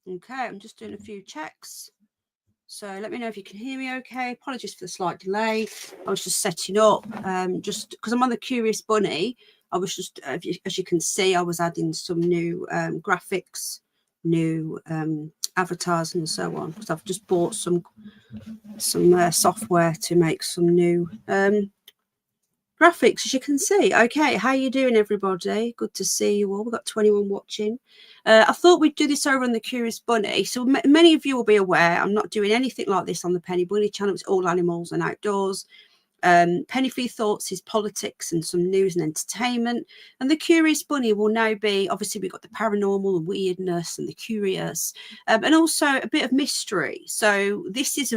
Okay, I'm just doing a few checks. So let me know if you can hear me okay. Apologies for the slight delay. I was just setting up, just because I'm on the Curious Bunny. I was just, as you can see, I was adding some new graphics, new avatars and so on. Because I've just bought some software to make some new graphics, as you can see. Okay, how you doing, everybody? Good to see you all. We've got 21 watching. I thought we'd do this over on the Curious Bunny. So many of you will be aware I'm not doing anything like this on the Penny Bunny channel. It's all animals and outdoors. Penny for Your Thoughts is politics and some news and entertainment. And the Curious Bunny will now be, obviously, we've got the paranormal, the weirdness, and the curious, and also a bit of mystery. So this is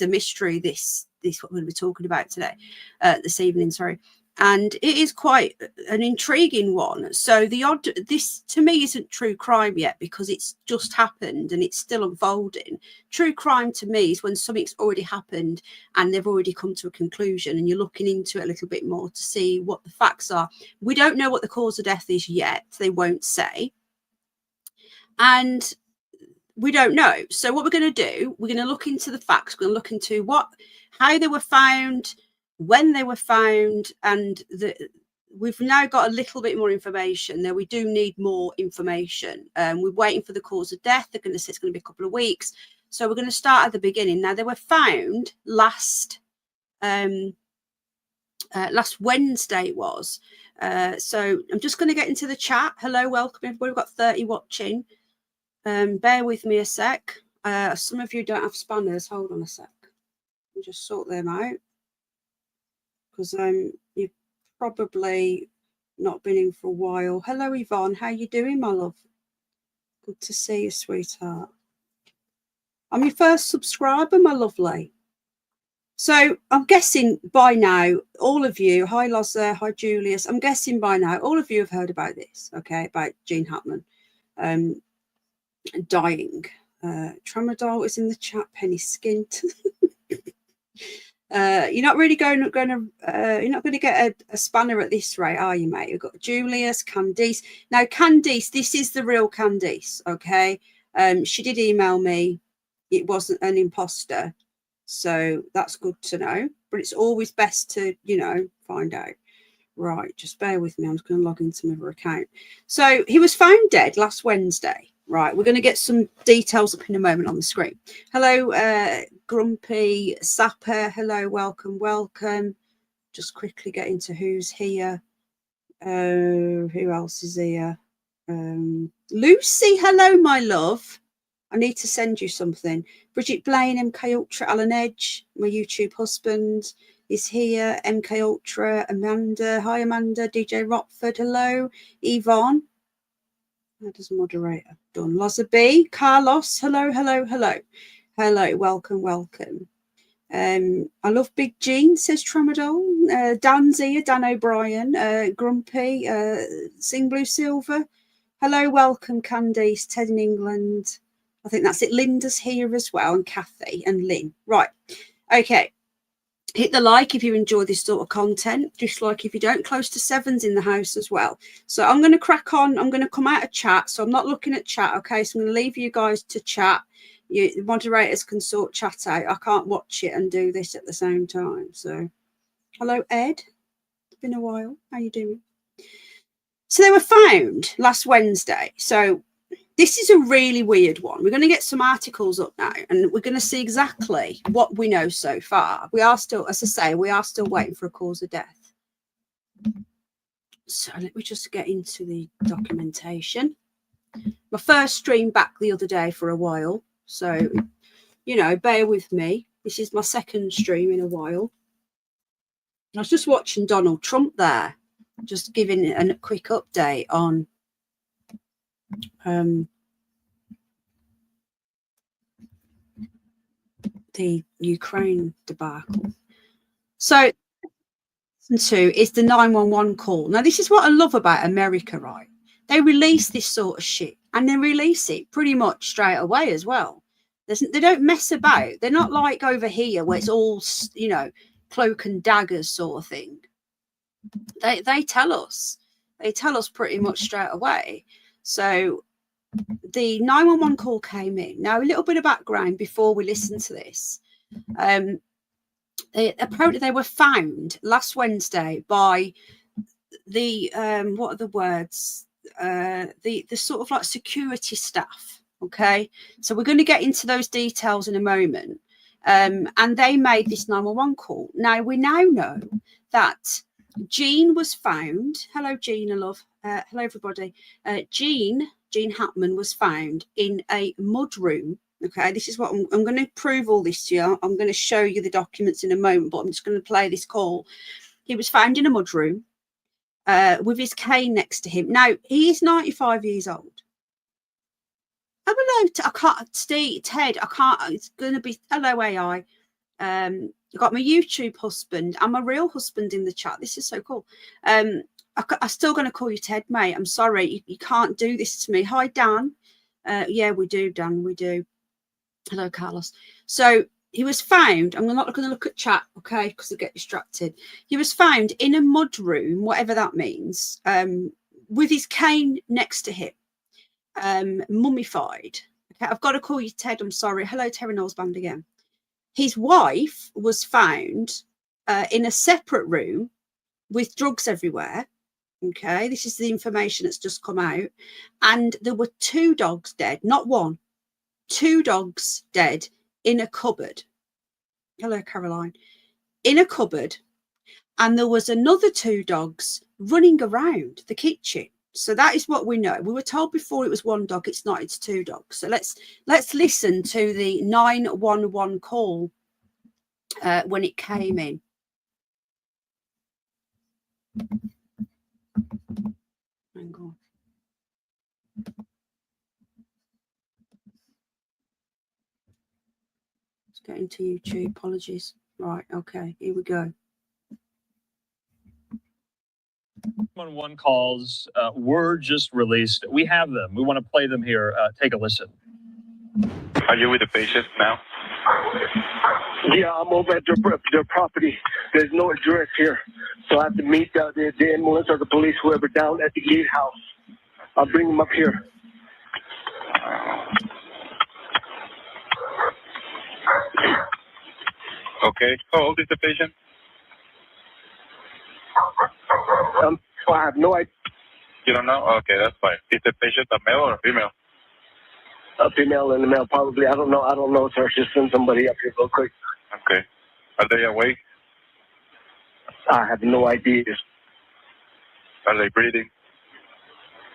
a mystery. This what we're going to be talking about today, this evening. Sorry. And it is quite an intriguing one. So this to me isn't true crime yet because it's just happened and it's still unfolding. True crime to me is when something's already happened and they've already come to a conclusion and you're looking into it a little bit more to see what the facts are. We don't know what the cause of death is yet. They won't say. And we don't know. So what we're going to do, we're going to look into the facts. We're going to look into how they were found, when they were found, and we've now got a little bit more information. Now we do need more information. We're waiting for the cause of death. They're going to say it's going to be a couple of weeks. So we're going to start at the beginning. Now they were found last Wednesday it was. So I'm just going to get into the chat. Hello, welcome everybody. We've got 30 watching. Bear with me a sec. Some of you don't have spanners. Hold on a sec. I'll just sort them out. Because you've probably not been in for a while. Hello, Yvonne. How you doing, my love? Good to see you, sweetheart. I'm your first subscriber, my lovely. So I'm guessing by now, all of you, hi Loza, hi Julius, I'm guessing by now, all of you have heard about this, okay, about Gene Hackman dying. Tramadol is in the chat, Penny Skint. You're not really you're not going to get a spanner at this rate, are you, mate? We've got Julius, Candice. Now, Candice, this is the real Candice, okay? She did email me. It wasn't an imposter. So that's good to know. But it's always best to, find out. Right, just bear with me. I'm just going to log into my other account. So he was found dead last Wednesday. Right, we're going to get some details up in a moment on the screen. Hello, Grumpy Sapper. Hello, welcome. Just quickly get into who's here. Who else is here? Lucy, hello, my love. I need to send you something. Bridget Blaine, MK Ultra, Alan Edge, my YouTube husband is here. MK Ultra, Amanda. Hi, Amanda. DJ Rockford, hello. Yvonne. That is moderator. Done. Loza B. Carlos. Hello. Hello. Welcome. I love Big Gene, says Tramadol. Dan's here. Dan O'Brien. Grumpy. Sing Blue Silver. Hello. Welcome, Candice. Ted in England. I think that's it. Linda's here as well. And Kathy and Lynn. Right. Okay. Hit the like if you enjoy this sort of content. Dislike if you don't. Close to 7's in the house as well. So I'm going to crack on. I'm going to come out of chat. So I'm not looking at chat. Okay. So I'm going to leave you guys to chat. The moderators can sort chat out. I can't watch it and do this at the same time. So hello, Ed. It's been a while. How you doing? So they were found last Wednesday. So this is a really weird one. We're going to get some articles up now and we're going to see exactly what we know so far. We are still, as I say, we are still waiting for a cause of death. So let me just get into the documentation. My first stream back the other day for a while. So, bear with me. This is my second stream in a while. I was just watching Donald Trump there, just giving a quick update on the Ukraine debacle. So, two is the 911 call. Now, this is what I love about America, right? They release this sort of shit, and they release it pretty much straight away as well. They don't mess about. They're not like over here where it's all, cloak and daggers sort of thing. They tell us. They tell us pretty much straight away. So the 911 call came in. Now, a little bit of background before we listen to this. Apparently they were found last Wednesday by the what are the words? The sort of like security staff. Okay, so we're going to get into those details in a moment. And they made this 911 call. Now we now know that Gene was found. Hello, Gene, I love. Hello, everybody. Gene Hackman was found in a mudroom. Okay, this is what I'm going to prove all this to you. I'm going to show you the documents in a moment, but I'm just going to play this call. He was found in a mudroom with his cane next to him. Now, he is 95 years old. Oh, hello, I can't, Steve, Ted, I can't, it's going to be, hello, AI. I got my YouTube husband and my real husband in the chat. This is so cool. I'm still going to call you Ted, mate. I'm sorry. You can't do this to me. Hi, Dan. Yeah, we do, Dan. We do. Hello, Carlos. So he was found. I'm not going to look at chat, okay, because I get distracted. He was found in a mud room, whatever that means, with his cane next to him, mummified. Okay, I've got to call you Ted. I'm sorry. Hello, Terry Knowles Band again. His wife was found in a separate room with drugs everywhere. Okay, this is the information that's just come out. And there were 2 dogs dead, not one, 2 dogs dead in a cupboard. Hello, Caroline. In a cupboard. And there was another 2 dogs running around the kitchen. So that is what we know. We were told before it was 1 dog. It's not, it's 2 dogs. So let's listen to the 911 call when it came in. Hang on. Let's get into YouTube. Apologies. Right. Okay. Here we go. 911 calls were just released. We have them. We want to play them here. Take a listen. Are you with the patient now? Yeah, I'm over at their property. There's no address here. So I have to meet the ambulance or the police, whoever, down at the gatehouse. I'll bring them up here. Okay. How old is the patient? I have no idea. You don't know? Okay, that's fine. Is the patient a male or a female? A female and a male, probably. I don't know, sir. Just send somebody up here real quick. Okay. Are they awake? I have no idea. Are they breathing?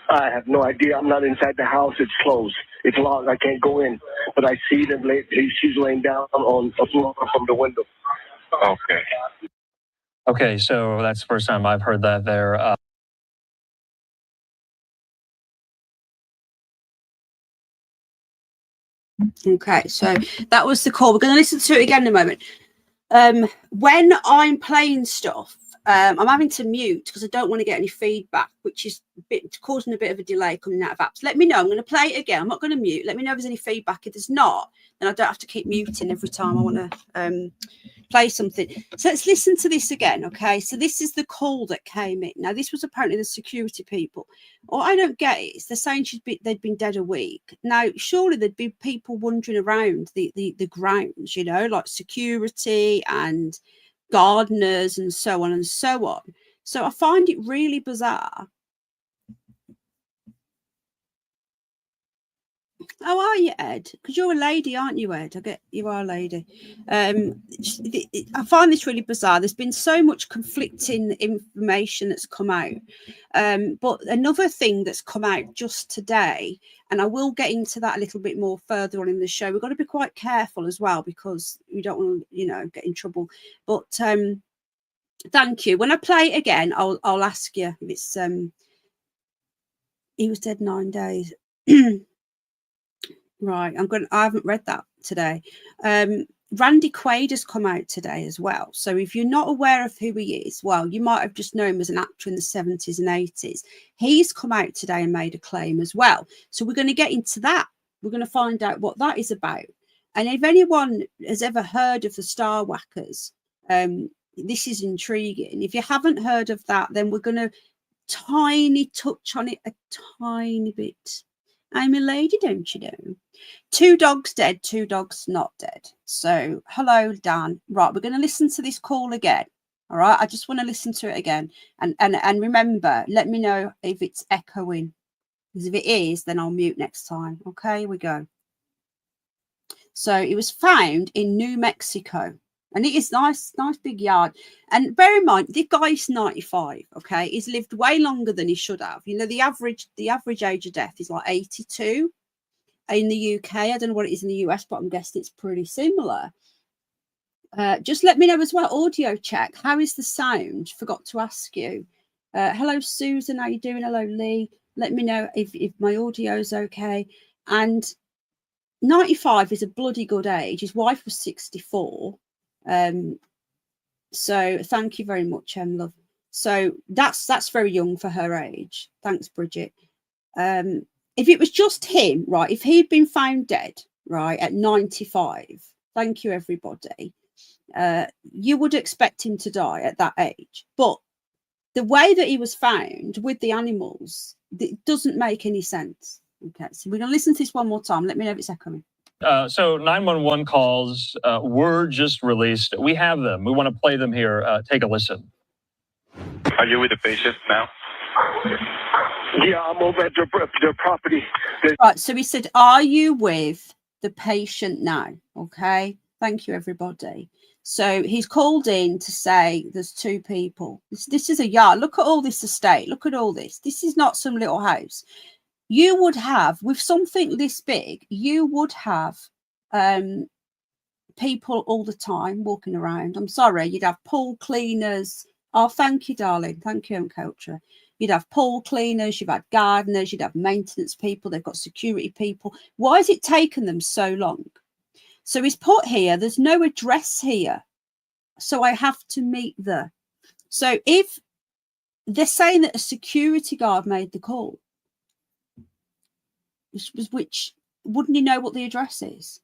I have no idea. I'm not inside the house. It's closed. It's locked. I can't go in. But I see them. She's laying down on the floor from the window. Okay. Okay, so that's the first time I've heard that there. Okay, so that was the call. We're going to listen to it again in a moment. When I'm playing stuff, I'm having to mute because I don't want to get any feedback, which is causing a bit of a delay coming out of apps. Let me know. I'm going to play it again. I'm not going to mute. Let me know if there's any feedback. If there's not, then I don't have to keep muting every time I want to play something. So let's listen to this again, okay? So this is the call that came in. Now, this was apparently the security people. What I don't get is they're saying they'd been dead a week. Now, surely there'd be people wandering around the grounds, you know, like security and gardeners and so on and so on. So I find it really bizarre. How are you, Ed? Because you're a lady, aren't you, Ed? I get you are a lady. I find this really bizarre. There's been so much conflicting information that's come out. But another thing that's come out just today, and I will get into that a little bit more further on in the show. We've got to be quite careful as well because we don't want to, you know, get in trouble. But thank you. When I play it again, I'll ask you if it's he was dead 9 days. Right, I haven't read that today. Randy Quaid has come out today as well. So if you're not aware of who he is, well, you might have just known him as an actor in the 70s and 80s. He's come out today and made a claim as well. So we're going to get into that. We're going to find out what that is about. And if anyone has ever heard of the Star Whackers, this is intriguing. If you haven't heard of that, then we're going to tiny touch on it a tiny bit. I'm a lady, don't you know? 2 dogs dead, 2 dogs not dead. So, hello, Dan. Right, we're going to listen to this call again. All right, I just want to listen to it again. And remember, let me know if it's echoing. Because if it is, then I'll mute next time. Okay, here we go. So it was found in New Mexico. And it is nice big yard. And bear in mind, this guy is 95, okay? He's lived way longer than he should have. You know, the average age of death is like 82 in the UK. I don't know what it is in the US, but I'm guessing it's pretty similar. Just let me know as well, audio check. How is the sound? Forgot to ask you. Hello, Susan. How you doing? Hello, Lee. Let me know if my audio is okay. And 95 is a bloody good age. His wife was 64. So thank you very much, love. So that's very young for her age. Thanks, Bridget. If it was just him, right, if he'd been found dead, right, at 95, thank you, everybody, you would expect him to die at that age. But the way that he was found with the animals, it doesn't make any sense. Okay, so we're going to listen to this one more time. Let me know if it's echoing. So 911 calls were just released. We have them. We want to play them here. Take a listen. Are you with the patient now? Yeah, I'm over at their property. Right, so he said, are you with the patient now? Okay, thank you, everybody. So he's called in to say there's 2 people. This is a yard. Look at all this estate. Look at all this. This is not some little house. You would have, with something this big, you would have people all the time walking around. I'm sorry, you'd have pool cleaners. Oh, thank you, darling. Thank you, Culture. You'd have pool cleaners, you'd have gardeners, you'd have maintenance people, they've got security people. Why has it taken them so long? So he's put here, there's no address here. So I have to meet the. So if they're saying that a security guard made the call, which wouldn't he know what the address is?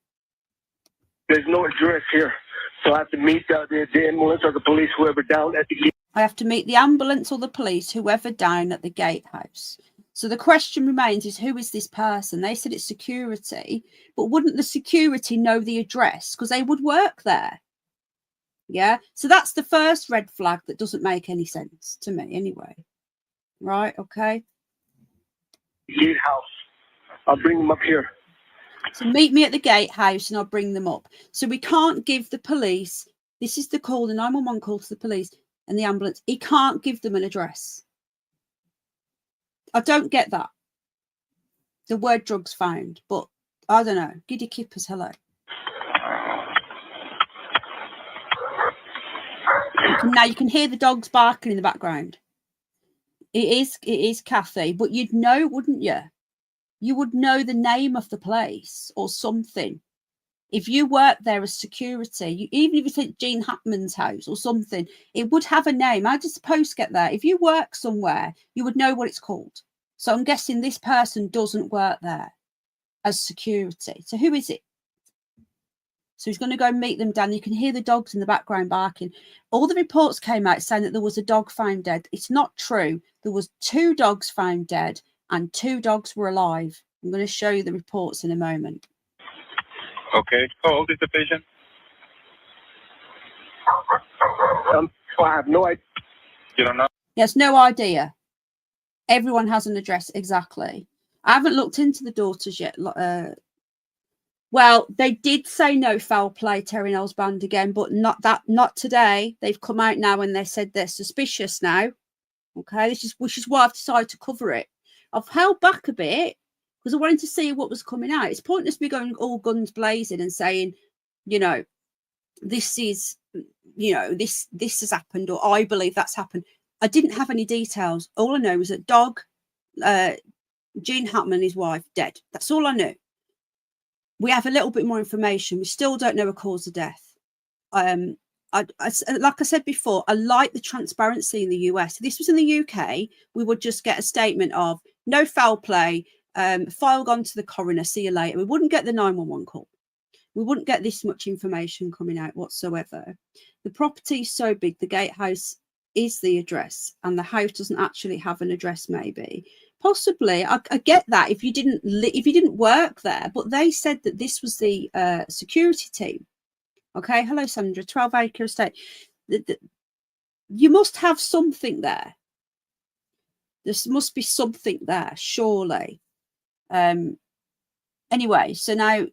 There's no address here. So I have to meet the ambulance or the police, whoever down at the gate. I have to meet the ambulance or the police, whoever down at the gatehouse. So the question remains is, who is this person? They said it's security, but wouldn't the security know the address? Because they would work there. Yeah. So that's the first red flag that doesn't make any sense to me anyway. Right. Okay. Gatehouse. I'll bring them up here. So meet me at the gatehouse and I'll bring them up. So we can't give the police, this is the call, the 911 call to the police and the ambulance. He can't give them an address. I don't get that. The word drugs found, but I don't know. Giddy Kippers, hello. Now you can hear the dogs barking in the background. It is Kathy, but you'd know, wouldn't you? You would know the name of the place or something. If you work there as security, even if you think Gene Hackman's house or something, it would have a name. How does the post get there? If you work somewhere, you would know what it's called. So I'm guessing this person doesn't work there as security. So who is it? So he's going to go meet them, Dan. You can hear the dogs in the background barking. All the reports came out saying that there was a dog found dead. It's not true. There was 2 dogs found dead and 2 dogs were alive. I'm going to show you the reports in a moment. Okay. How old is the patient? I have no idea. You don't know? He has no idea. Everyone has an address, exactly. I haven't looked into the daughters yet. Well, they did say no foul play, Terry Knowles banned again, but not today. They've come out now and they said they're suspicious now. Okay, which is why I've decided to cover it. I've held back a bit because I wanted to see what was coming out. It's pointless me going all guns blazing and saying, this is, this has happened, or I believe that's happened. I didn't have any details. All I know is that Gene Hackman and his wife dead. That's all I knew. We have a little bit more information. We still don't know a cause of death. Like I said before, I like the transparency in the US. If this was in the UK, we would just get a statement of no foul play, file gone to the coroner, see you later. We wouldn't get the 911 call. We wouldn't get this much information coming out whatsoever. The property is so big, the gatehouse is the address and the house doesn't actually have an address, maybe. Possibly, I get that if you didn't work there, but they said that this was the security team. Okay, hello Sandra, 12-acre estate. You must have something there. There must be something there, surely. Anyway, so now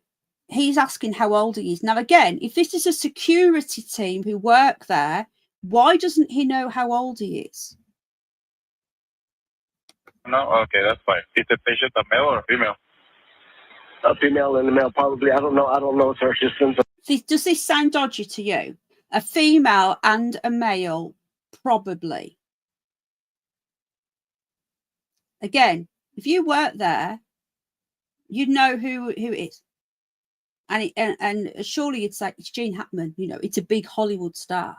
he's asking how old he is. Now, again, if this is a security team who work there, why doesn't he know how old he is? No, okay, that's fine. Is the patient a male or female? A female and a male, probably. I don't know, sir. Does this sound dodgy to you? A female and a male, probably. Again, if you work there, you'd know who it is. And surely you'd say it's Gene Hackman. You know, it's a big Hollywood star.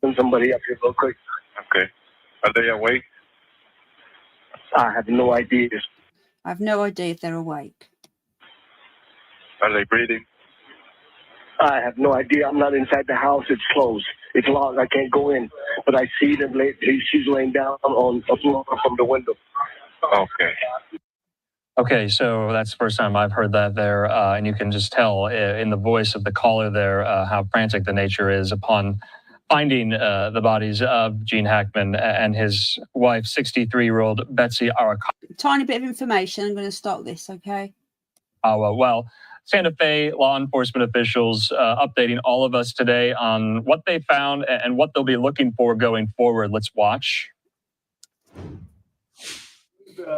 Send somebody up here real quick. Okay. Are they awake? I have no idea. I have no idea if they're awake. Are they breathing? I have no idea. I'm not inside the house. It's closed. It's locked. I can't go in. But I see them. She's laying down on the floor from the window. Okay. Okay, so that's the first time I've heard that there, and you can just tell in the voice of the caller there how frantic the nature is upon finding the bodies of Gene Hackman and his wife, 63-year-old Betsy Arakawa. Tiny bit of information. I'm going to stop this, okay? Well, Santa Fe law enforcement officials updating all of us today on what they found and what they'll be looking for going forward. Let's watch.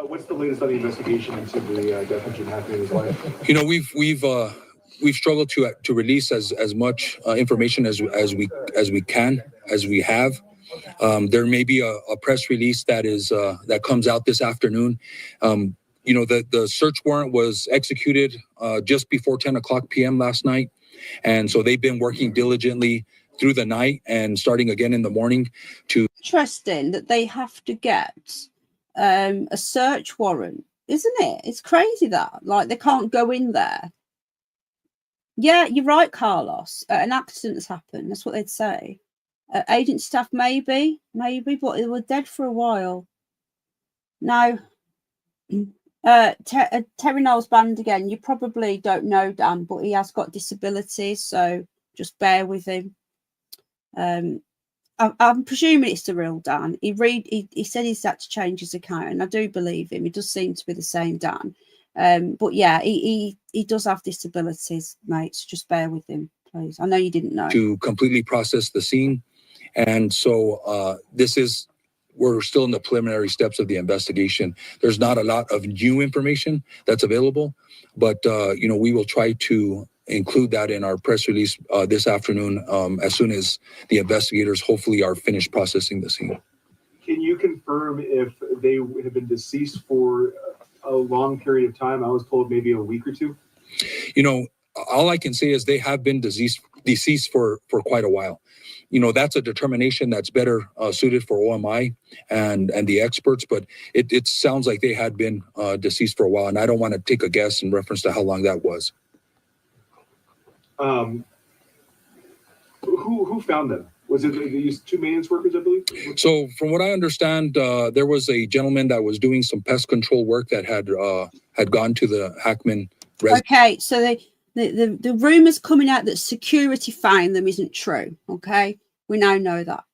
What's the latest on the investigation into the death of Gene Hackman and his wife? You know, we've struggled to release as much information as we can, as we have. There may be a press release that comes out this afternoon. You know, the search warrant was executed just before 10 o'clock p.m. last night, and so they've been working diligently through the night and starting again in the morning to. Interesting that they have to get a search warrant, isn't it? It's crazy that they can't go in there. Yeah, you're right, Carlos. An accident has happened. That's what they'd say. Agent staff, maybe, but they were dead for a while. Now, Terry Knowles banned again. You probably don't know Dan, but he has got disabilities, so just bear with him. I'm presuming it's the real Dan. He said he's had to change his account, and I do believe him. He does seem to be the same Dan. But yeah, he does have disabilities, mate. So just bear with him, please. I know you didn't know. To completely process the scene, and so we're still in the preliminary steps of the investigation. There's not a lot of new information that's available, but you know, we will try to include that in our press release this afternoon as soon as the investigators hopefully are finished processing the scene. Can you confirm if they have been deceased for a long period of time? I was told maybe a week or two. You know, all I can say is they have been deceased for quite a while. You know, that's a determination that's better suited for OMI and the experts, but it sounds like they had been deceased for a while, and I don't want to take a guess in reference to how long that was. Who found them? Was it these two maintenance workers, I believe? So from what I understand, there was a gentleman that was doing some pest control work that had gone to the Hackman residence. Okay, so the rumors coming out that security found them isn't true. Okay, we now know that.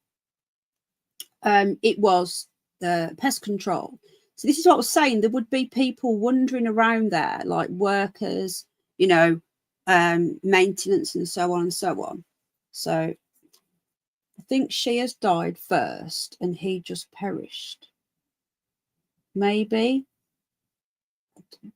It was the pest control. So this is what I was saying. There would be people wandering around there, like workers, you know, maintenance and so on and so on. So I think she has died first and he just perished. Maybe.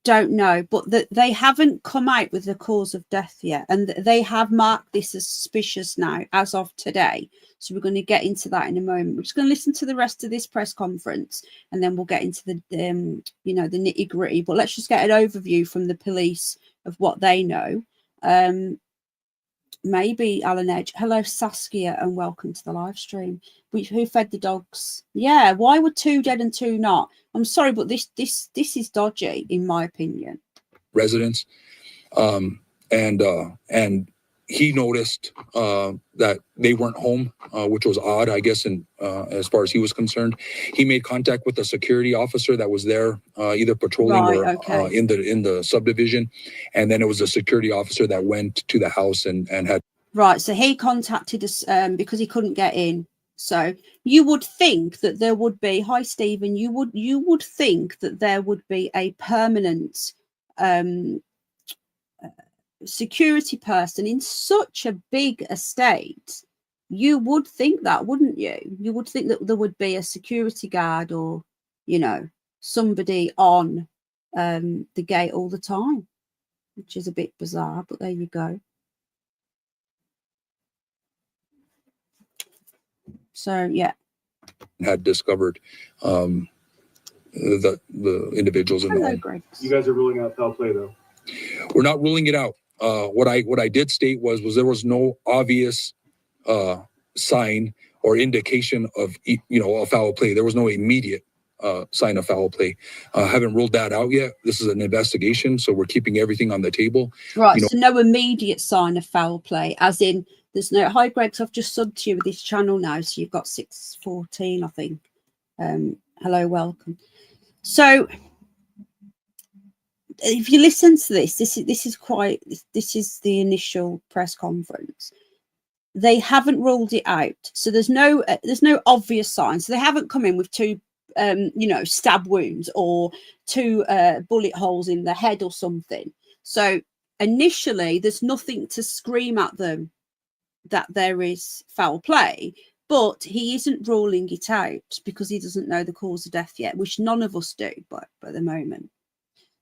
Don't know, but they haven't come out with the cause of death yet, and they have marked this as suspicious now as of today. So we're going to get into that in a moment. We're just going to listen to the rest of this press conference, and then we'll get into the you know, the nitty gritty. But let's just get an overview from the police of what they know. Maybe Alan Edge. Hello, Saskia, and welcome to the live stream. Who fed the dogs? Yeah, why were 2 dead and 2 not? I'm sorry, but this is dodgy, in my opinion. Residents, and he noticed that they weren't home, which was odd, I guess, and as far as he was concerned. He made contact with a security officer that was there, either patrolling or in the subdivision, and then it was a security officer that went to the house and had. Right, so he contacted us because he couldn't get in. So you would think that there would be, hi Stephen, you would think that there would be a permanent security person in such a big estate. You would think that, wouldn't you? You would think that there would be a security guard or, you know, somebody on the gate all the time, which is a bit bizarre, but there you go. So yeah, had discovered the individuals in the home. Greg. You guys are ruling out foul play, though. We're not ruling it out. What I did state was there was no obvious sign or indication of a foul play. There was no immediate sign of foul play. Haven't ruled that out yet. This is an investigation, so we're keeping everything on the table. Right. So no immediate sign of foul play, as in there's no. Hi, Greg. So I've just subbed to you with this channel now, so you've got 614, I think. Hello, welcome. So if you listen to this is the initial press conference. They haven't ruled it out, so there's no obvious sign. So they haven't come in with two stab wounds or two bullet holes in the head or something. So initially there's nothing to scream at them that there is foul play, but he isn't ruling it out because he doesn't know the cause of death yet, which none of us do but at the moment.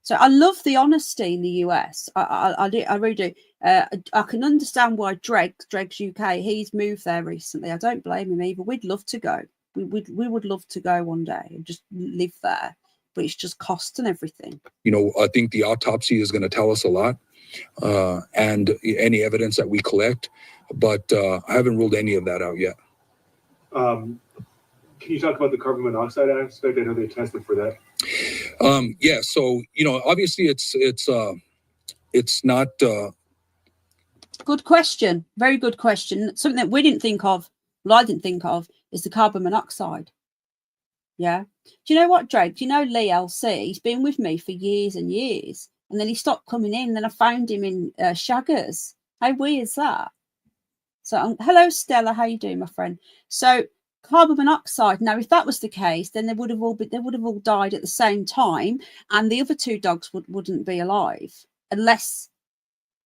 So I love the honesty in the US. I really do. I can understand why Dreg's UK, he's moved there recently. I don't blame him either. We'd love to go. We would love to go one day and just live there, but it's just cost and everything. I think the autopsy is going to tell us a lot, and any evidence that we collect, but I haven't ruled any of that out yet. Can you talk about the carbon monoxide aspect? I know they tested for that. Yeah. So obviously it's not. Good question. Very good question. Something that we didn't think of. Well, I didn't think of is the carbon monoxide. Yeah. Do you know what, Drake? Do you know Lee LC? He's been with me for years and years, and then he stopped coming in. Then I found him in Shaggers. How weird is that? So, hello, Stella. How you doing, my friend? So, carbon monoxide. Now, if that was the case, then they would have all died at the same time, and the other two dogs wouldn't be alive unless.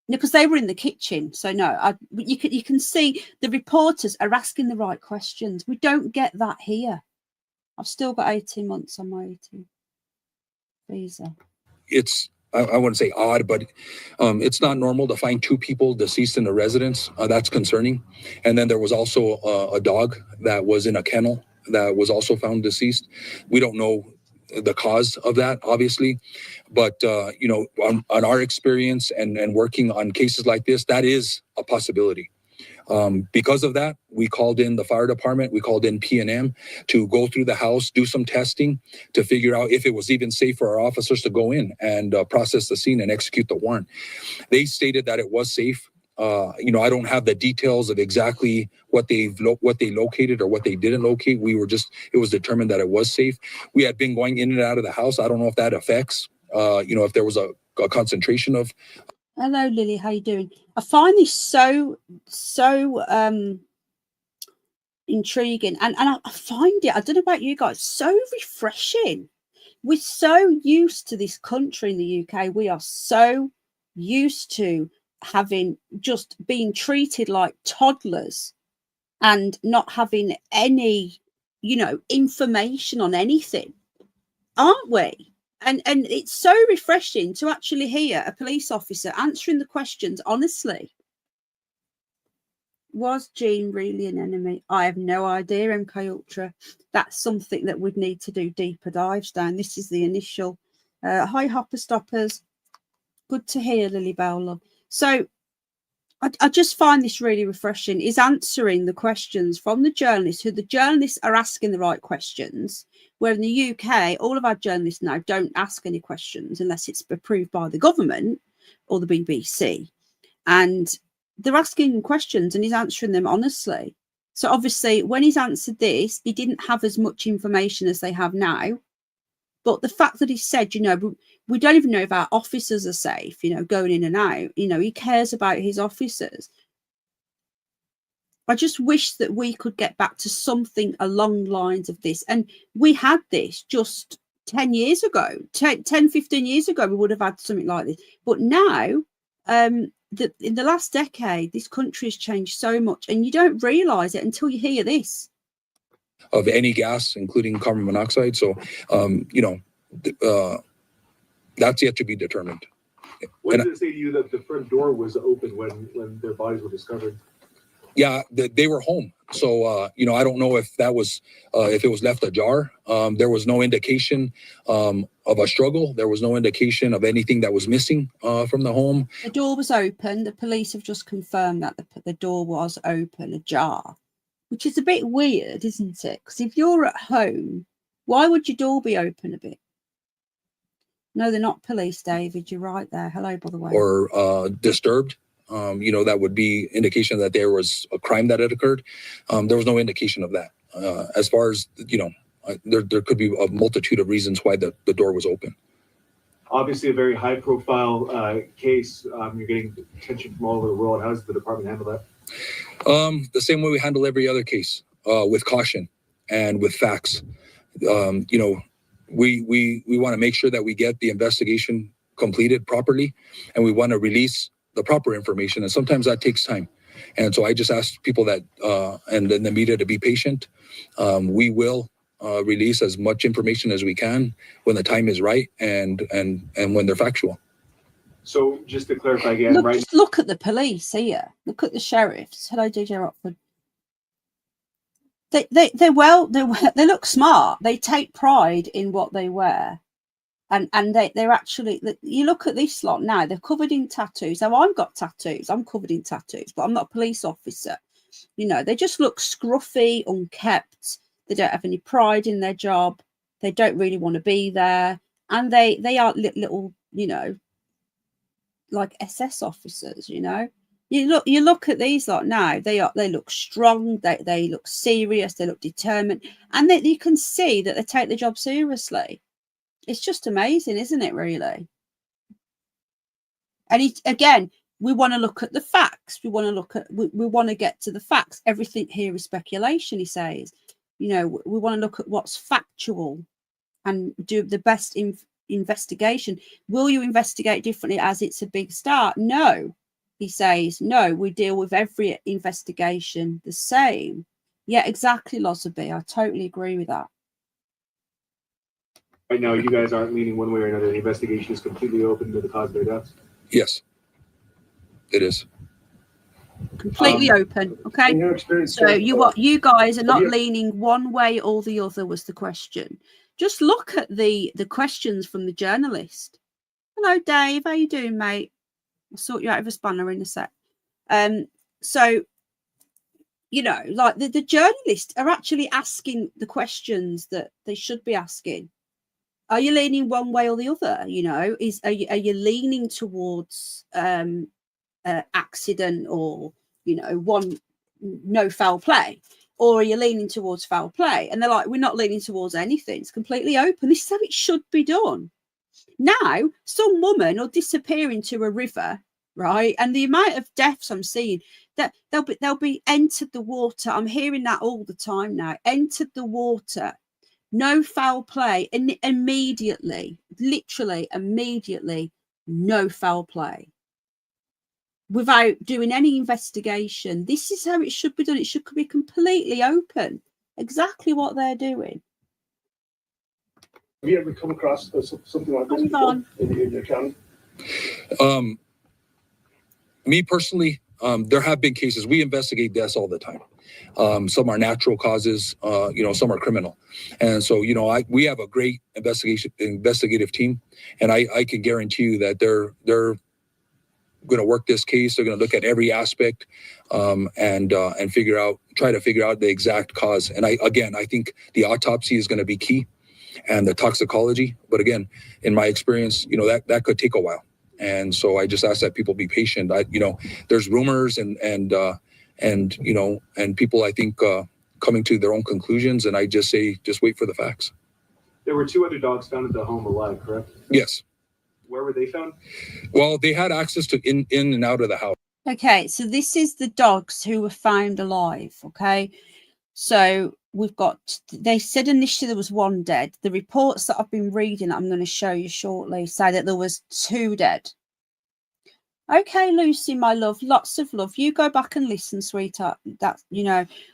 Because they were in the kitchen. So no, you can see the reporters are asking the right questions. We don't get that here. I've still got 18 months on my 18 visa. It's, I wouldn't say odd, but it's not normal to find two people deceased in a residence. That's concerning. And then there was also a dog that was in a kennel that was also found deceased. We don't know the cause of that, obviously, but on our experience and working on cases like this, that is a possibility. Because of that, we called in the fire department, we called in P&M to go through the house, do some testing to figure out if it was even safe for our officers to go in and process the scene and execute the warrant. They stated that it was safe. I don't have the details of exactly what they located or what they didn't locate. It was determined that it was safe. We had been going in and out of the house. I don't know if that affects, if there was a concentration of. Hello, Lily. How you doing? I find this so intriguing, and I find it. I don't know about you guys. So refreshing. We're so used to this country in the UK. We are so used to having just being treated like toddlers and not having any information on anything, aren't we? And it's so refreshing to actually hear a police officer answering the questions honestly. Was Gene really an enemy? I have no idea, MK Ultra. That's something that we'd need to do deeper dives down. This is the initial hi Hopper Stoppers. Good to hear, Lily Bell. So I just find this really refreshing, is answering the questions from the journalists, who the journalists are asking the right questions, where in the UK, all of our journalists now don't ask any questions unless it's approved by the government or the BBC. And they're asking him questions and he's answering them honestly. So obviously when he's answered this, he didn't have as much information as they have now. But the fact that he said, you know, we don't even know if our officers are safe, you know, going in and out, you know, he cares about his officers. I just wish that we could get back to something along the lines of this. And we had this just 10 years ago, 10, 15 years ago, we would have had something like this. But now, in the last decade, this country has changed so much and you don't realise it until you hear this. Of any gas, including carbon monoxide. So, you know, that's yet to be determined. What did it say to you that the front door was open when their bodies were discovered? Yeah, they were home. So, you know, I don't know if that was, if it was left ajar. There was no indication of a struggle. There was no indication of anything that was missing from the home. The door was open. The police have just confirmed that the door was open, ajar, which is a bit weird, isn't it? Because if you're at home, why would your door be open a bit? No, they're not police, David. You're right there. Hello, by the way. Or disturbed. You know, that would be indication that there was a crime that had occurred. There was no indication of that. As far as, you know, there could be a multitude of reasons why the door was open. Obviously a very high profile case. You're getting attention from all over the world. How does the department handle that? The same way we handle every other case, with caution and with facts. You know, we want to make sure that we get the investigation completed properly, and we want to release the proper information, and sometimes that takes time. And so I just ask people that and in the media to be patient. We will release as much information as we can when the time is right and when they're factual. So just to clarify again, Just look at the police here. Look at the sheriffs. Hello, DJ Rockford. They look smart. They take pride in what they wear. And they're actually, you look at this lot now, they're covered in tattoos. Now, I've got tattoos, I'm covered in tattoos, but I'm not a police officer. You know, they just look scruffy, unkept. They don't have any pride in their job. They don't really want to be there. And they are little, you know, like SS officers, you know. You look at these lot now, they look strong, they look serious, they look determined. And you can see that they take the job seriously. It's just amazing, isn't it, really? And again, we want to look at the facts. We want to get to the facts. Everything here is speculation, he says. You know, we want to look at what's factual and do the best investigation. Will you investigate differently as it's a big start? No, he says. No, we deal with every investigation the same. Yeah, exactly, Lozzaby. I totally agree with that. Right now, you guys aren't leaning one way or another. The investigation is completely open to the cause of their deaths. Yes, it is. Completely open. Okay. In your experience, So you guys are not leaning one way or the other was the question. Just look at the questions from the journalist. Hello, Dave. How you doing, mate? I'll sort you out of a spanner in a sec. So, you know, like the journalists are actually asking the questions that they should be asking. Are you leaning one way or the other? You know, are you leaning towards accident or, you know, no foul play, or are you leaning towards foul play? And they're like, we're not leaning towards anything. It's completely open. This is how it should be done. Now, some woman will disappear into a river, right? And the amount of deaths I'm seeing, that they'll be entered the water. I'm hearing that all the time now. Entered the water. No foul play, and immediately, literally immediately, no foul play. Without doing any investigation. This is how it should be done. It should be completely open. Exactly what they're doing. Have you ever come across something like this before in your county? Me personally, there have been cases. We investigate deaths all the time. Some are natural causes, you know, some are criminal. And so, you know, we have a great investigative team, and I can guarantee you that they're going to work this case. They're going to look at every aspect, and try to figure out the exact cause. And I think the autopsy is going to be key, and the toxicology. But again, in my experience, you know, that could take a while. And so I just ask that people be patient. There's rumors and people, I think, coming to their own conclusions. And I just say, just wait for the facts. There were 2 other dogs found at the home alive, correct? Yes. Where were they found? Well, they had access to in and out of the house. Okay, so this is the dogs who were found alive. Okay, so we've got, they said initially there was 1 dead. The reports that I've been reading, I'm going to show you shortly, say that there was 2 dead. Okay, Lucy, my love, lots of love. You go back and listen, sweetheart. That,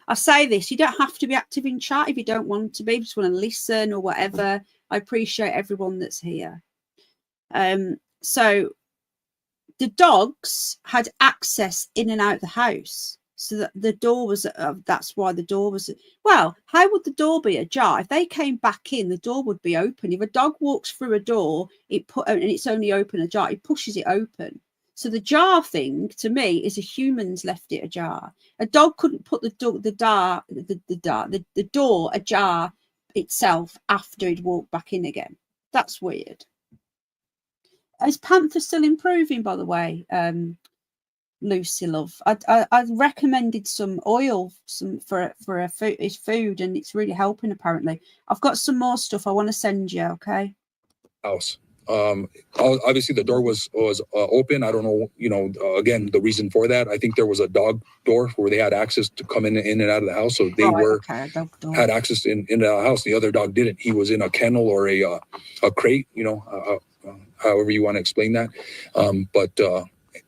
I say this, you don't have to be active in chat if you don't want to be, just want to listen or whatever. I appreciate everyone that's here. So the dogs had access in and out the house, so that the door was, that's why the door was, well, how would the door be ajar? If they came back in, the door would be open. If a dog walks through a door, and it's only open ajar, it pushes it open. So the jar thing to me is a human's left it ajar. A dog couldn't put the door ajar itself after he'd walked back in again. That's weird. Is Panther still improving, by the way? Lucy, love. I recommended some oil for his food, and it's really helping. Apparently, I've got some more stuff I want to send you. Okay. House. Obviously the door was open. I don't know, again, the reason for that. I think there was a dog door where they had access to come in and out of the house. So they had access in the house. The other dog didn't. He was in a kennel or a crate, however you want to explain that.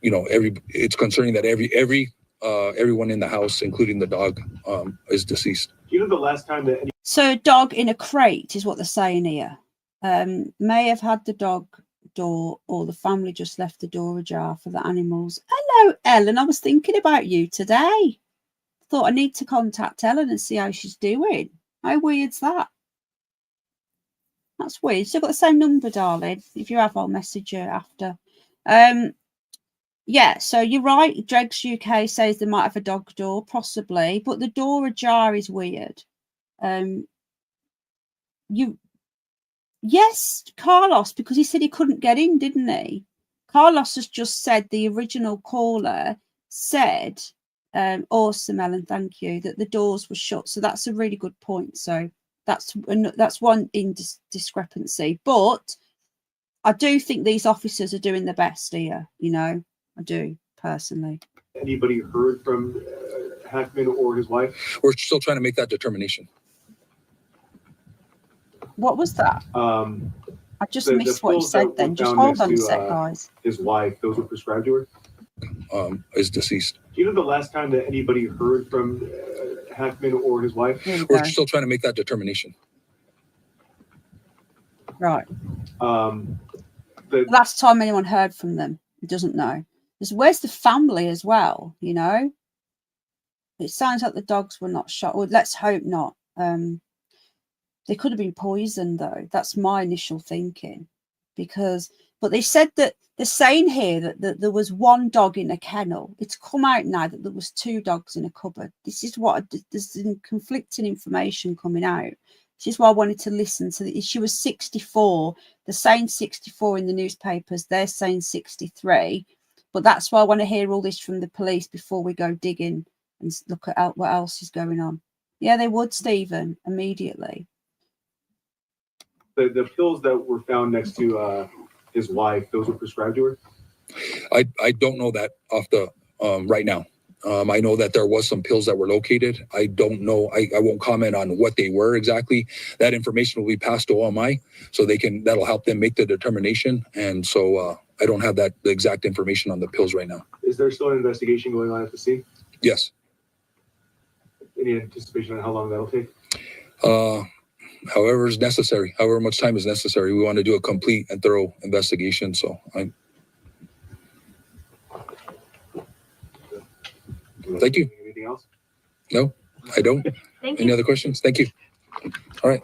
It's concerning that everyone in the house, including the dog, is deceased. Do you know the last time that So a dog in a crate is what they're saying here. May have had the dog door, or the family just left the door ajar for the animals. Hello, Ellen. I was thinking about you today. Thought I need to contact Ellen and see how she's doing. How weird's that? That's weird. Still got the same number, darling. If you have, I'll message you after. Yeah, so you're right. Dregs UK says they might have a dog door, possibly, but the door ajar is weird. Yes, Carlos, because he said he couldn't get in, didn't he? Carlos has just said, the original caller said, awesome, Ellen, thank you, that the doors were shut. So that's a really good point. So that's one discrepancy. But I do think these officers are doing the best here, I do, personally. Anybody heard from Hackman or his wife? We're still trying to make that determination. What was that? I just missed what you said then. Just hold on a sec, guys. His wife, those were prescribed to her? Is deceased. Do you know the last time that anybody heard from Hackman or his wife? We're still trying to make that determination. Right. The last time anyone heard from them, he doesn't know. Where's the family as well, It sounds like the dogs were not shot. Well, let's hope not. They could have been poisoned, though. That's my initial thinking. But they said that they're saying here that there was 1 dog in a kennel. It's come out now that there was 2 dogs in a cupboard. This is what there's conflicting information coming out. This is why I wanted to listen to. She was 64. They're saying 64 in the newspapers. They're saying 63. But that's why I want to hear all this from the police before we go digging and look at what else is going on. Yeah, they would, Stephen, immediately. The pills that were found next to his wife, those were prescribed to her? I don't know that off the right now. I know that there was some pills that were located. I don't know. I won't comment on what they were exactly. That information will be passed to OMI, so that'll help them make the determination. And so I don't have the exact information on the pills right now. Is there still an investigation going on at the scene? Yes. Any anticipation on how long that'll take? However is necessary, however much time is necessary. We want to do a complete and thorough investigation. So thank you. Anything else? No, I don't. Thank Any you. other questions? Thank you. All right.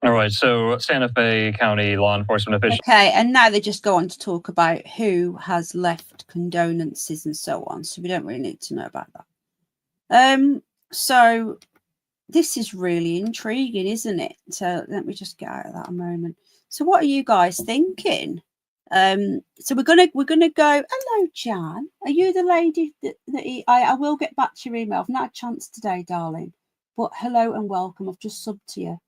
All right. So Santa Fe County law enforcement officials. Okay, and now they just go on to talk about who has left condolences and so on. So we don't really need to know about that. So this is really intriguing, isn't it? So let me just get out of that a moment. So what are you guys thinking? So we're gonna go. Hello, Jan. Are you the lady that I will get back to your email. I've not had a chance today, darling. But hello and welcome. I've just subbed to you.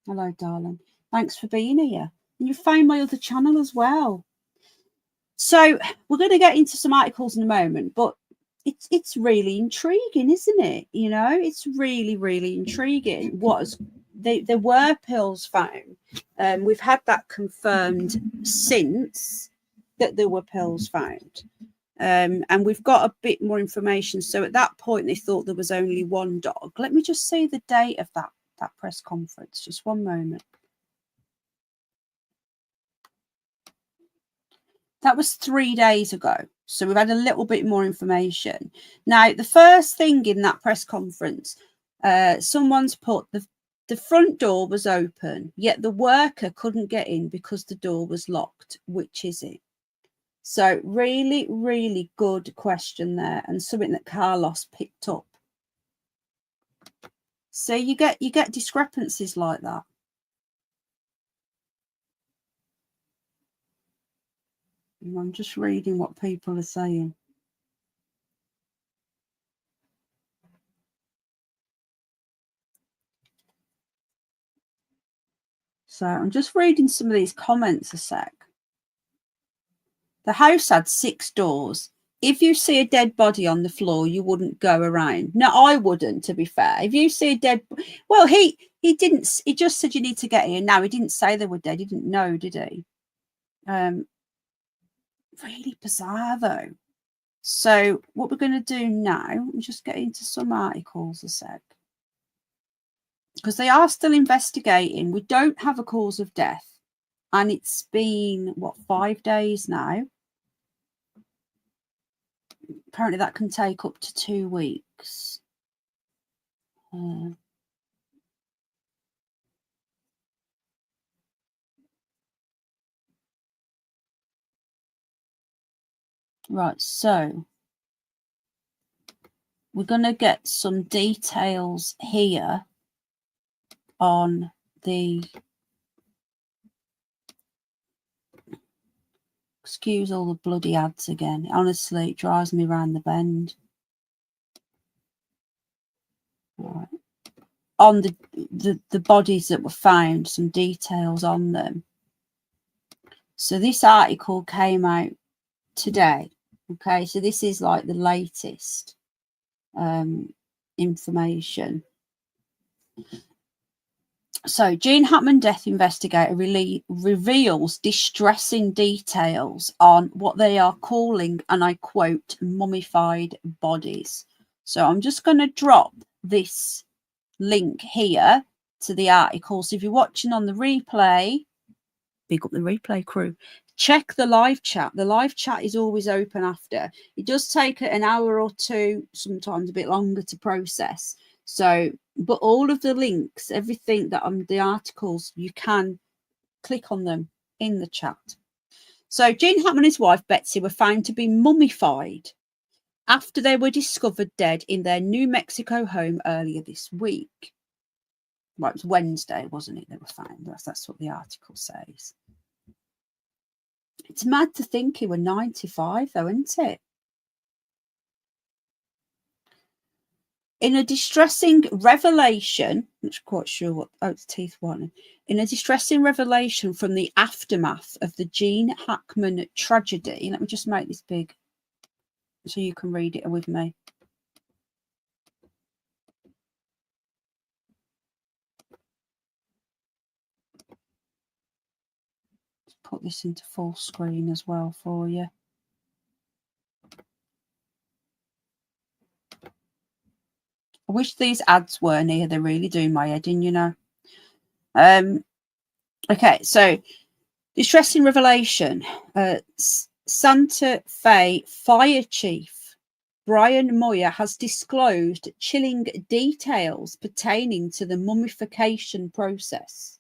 Hello, darling. Thanks for being here. And you found my other channel as well. So we're going to get into some articles in a moment, but it's really intriguing, isn't it? You know, it's really intriguing. There were pills found. We've had that confirmed since that there were pills found. And we've got a bit more information. So at that point, they thought there was only one dog. Let me just see the date of that press conference. Just one moment. That was 3 days ago. So we've had a little bit more information. Now, the first thing in that press conference, someone's put the front door was open, yet the worker couldn't get in because the door was locked. Which is it? So really good question there, and something that Carlos picked up. So you get discrepancies like that. I'm just reading what people are saying. So I'm just reading some of these comments a sec. The house had 6 doors. If you see a dead body on the floor, you wouldn't go around. No, I wouldn't, to be fair. If you see a dead... Well, he didn't... He just said you need to get here now. He didn't say they were dead. He didn't know, did he? Really bizarre, though. So what we're going to do now, I'm just get into some articles a sec. Because they are still investigating. We don't have a cause of death. And it's been, what, 5 days now? Apparently that can take up to 2 weeks. Right, so we're going to get some details here on the... Excuse all the bloody ads again. Honestly, it drives me round the bend. Right. On the bodies that were found, some details on them. So this article came out today. Okay, so this is like the latest information. So Gene Hackman death investigator reveals distressing details on what they are calling, and I quote, mummified bodies. So I'm just going to drop this link here to the article. So if you're watching on the replay, big up the replay crew, check the live chat. The live chat is always open after. It does take an hour or two, sometimes a bit longer to process. So, but all of the links, everything that on the articles, you can click on them in the chat. So Gene Hackman and his wife Betsy were found to be mummified after they were discovered dead in their New Mexico home earlier this week. Well, it was Wednesday, wasn't it? They were found. That's what the article says. It's mad to think he was 95, though, isn't it? In a distressing revelation, I'm not quite sure what, oh, it's teeth whitening. In a distressing revelation from the aftermath of the Gene Hackman tragedy, let me just make this big so you can read it with me. Let's put this into full screen as well for you. I wish these ads weren't here. They're really doing my head in, you know. Okay, so distressing revelation. Santa Fe Fire Chief Brian Moyer has disclosed chilling details pertaining to the mummification process.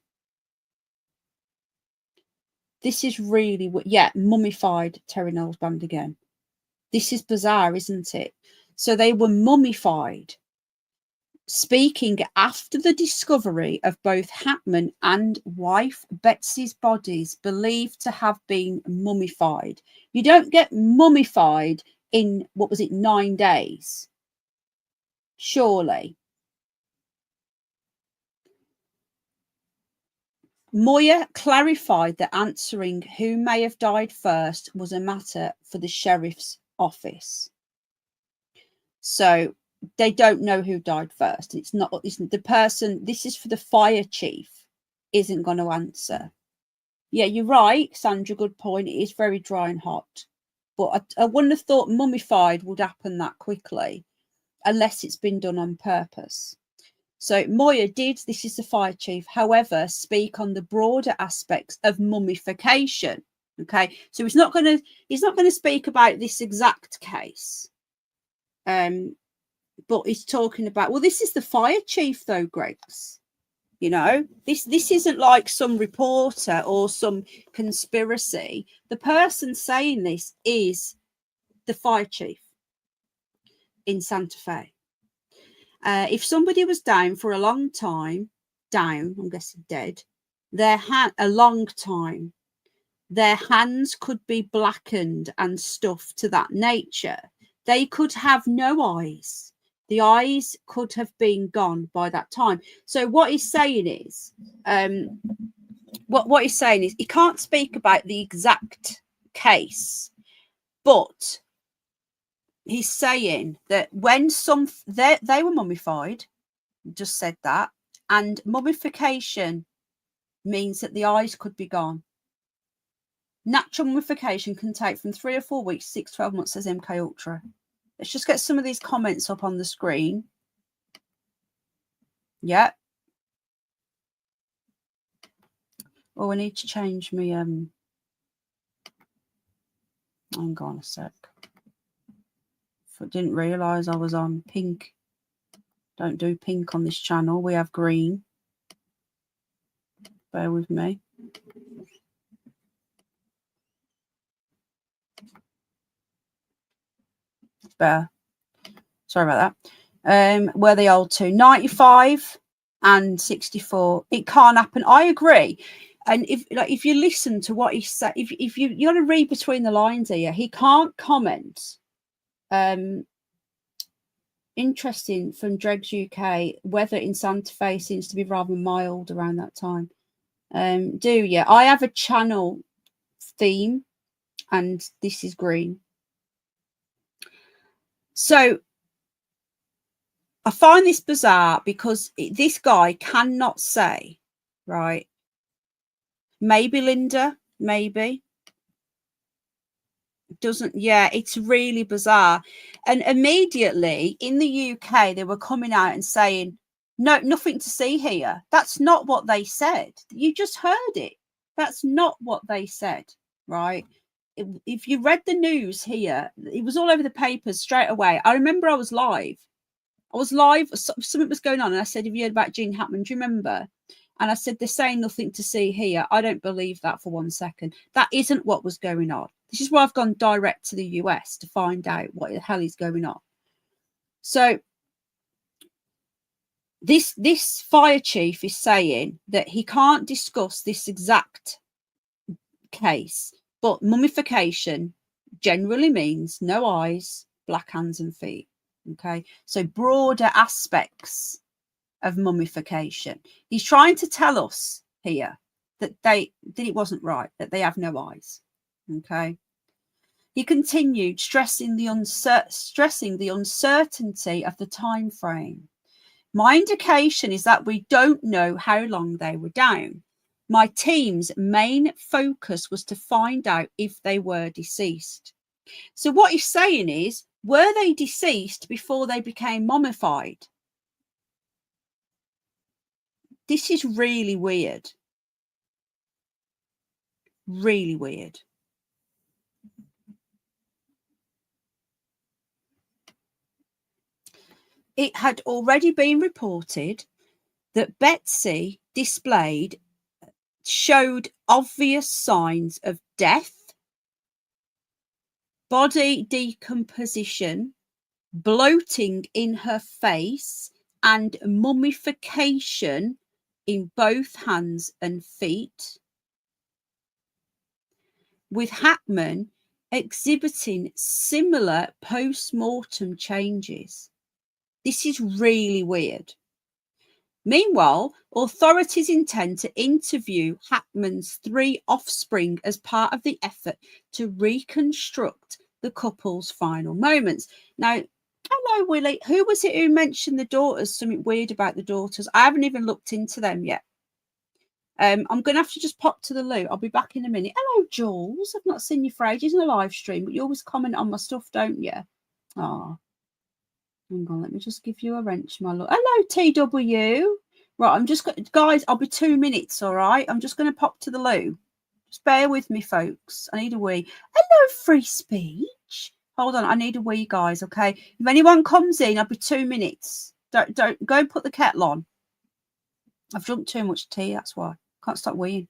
This is really, yeah, mummified, Terry Knowles band again. This is bizarre, isn't it? So they were mummified. speaking after the discovery of both Hackman and wife Betsy's bodies believed to have been mummified. You don't get mummified in, 9 days? Surely. Moya clarified that answering who may have died first was a matter for the sheriff's office. So they don't know who died first. It's the person, this is for the fire chief, isn't going to answer. Yeah, you're right, Sandra, good point. It is very dry and hot. But I wouldn't have thought mummified would happen that quickly unless it's been done on purpose. So Moya did, this is the fire chief, however, speak on the broader aspects of mummification. Okay, so he's not going to speak about this exact case. But he's talking about, well, this is the fire chief though, Greggs. You know, this isn't like some reporter or some conspiracy. The person saying this is the fire chief in Santa Fe. If somebody was down for a long time, I'm guessing dead, a long time, their hands could be blackened and stuff to that nature. They could have no eyes. The eyes could have been gone by that time. So what he's saying is, what he's saying is he can't speak about the exact case, but he's saying that when they were mummified, just said that, and mummification means that the eyes could be gone. Natural mummification can take from 3 or 4 weeks, 6 to 12 months, says MK Ultra. Let's just get some of these comments up on the screen. Yeah. Oh, I need to change my hang on a sec. I didn't realise I was on pink. Don't do pink on this channel. We have green. Bear with me. Better. Sorry about that. Where they old to 95 and 64. It can't happen. I agree. And if you listen to what he said, if you got to read between the lines here, he can't comment. Interesting from Dregs UK. Weather in Santa Fe seems to be rather mild around that time. Do you? I have a channel theme, and this is green. So I find this bizarre because this guy cannot say, right? Maybe Linda, maybe. Doesn't, yeah, it's really bizarre. And immediately in the UK, they were coming out and saying, no, nothing to see here. That's not what they said. You just heard it. That's not what they said, right? If you read the news here, it was all over the papers straight away. I remember I was live. Something was going on, and I said, have you heard about Gene Hackman? Do you remember? And I said, they're saying nothing to see here. I don't believe that for 1 second. That isn't what was going on. This is why I've gone direct to the US to find out what the hell is going on. So this fire chief is saying that he can't discuss this exact case, but mummification generally means no eyes, black hands and feet. Okay, so broader aspects of mummification. He's trying to tell us here that it wasn't right, that they have no eyes. Okay. He continued stressing the uncertainty of the time frame. My indication is that we don't know how long they were down. My team's main focus was to find out if they were deceased. So what he's saying is, were they deceased before they became mummified? This is really weird. Really weird. It had already been reported that Betsy showed obvious signs of death, body decomposition, bloating in her face, and mummification in both hands and feet, with Hackman exhibiting similar post-mortem changes. This is really weird. Meanwhile, authorities intend to interview Hackman's 3 offspring as part of the effort to reconstruct the couple's final moments. Now, hello, Willie. Who was it who mentioned the daughters? Something weird about the daughters. I haven't even looked into them yet. I'm going to have to just pop to the loo. I'll be back in a minute. Hello, Jules. I've not seen you for ages in a live stream, but you always comment on my stuff, don't you? Oh, hang on. Let me just give you a wrench, my love. Hello, TW. Right, I'm just going, guys, I'll be 2 minutes, all right? I'm just going to pop to the loo. Just bear with me, folks. I need a wee. Hello, free speech. Hold on, I need a wee, guys, okay? If anyone comes in, I'll be 2 minutes. Don't go and put the kettle on. I've drunk too much tea, that's why. Can't stop weeing.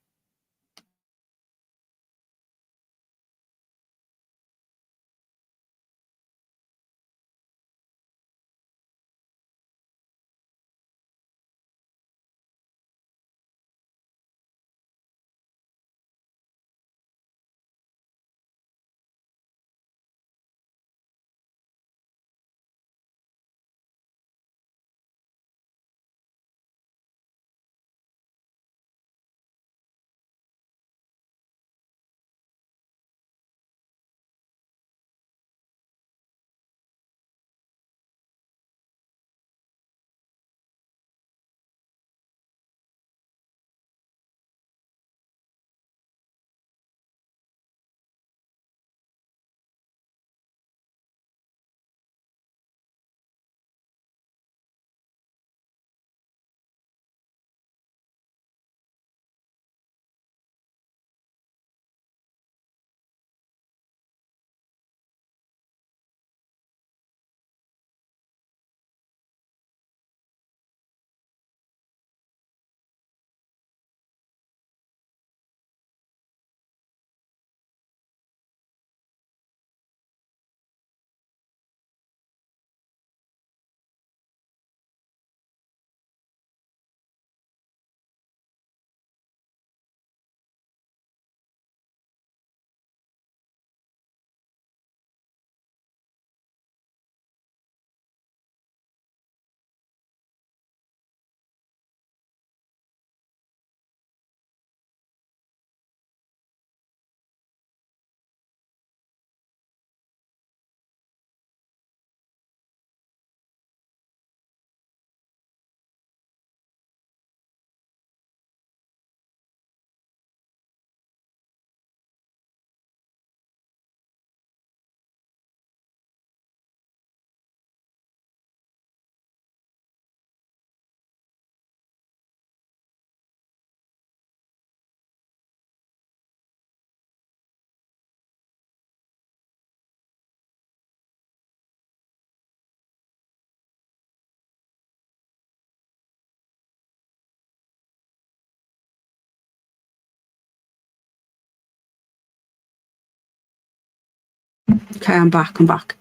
Okay, I'm back.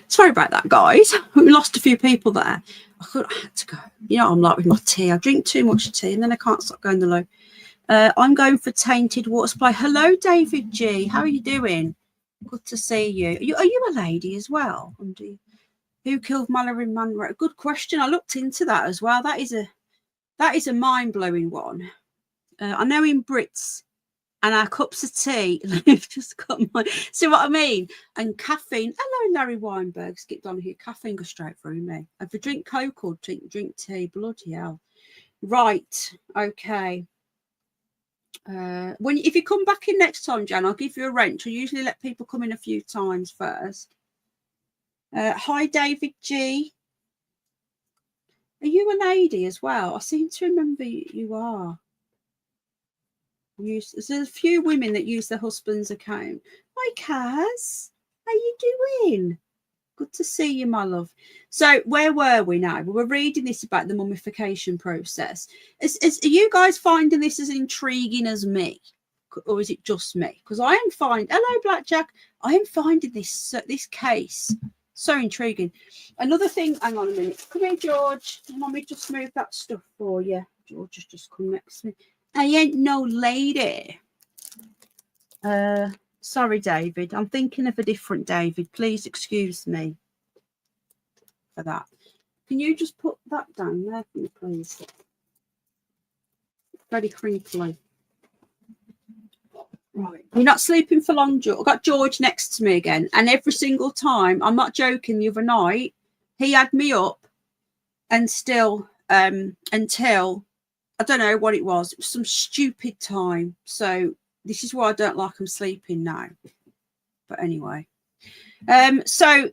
Sorry about that, guys. We lost a few people there. I had to go. You know, I'm like with my tea. I drink too much tea and then I can't stop going the low. I'm going for tainted water supply. Hello, David G. How are you doing? Good to see you. Are you a lady as well? Who killed Mallory Monroe? Good question. I looked into that as well. That is a mind-blowing one. I know in Brits and our cups of tea, they've just got my, see what I mean? And caffeine. Hello, Larry Weinberg. Skipped on here. Caffeine goes straight through me. If I drink Coke or drink tea, bloody hell. Right. Okay. If you come back in next time, Jan, I'll give you a wrench. I usually let people come in a few times first. Hi, David G. Are you a lady as well? I seem to remember you are. There's a few women that use their husband's account. Hi, Kaz. How you doing? Good to see you, my love. So where were we now? We were reading this about the mummification process. Are you guys finding this as intriguing as me? Or is it just me? Because I am finding, hello, Blackjack. I am finding this case So intriguing. Another thing, hang on a minute. Come here, George. Let me just move that stuff for you. George has just come next to me. I ain't no lady. Sorry, David. I'm thinking of a different David. Please excuse me for that. Can you just put that down there for me, please? Very crinkly. Right. You're not sleeping for long, George. I've got George next to me again. And every single time, I'm not joking, the other night, he had me up and still until, I don't know what it was some stupid time. So this is why I don't like him sleeping now. But anyway. So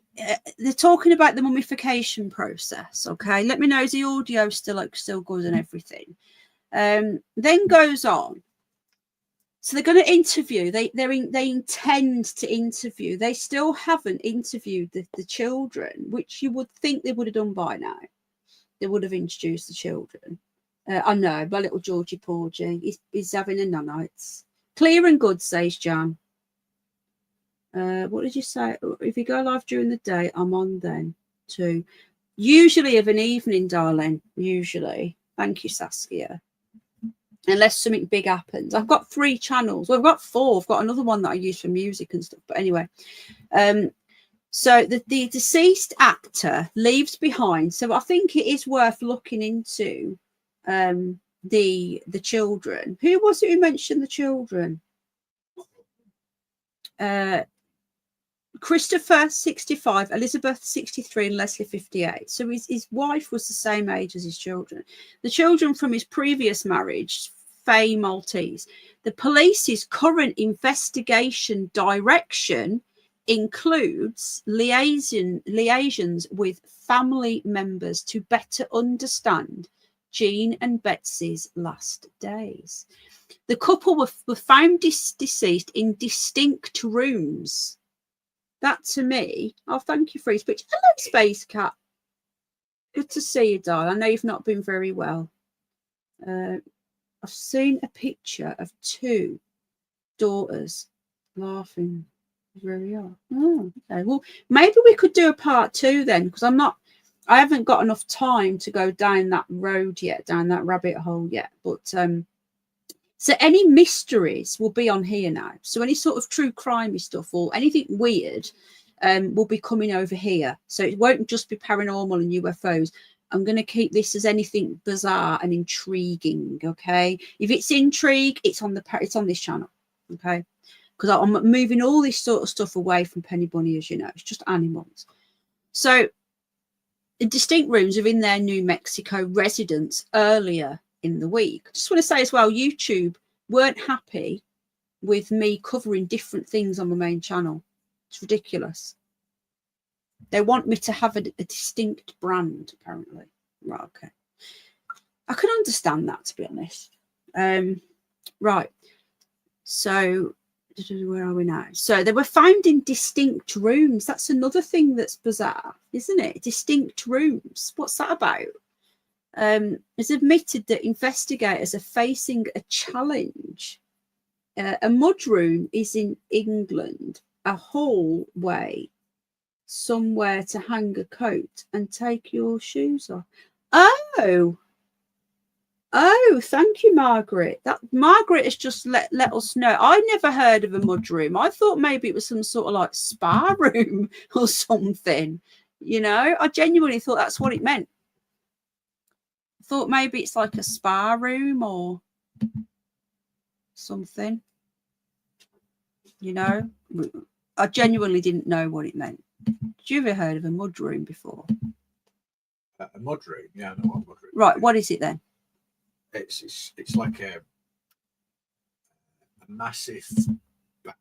they're talking about the mummification process. Okay. Let me know, is the audio still good and everything? Then goes on. So they're going to interview. They intend to interview. They still haven't interviewed the children, which you would think they would have done by now. They would have introduced the children. I know, my little Georgie Porgy. He's having a nanites. Clear and good, says Jan. What did you say? If you go live during the day, I'm on then too. Usually of an evening, darling. Usually. Thank you, Saskia. Unless something big happens. I've got 3 channels. Well, I've got 4. I've got another one that I use for music and stuff. But anyway, so the deceased actor leaves behind. So I think it is worth looking into the children. Who was it who mentioned the children? Christopher, 65, Elizabeth, 63, and Leslie, 58. So his wife was the same age as his children. The children from his previous marriage, Faye Maltese. The police's current investigation direction includes liaisons with family members to better understand Jean and Betsy's last days. The couple were found deceased in distinct rooms. That to me, oh, thank you for his picture. Hello, Space Cat. Good to see you, darling. I know you've not been very well. I've seen a picture of 2 daughters laughing. Where we are. Oh, okay. Well, maybe we could do a part 2 then, because I haven't got enough time to go down that road yet, down that rabbit hole yet. But so any mysteries will be on here now. So any sort of true crimey stuff or anything weird will be coming over here. So it won't just be paranormal and UFOs. I'm going to keep this as anything bizarre and intriguing. Okay, if it's intrigue, it's on this channel. Okay, because I'm moving all this sort of stuff away from Penny Bunny, as you know. It's just animals. So the distinct rooms are in their New Mexico residence earlier in the week. I just want to say as well, YouTube weren't happy with me covering different things on the main channel. It's ridiculous. They want me to have a distinct brand, apparently. Right, okay. I can understand that, to be honest. Right. So, where are we now? So, they were found in distinct rooms. That's another thing that's bizarre, isn't it? Distinct rooms. What's that about? It's admitted that investigators are facing a challenge. A mudroom is in England, a hallway, somewhere to hang a coat and take your shoes off. Oh, thank you, Margaret. Margaret has just let us know. I never heard of a mudroom. I thought maybe it was some sort of like spa room or something. You know, I genuinely thought that's what it meant. Thought maybe it's like a spa room or something. You know, I genuinely didn't know what it meant. Did you ever heard of a mud room before? A mud room? Yeah, I know what a mud room. Right, what is it then? It's like a massive bath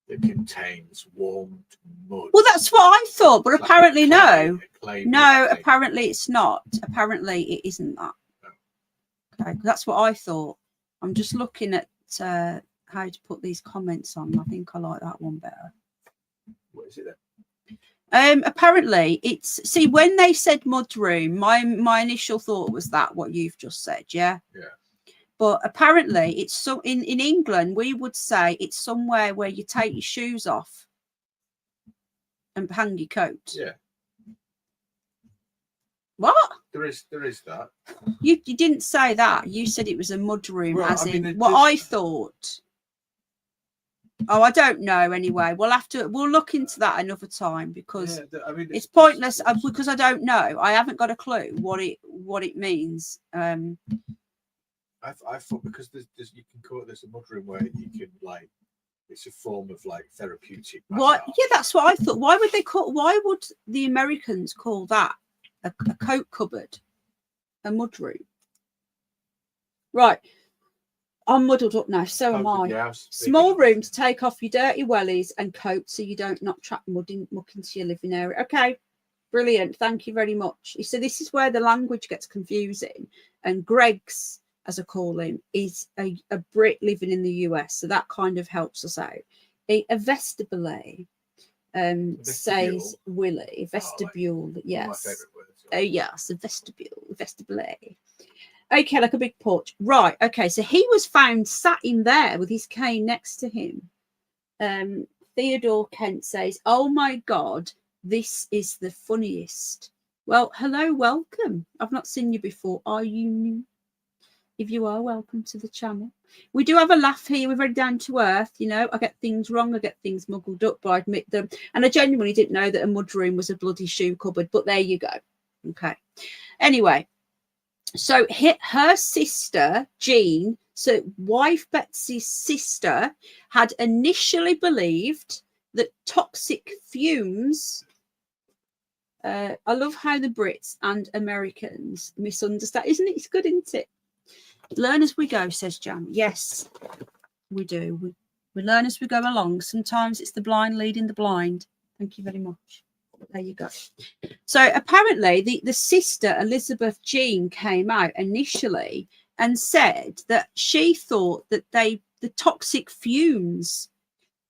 that contains warmed mud. Well, that's what I thought, but It's apparently like clay no, thing. apparently it's not. Apparently it isn't that. No. Okay, that's what I thought. I'm just looking at how to put these comments on. I think I like that one better. What is it then? Apparently it's, see, when they said mud room, my initial thought was that what you've just said, yeah. But apparently it's so in England we would say it's somewhere where you take your shoes off and hang your coat. Yeah, What? there is that. You didn't say that. You said it was a mudroom, Well, as I mean, in what I thought. Oh, I don't know. Anyway, we'll look into that another time because I mean, it's pointless because I don't know. I haven't got a clue what it means. I thought because there's you can call it there's a mudroom where you can like it's a form of like therapeutic What? massage. Yeah, that's what I thought. Why would the Americans call that a coat cupboard, a mudroom? Right. I'm muddled up now. So am I. Small room to take off your dirty wellies and coat so you don't not trap muck into your living area. Okay, brilliant. Thank you very much. So this is where the language gets confusing. And Greg's, as I call him, is a Brit living in the US. So that kind of helps us out. A vestibule says Willie. Vestibule, yes. Oh, yes, a vestibule. Okay, like a big porch. Right, okay, so he was found sat in there with his cane next to him. Theodore Kent says, oh my God, this is the funniest. Well, hello, welcome. I've not seen you before. Are you new? If you are, welcome to the channel. We do have a laugh here. We're very down to earth. You know, I get things wrong. I get things muggled up, but I admit them. And I genuinely didn't know that a mudroom was a bloody shoe cupboard, but there you go. Okay. Anyway. So her sister, Jean, so wife Betsy's sister, had initially believed that toxic fumes. I love how the Brits and Americans misunderstand. Isn't it? It's good, isn't it? Learn as we go, says Jan. Yes, we do. We learn as we go along. Sometimes it's the blind leading the blind. Thank you very much. There you go. So apparently the sister Elizabeth Jean came out initially and said that she thought that the toxic fumes,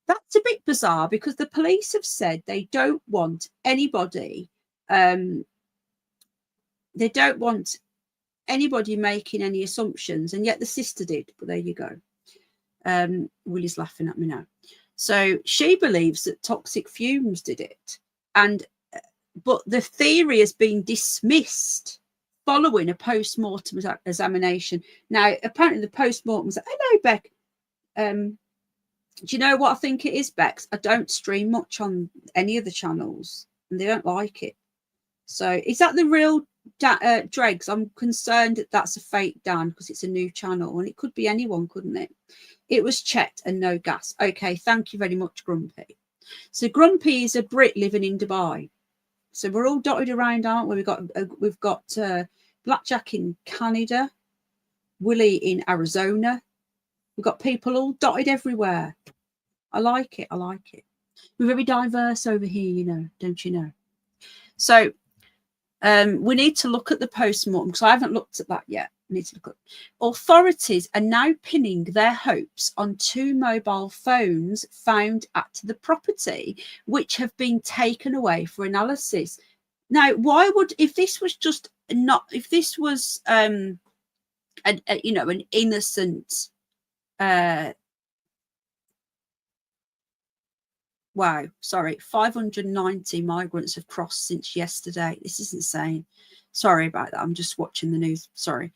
that's a bit bizarre because the police have said they don't want anybody making any assumptions, and yet the sister did. But there you go. Willie's laughing at me now. So she believes that toxic fumes did it. But the theory has been dismissed following a post-mortem examination. Now, apparently the post-mortem was, hello, Beck. Do you know what I think it is, Bex? I don't stream much on any of the channels, and they don't like it. So is that the real Dregs? I'm concerned that that's a fake Dan because it's a new channel, and it could be anyone, couldn't it? It was checked and no gas. Okay, thank you very much, Grumpy. So Grumpy is a Brit living in Dubai. So we're all dotted around, aren't we? We've got Blackjack in Canada, Willie in Arizona. We've got people all dotted everywhere. I like it. I like it. We're very diverse over here, you know, don't you know? So we need to look at the post-mortem because I haven't looked at that yet. We need to look at. Authorities are now pinning their hopes on 2 mobile phones found at the property, which have been taken away for analysis. Now, why would, if this was just not, if this was, an innocent, wow, sorry, 590 migrants have crossed since yesterday. This is insane. Sorry about that. I'm just watching the news. Sorry.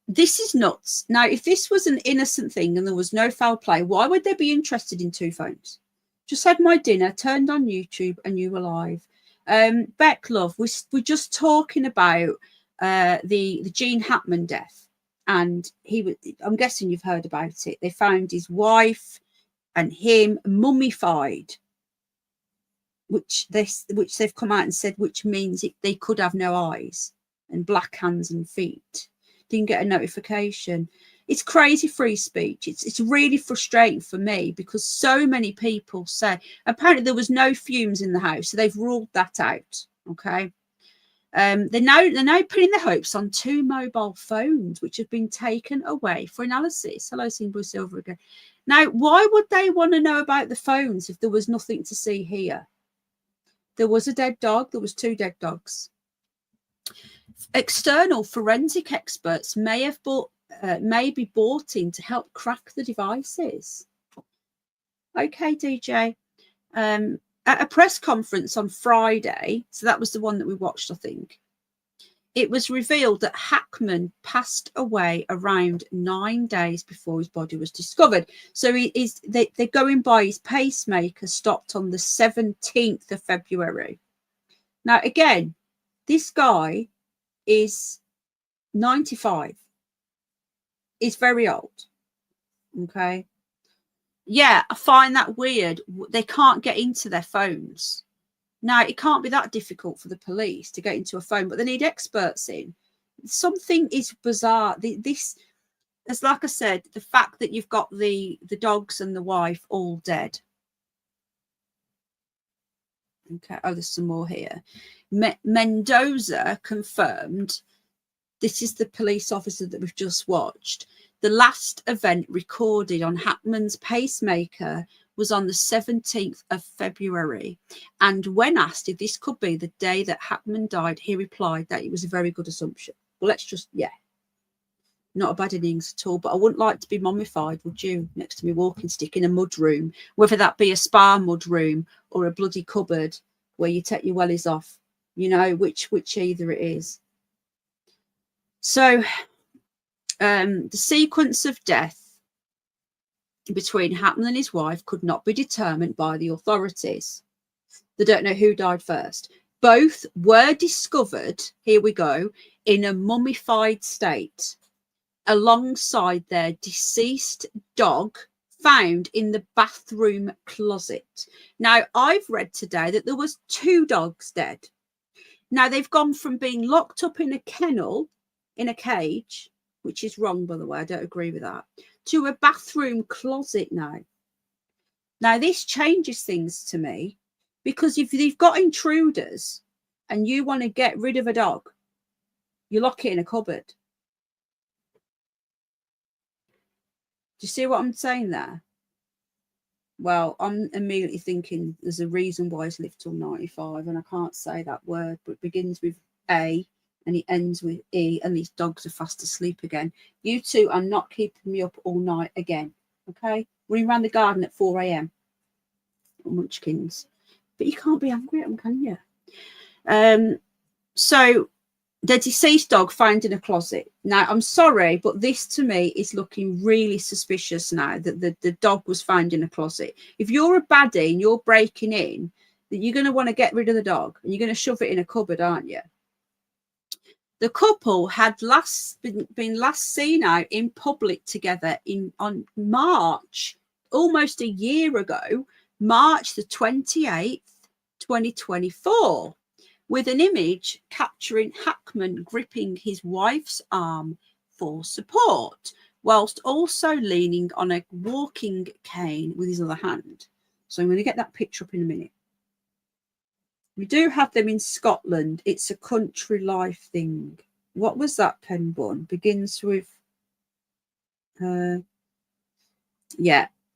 This is nuts. Now, if this was an innocent thing and there was no foul play, why would they be interested in 2 phones? Just had my dinner, turned on YouTube, and you were live. Beck, love, we're just talking about the Gene Hackman death. And I'm guessing you've heard about it. They found his wife and him mummified, which they've come out and said, which means they could have no eyes and black hands and feet. Didn't get a notification. It's crazy free speech. It's really frustrating for me because so many people say apparently there was no fumes in the house, so they've ruled that out. Okay. They're now putting their hopes on 2 mobile phones which have been taken away for analysis. Hello, seeing Blue Silver again. Now, why would they want to know about the phones if there was nothing to see here? There was a dead dog. There was 2 dead dogs. External forensic experts may be brought in to help crack the devices. Okay, DJ. at a press conference on Friday, so that was the one that we watched, I think, it was revealed that Hackman passed away around 9 days before his body was discovered. So they're going by his pacemaker stopped on the 17th of February. Now, again, this guy is 95. He's very old. Okay. Yeah, I find that weird. They can't get into their phones. Now, it can't be that difficult for the police to get into a phone, but they need experts in. Something is bizarre. This, as like I said, the fact that you've got the dogs and the wife all dead. Okay. Oh, there's some more here. Mendoza confirmed. This is the police officer that we've just watched. The last event recorded on Hackman's pacemaker was on the 17th of February. And when asked if this could be the day that Hackman died, he replied that it was a very good assumption. Well, let's just, yeah, not a bad innings at all. But I wouldn't like to be mummified, would you, next to me walking stick in a mud room, whether that be a spa mud room or a bloody cupboard where you take your wellies off, you know, which either it is. So the sequence of death between Hackman and his wife could not be determined by the authorities. They don't know who died first. Both were discovered, here we go, in a mummified state alongside their deceased dog found in the bathroom closet. Now, I've read today that there was 2 dogs dead. Now, they've gone from being locked up in a kennel, in a cage, which is wrong, by the way, I don't agree with that, to a bathroom closet now. Now, this changes things to me, because if you've got intruders and you want to get rid of a dog, you lock it in a cupboard. Do you see what I'm saying there? Well, I'm immediately thinking there's a reason why he's lived till 95, and I can't say that word, but it begins with A and it ends with E, and these dogs are fast asleep again. You two are not keeping me up all night again, okay? Running around the garden at 4 a.m. Munchkins. But you can't be angry at them, can you? So the deceased dog found in a closet. Now, I'm sorry, but this to me is looking really suspicious now, that the dog was found in a closet. If you're a baddie and you're breaking in, then you're going to want to get rid of the dog and you're going to shove it in a cupboard, aren't you? The couple had been last seen out in public together on March, almost a year ago, March the 28th, 2024, with an image capturing Hackman gripping his wife's arm for support, whilst also leaning on a walking cane with his other hand. So I'm going to get that picture up in a minute. We do have them in Scotland. It's a country life thing. What was that, pen bun? Begins with, yeah,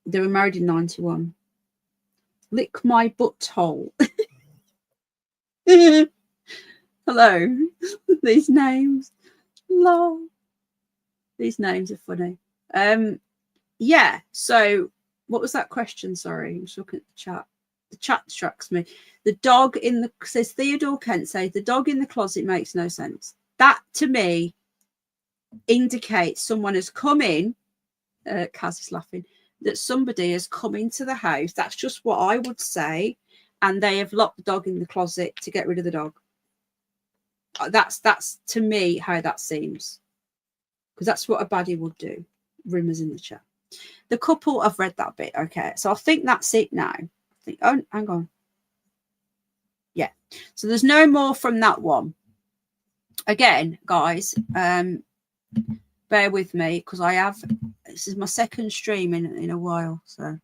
they were married in 91. Lick my butthole. Hello. These names. Lol. These names are funny. Yeah, so what was that question? Sorry, I'm just looking at the chat. The chat distracts me. The dog in the, says Theodore Kent, says the dog in the closet makes no sense. That to me indicates someone has come in. Kaz is laughing. That somebody has come into the house. That's just what I would say. And they have locked the dog in the closet to get rid of the dog. That's to me how that seems. Because that's what a baddie would do. Rumours in the chat. The couple, I've read that bit. Okay. So I think that's it now. I think, oh, hang on. Yeah. So there's no more from that one. Again, guys, bear with me because this is my second stream in a while. So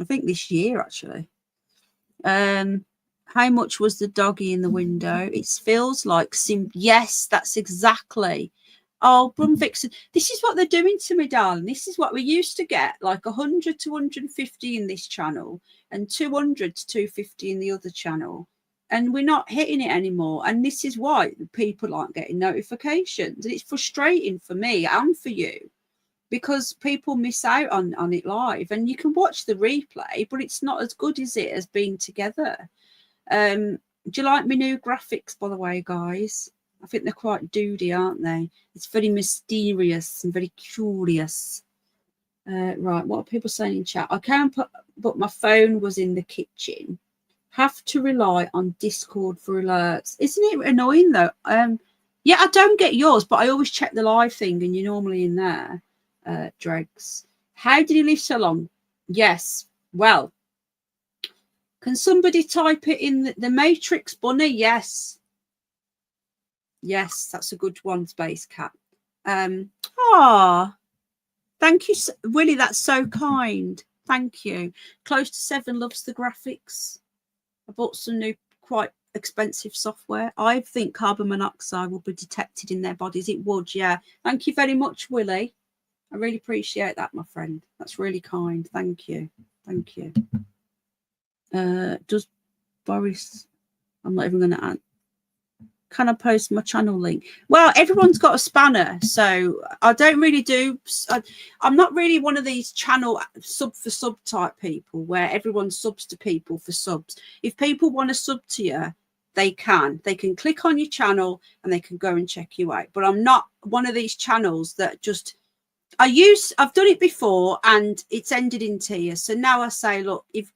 I think this year, actually. How much was the doggy in the window? It feels like yes, that's exactly. Oh, Brum Vixen, this is what they're doing to me, darling. This is what we used to get, like 100 to 150 in this channel and 200 to 250 in the other channel. And we're not hitting it anymore. And this is why people aren't getting notifications. And it's frustrating for me and for you. because people miss out on it live, and you can watch the replay, but it's not as good, is it, as being together. Do you like my new graphics, by the way, guys? I think they're quite doody, aren't they? It's very mysterious and very curious. Right, what are people saying in chat? I can't put, but my phone was in the kitchen. Have to rely on Discord for alerts. Isn't it annoying though? Yeah, I don't get yours, but I always check the live thing, and you're normally in there. Dregs. How did he live so long? Yes. Well, can somebody type it in the Matrix Bunny? Yes. Yes, that's a good one, Space Cat. Thank you, Willie. That's so kind. Thank you. Close to 7 loves the graphics. I bought some new, quite expensive software. I think carbon monoxide will be detected in their bodies. It would, yeah. Thank you very much, Willie. I really appreciate that, my friend. That's really kind. Thank you. Thank you. Does Boris... I'm not even going to add... Can I post my channel link? Well, everyone's got a spanner, so I don't really do... I'm not really one of these channel sub for sub type people where everyone subs to people for subs. If people want to sub to you, they can. They can click on your channel and they can go and check you out. But I'm not one of these channels that just... I've done it before and it's ended in tears. So now I say, look, if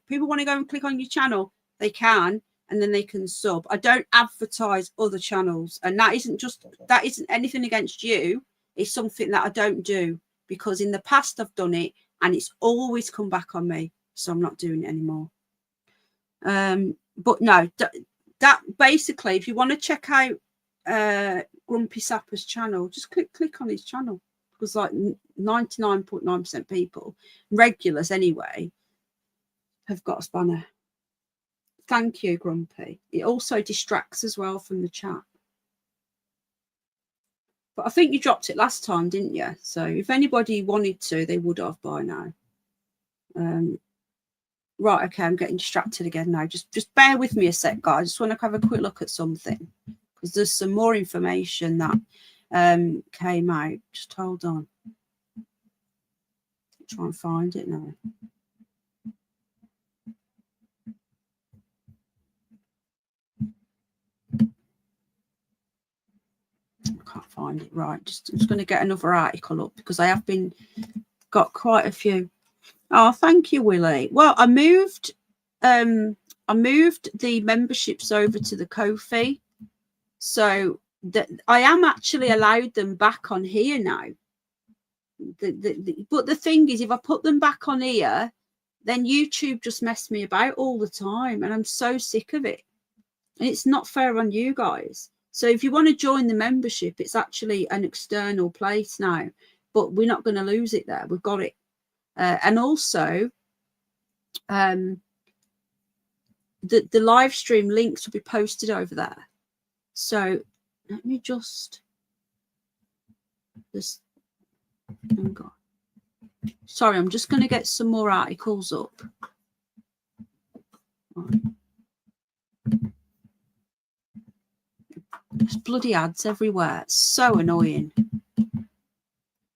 people want to go and click on your channel, they can. And then they can sub. I don't advertise other channels, and that isn't anything against you. It's something that I don't do, because in the past I've done it and it's always come back on me, so I'm not doing it anymore. But no, that basically, if you want to check out Grumpy Sapper's channel, just click on his channel, because like 99.9% people, regulars anyway, have got a spanner. Thank you, Grumpy. It also distracts as well from the chat. But I think you dropped it last time, didn't you? So if anybody wanted to, they would have by now. Right, okay, I'm getting distracted again now. Just bear with me a sec, guys. I just want to have a quick look at something, because there's some more information that came out. Just hold on. Try and find it now. I can't find it. Right, I'm just going to get another article up, because I have got quite a few. Oh, thank you, Willie. Well, I moved the memberships over to the Ko-fi, so that I am actually allowed them back on here now. But the thing is, if I put them back on here, then YouTube just messed me about all the time, and I'm so sick of it. And it's not fair on you guys. So if you want to join the membership, it's actually an external place now, but we're not going to lose it there. We've got it. And also, the live stream links will be posted over there. So let me just hang on. Sorry, I'm just going to get some more articles up. Right. There's bloody ads everywhere. It's so annoying.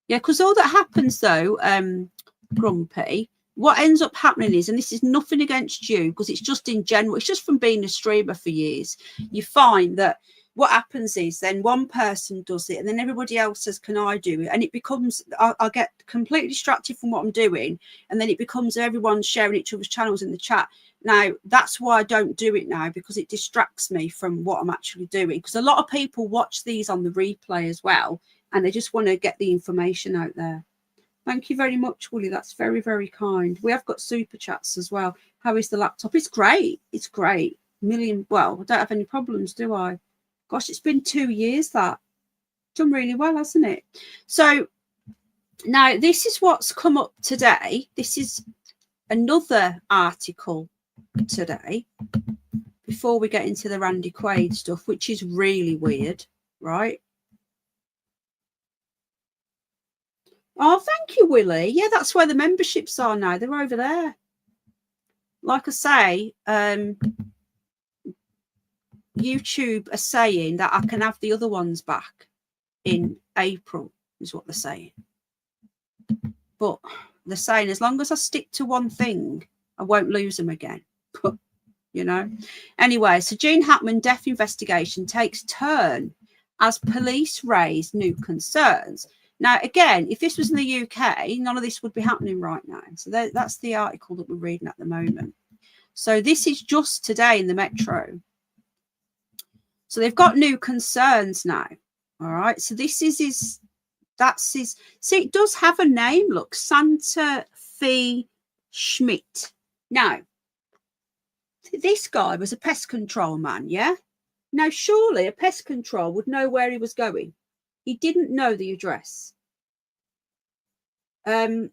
Yeah, because all that happens though, Grumpy, what ends up happening is, and this is nothing against you, because it's just in general, it's just from being a streamer for years, you find that what happens is then one person does it and then everybody else says, can I do it? And it becomes, I get completely distracted from what I'm doing, and then it becomes everyone sharing each other's channels in the chat. Now, that's why I don't do it now, because it distracts me from what I'm actually doing. Because a lot of people watch these on the replay as well, and they just want to get the information out there. Thank you very much, Willie. That's very, very kind. We have got super chats as well. How is the laptop? It's great. It's great. Well, I don't have any problems, do I? Gosh, it's been 2 years that. Done really well, hasn't it? So now this is what's come up today. This is another article today, before we get into the Randy Quaid stuff, which is really weird, right? Oh, thank you, Willie. Yeah, that's where the memberships are now. They're over there. Like I say, YouTube are saying that I can have the other ones back in April, is what they're saying. But they're saying as long as I stick to one thing, I won't lose them again. You know. Anyway, so Gene Hackman death investigation takes turn as police raise new concerns. Now, again, if this was in the UK, none of this would be happening right now. So that's the article that we're reading at the moment. So this is just today in the Metro. So they've got new concerns now. All right. So this is that's his. See, it does have a name. Look, Santa Fe Schmidt. Now, this guy was a pest control man. Yeah. Now, surely a pest control would know where he was going. He didn't know the address. I'm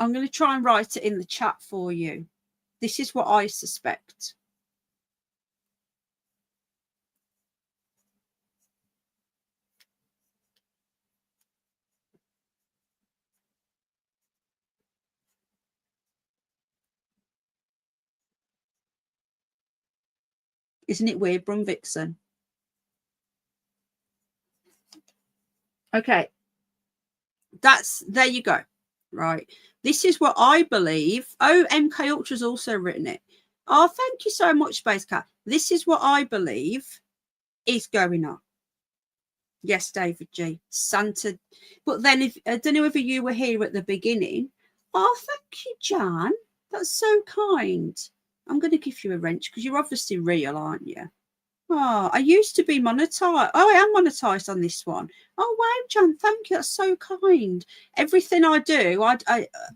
going to try and write it in the chat for you. This is what I suspect. Isn't it weird, Brum Vixen? Okay. There you go. Right. This is what I believe. Oh, MK Ultra's also written it. Oh, thank you so much, Space Cat. This is what I believe is going on. Yes, David G. Santa. But then, if I don't know whether you were here at the beginning. Oh, thank you, Jan. That's so kind. I'm going to give you a wrench because you're obviously real, aren't you? Oh, I used to be monetized. Oh, I am monetized on this one. Oh, wow, Jan, thank you. That's so kind. Everything I do,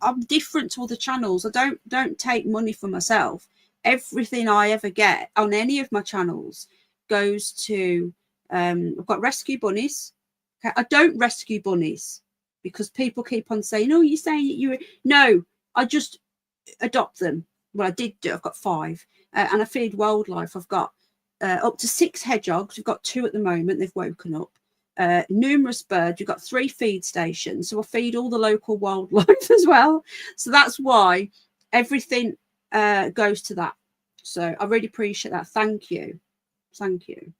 I'm different to other channels. I don't take money for myself. Everything I ever get on any of my channels goes to, I've got rescue bunnies. Okay, I don't rescue bunnies because people keep on saying, oh, you're saying that you no, I just adopt them. Well, I did do. I've got 5, and I feed wildlife. I've got up to 6 hedgehogs. We've got 2 at the moment. They've woken up. Numerous birds. We've got 3 feed stations. So I feed all the local wildlife as well. So that's why everything goes to that. So I really appreciate that. Thank you. Thank you.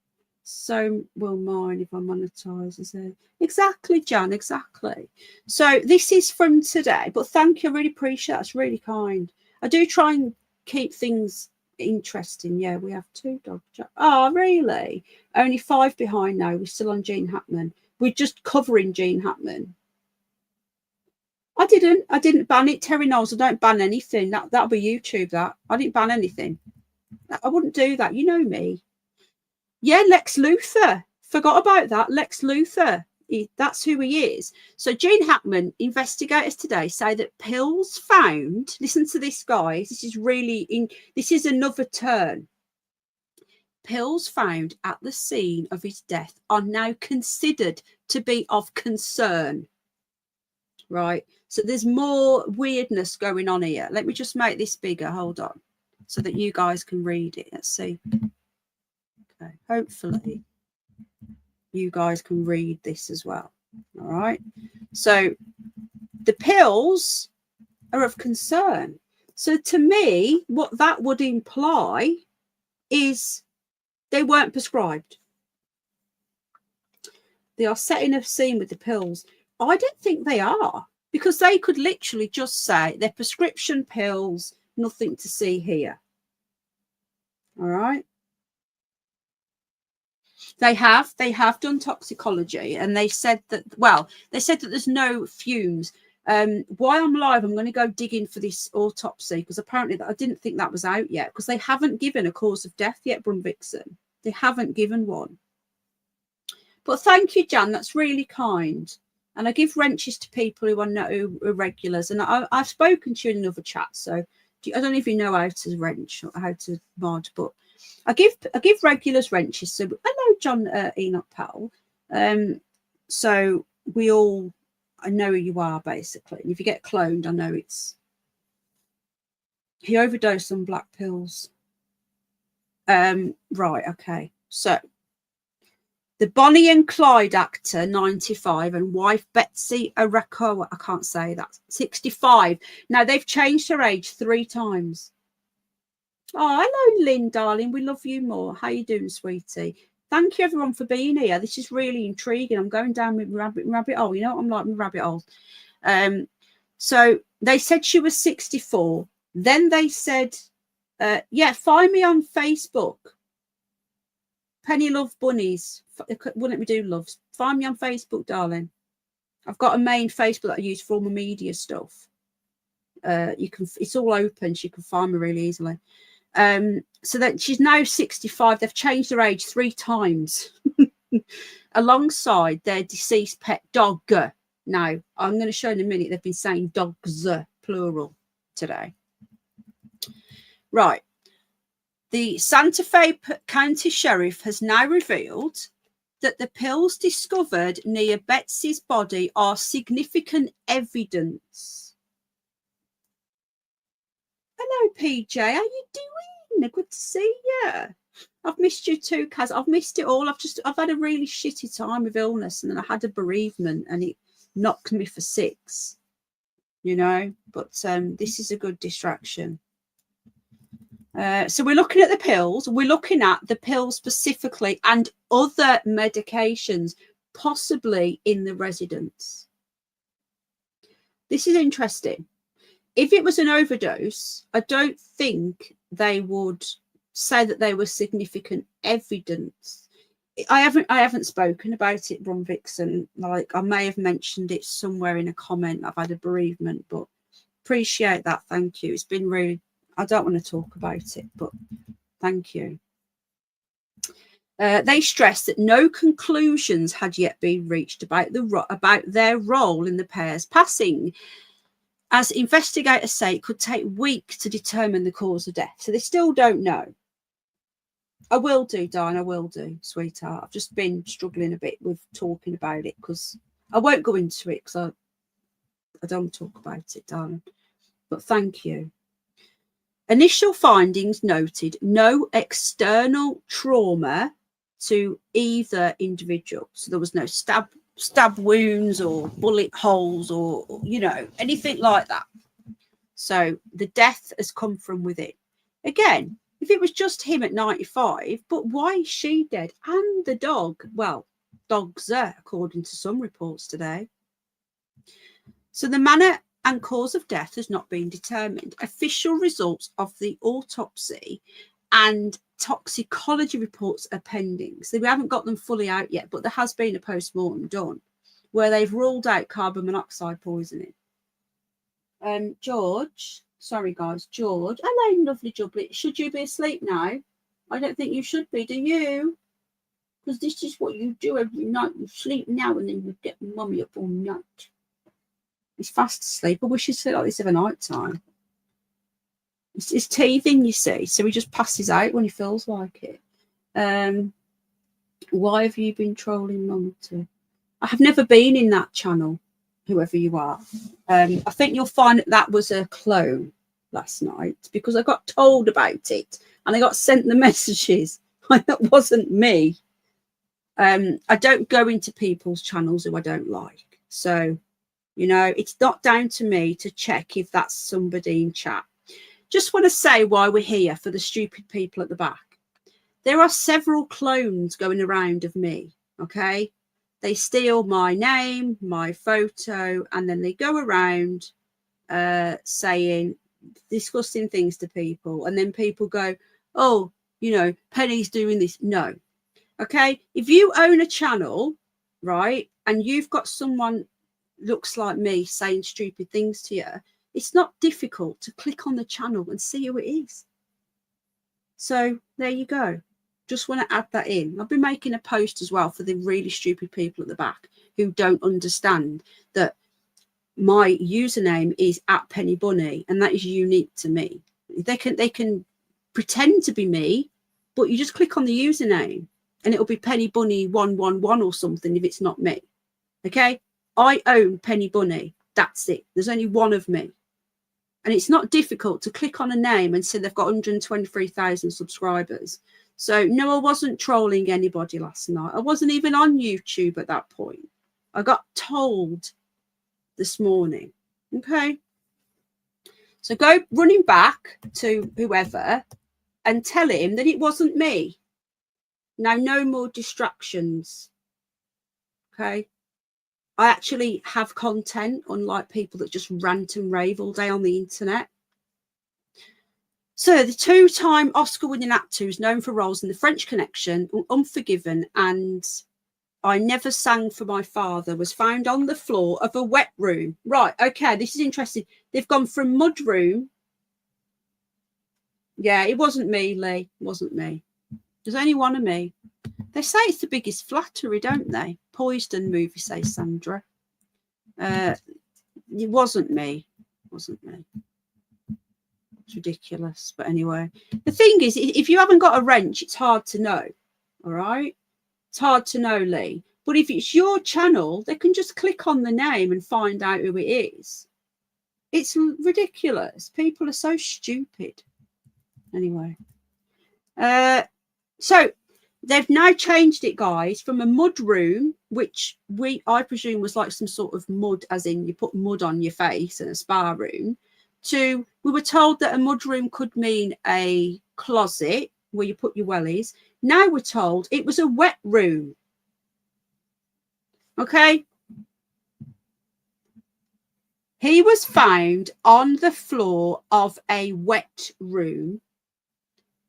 So will mine if I monetize. Exactly, Jan, exactly. So this is from today. But thank you. I really appreciate that. It's really kind. I do try and keep things interesting. Yeah, we have 2 dogs. Oh, really? Only 5 behind now. We're still on Gene Hackman. We're just covering Gene Hackman. I didn't ban it. Terry Knowles, I don't ban anything. That'll be YouTube. That I didn't ban anything. I wouldn't do that. You know me. Yeah, Lex Luthor. Forgot about that. Lex Luthor. That's who he is. So Gene Hackman, investigators today say that pills found, listen to this, guys, this is another turn. Pills found at the scene of his death are now considered to be of concern. Right. So there's more weirdness going on here. Let me just make this bigger. Hold on. So that you guys can read it. Let's see. Okay. Hopefully you guys can read this as well. All right. So the pills are of concern. So to me, what that would imply is they weren't prescribed. They are setting a scene with the pills. I don't think they are, because they could literally just say they're prescription pills, nothing to see here. All right. They have done toxicology, and they said that, well, they said that there's no fumes. While I'm live, I'm going to go digging for this autopsy, because apparently I didn't think that was out yet, because they haven't given a cause of death yet, Brum Vixen. They haven't given one. But thank you, Jan. That's really kind. And I give wrenches to people who are regulars. And I've spoken to you in another chat, so I don't know if you know how to wrench or how to mod, but I give regulars wrenches. So hello, John Enoch Powell. So I know who you are, basically. And if you get cloned, I know he overdosed on black pills. Right, okay. So the Bonnie and Clyde actor, 95, and wife Betsy Arako, I can't say that, 65. Now they've changed her age 3 times. Oh, hello, Lynn, darling. We love you more. How you doing, sweetie? Thank you, everyone, for being here. This is really intriguing. I'm going down with rabbit hole. You know what I'm like with rabbit holes. So they said she was 64. Then they said, yeah, find me on Facebook. Penny Love Bunnies. Wouldn't we do loves? Find me on Facebook, darling. I've got a main Facebook that I use for all my media stuff. It's all open, so you can find me really easily. So that she's now 65. They've changed her age 3 times alongside their deceased pet dog. Now, I'm going to show in a minute, they've been saying dogs, plural, today. Right. The Santa Fe County Sheriff has now revealed that the pills discovered near Betsy's body are significant evidence. Hello, PJ. How you doing? Good to see you. I've missed you too, Kaz. I've missed it all. I've had a really shitty time with illness, and then I had a bereavement, and it knocked me for 6. You know, but this is a good distraction. So we're looking at the pills. We're looking at the pills specifically and other medications, possibly in the residence. This is interesting. If it was an overdose, I don't think they would say that they were significant evidence. I haven't spoken about it, Ron Vixen. Like, I may have mentioned it somewhere in a comment. I've had a bereavement, but appreciate that. Thank you. It's been really, I don't want to talk about it, but thank you. They stressed that no conclusions had yet been reached about their role in the pair's passing, as investigators say it could take weeks to determine the cause of death. So they still don't know. I will do, Diane. I will do, sweetheart. I've just been struggling a bit with talking about it because I won't go into it because I don't want to talk about it, darling. But thank you. Initial findings noted no external trauma to either individual. So there was no stab wounds or bullet holes or, you know, anything like that. So the death has come from within. Again, if it was just him at 95, but why is she dead? And the dog, well, dogs are, according to some reports today. So the manner and cause of death has not been determined. Official results of the autopsy and toxicology reports are pending. So we haven't got them fully out yet, but there has been a post-mortem done where they've ruled out carbon monoxide poisoning. George, sorry guys, George, hello, lovely jubbly. Should you be asleep now? I don't think you should be, do you? Because this is what you do every night. You sleep now and then you get mummy up all night. He's fast asleep. I wish he'd sleep like this every night time. It's teething, you see, so he just passes out when he feels like it. Why have you been trolling Mum too? I have never been in that channel, whoever you are. I think you'll find that was a clone last night because I got told about it and I got sent the messages. That wasn't me. I don't go into people's channels who I don't like. So, you know, it's not down to me to check if that's somebody in chat. Just want to say why we're here for the stupid people at the back. There are several clones going around of me, okay? They steal my name, my photo, and then they go around saying, discussing things to people. And then people go, oh, you know, Penny's doing this. No, okay? If you own a channel, right, and you've got someone looks like me saying stupid things to you, it's not difficult to click on the channel and see who it is. So there you go. Just want to add that in. I've been making a post as well for the really stupid people at the back who don't understand that my username is @PennyBunny and that is unique to me. They can pretend to be me, but you just click on the username and it'll be Penny Bunny 111 or something if it's not me. Okay, I own Penny Bunny. That's it. There's only one of me. And it's not difficult to click on a name and say they've got 123,000 subscribers. So, no, I wasn't trolling anybody last night. I wasn't even on YouTube at that point. I got told this morning. Okay. So go running back to whoever and tell him that it wasn't me. Now, no more distractions. Okay. I actually have content, unlike people that just rant and rave all day on the internet. So the two-time Oscar-winning actor who's known for roles in The French Connection, Unforgiven, and I Never Sang for My Father was found on the floor of a wet room. Right, okay, this is interesting. They've gone from mud room. Yeah, it wasn't me, Lee. It wasn't me. There's only one of me. They say it's the biggest flattery, don't they? Poised movie, says Sandra. It wasn't me. It wasn't me. It's ridiculous. But anyway, the thing is, if you haven't got a wrench, it's hard to know. All right? It's hard to know, Lee. But if it's your channel, they can just click on the name and find out who it is. It's ridiculous. People are so stupid. Anyway. So they've now changed it, guys, from a mud room, which I presume was like some sort of mud, as in you put mud on your face, and a spa room, to, we were told that a mud room could mean a closet where you put your wellies. Now we're told it was a wet room. Okay. He was found on the floor of a wet room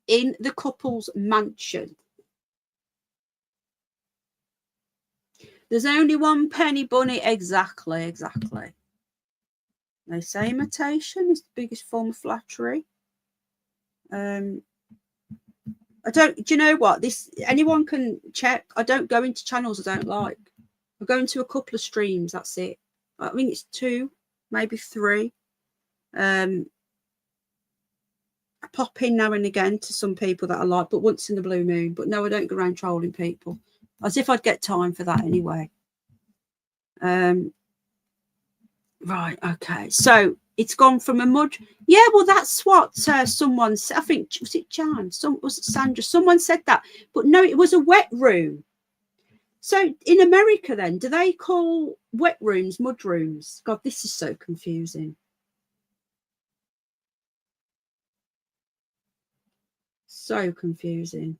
in the couple's mansion. There's only one penny bunny. Exactly. They say imitation is the biggest form of flattery. Do you know what? Anyone can check. I don't go into channels I don't like. I go into a couple of streams. That's it. I think it's 2, maybe 3. I pop in now and again to some people that I like, but once in the blue moon. But no, I don't go around trolling people. As if I'd get time for that anyway. Right, okay. So it's gone from a mud. Yeah, well, that's what someone said. I think, was it Jan? Was it Sandra? Someone said that. But no, it was a wet room. So in America then, do they call wet rooms mud rooms? God, this is so confusing. So confusing.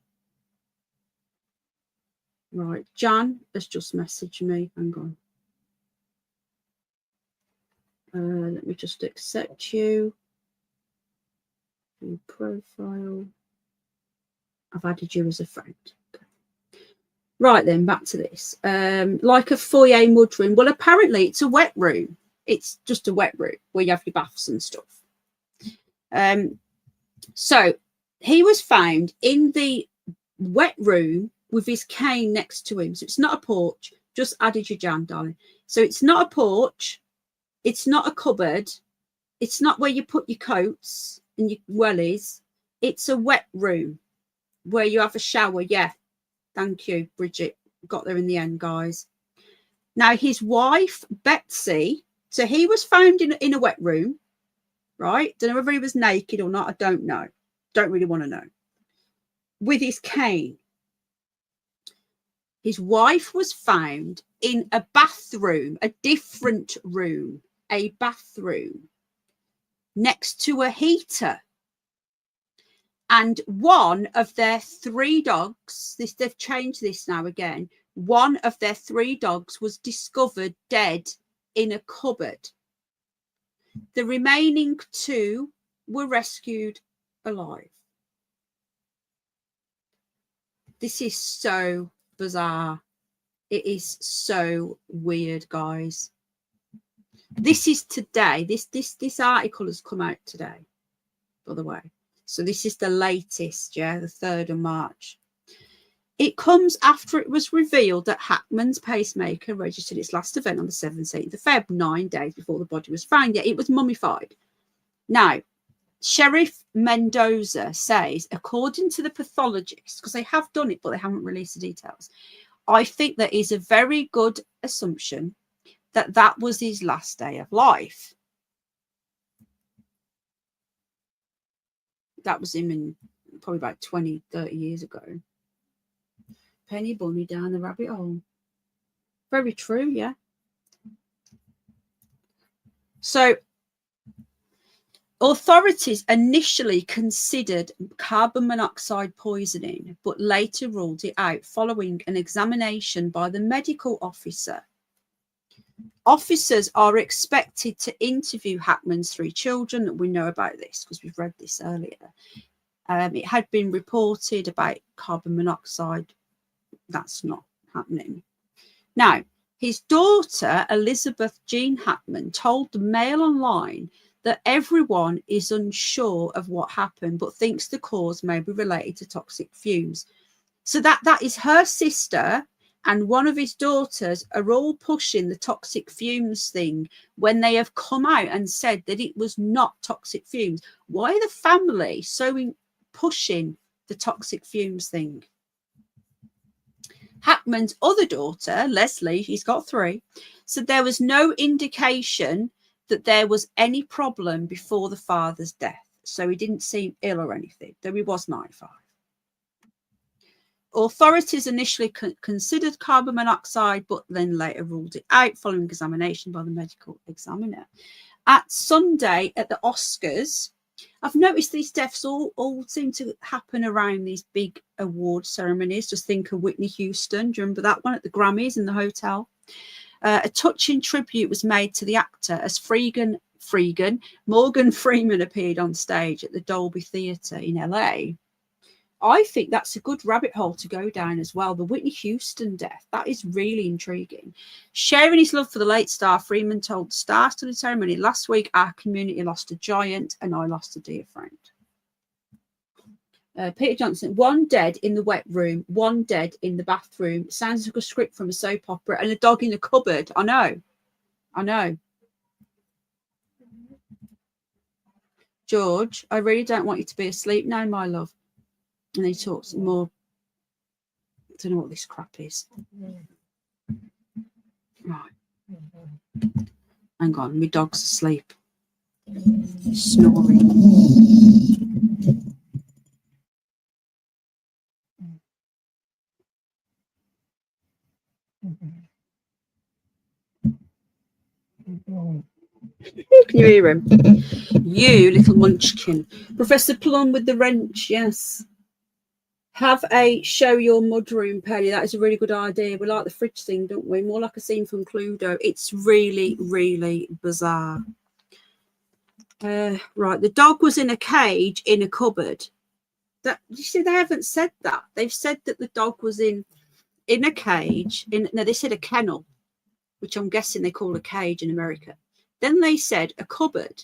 Right, Jan has just messaged me. Hang on. Let me just accept you. Your profile. I've added you as a friend. Okay. Right then, back to this. Like a foyer mudroom. Well, apparently it's a wet room. It's just a wet room where you have your baths and stuff. So he was found in the wet room with his cane next to him. So it's not a porch. Just added your Jan, darling. So it's not a porch. It's not a cupboard. It's not where you put your coats and your wellies. It's a wet room where you have a shower. Yeah. Thank you, Bridget. Got there in the end, guys. Now, his wife, Betsy, so he was found in a wet room, right? Don't know whether he was naked or not. I don't know. Don't really want to know. With his cane. His wife was found in a bathroom, a different room, a bathroom, next to a heater. And one of their 3 dogs, they've changed this now again, one of their 3 dogs was discovered dead in a cupboard. The remaining 2 were rescued alive. This is so bizarre. It is so weird, guys. This is today. This article has come out today, by the way. So this is the latest, yeah, the 3rd of March. It comes after it was revealed that Hackman's pacemaker registered its last event on the 17th of Feb, 9 days before the body was found. Yet it was mummified. Now, Sheriff Mendoza says, according to the pathologist, because they have done it, but they haven't released the details, I think that is a very good assumption that that was his last day of life. That was him in probably about 20, 30 years ago. Penny bunny down the rabbit hole. Very true, yeah. So authorities initially considered carbon monoxide poisoning, but later ruled it out following an examination by the medical officer. Officers are expected to interview Hackman's 3 children. We know about this because we've read this earlier. It had been reported about carbon monoxide. That's not happening. Now, his daughter, Elizabeth Gene Hackman, told the Mail Online that everyone is unsure of what happened, but thinks the cause may be related to toxic fumes. So that is her sister and one of his daughters are all pushing the toxic fumes thing when they have come out and said that it was not toxic fumes. Why are the family so pushing the toxic fumes thing? Hackman's other daughter, Leslie, he's got 3, said there was no indication that there was any problem before the father's death. So he didn't seem ill or anything, though he was 95. Authorities initially considered carbon monoxide, but then later ruled it out following examination by the medical examiner. At Sunday at the Oscars, I've noticed these deaths all seem to happen around these big award ceremonies. Just think of Whitney Houston. Do you remember that one at the Grammys in the hotel? A touching tribute was made to the actor as Morgan Freeman appeared on stage at the Dolby Theatre in LA. I think that's a good rabbit hole to go down as well. The Whitney Houston death, that is really intriguing. Sharing his love for the late star, Freeman told the Star Studded ceremony, last week our community lost a giant and I lost a dear friend. Peter Johnson, 1 dead in the wet room, 1 dead in the bathroom. Sounds like a script from a soap opera, and a dog in the cupboard. I know. George, I really don't want you to be asleep now, my love. And he talks more. I don't know what this crap is. Right. Hang on, my dog's asleep. He's snoring. Can you hear him? You little munchkin. Professor Plum with the wrench, yes. Have a show your mudroom, Perry. That is a really good idea. We like the fridge thing, don't we? More like a scene from Cluedo. It's really, really bizarre. Right, the dog was in a cage in a cupboard. That you see, they haven't said that. They've said that the dog was in a cage. No, they said a kennel, which I'm guessing they call a cage in America. Then they said a cupboard.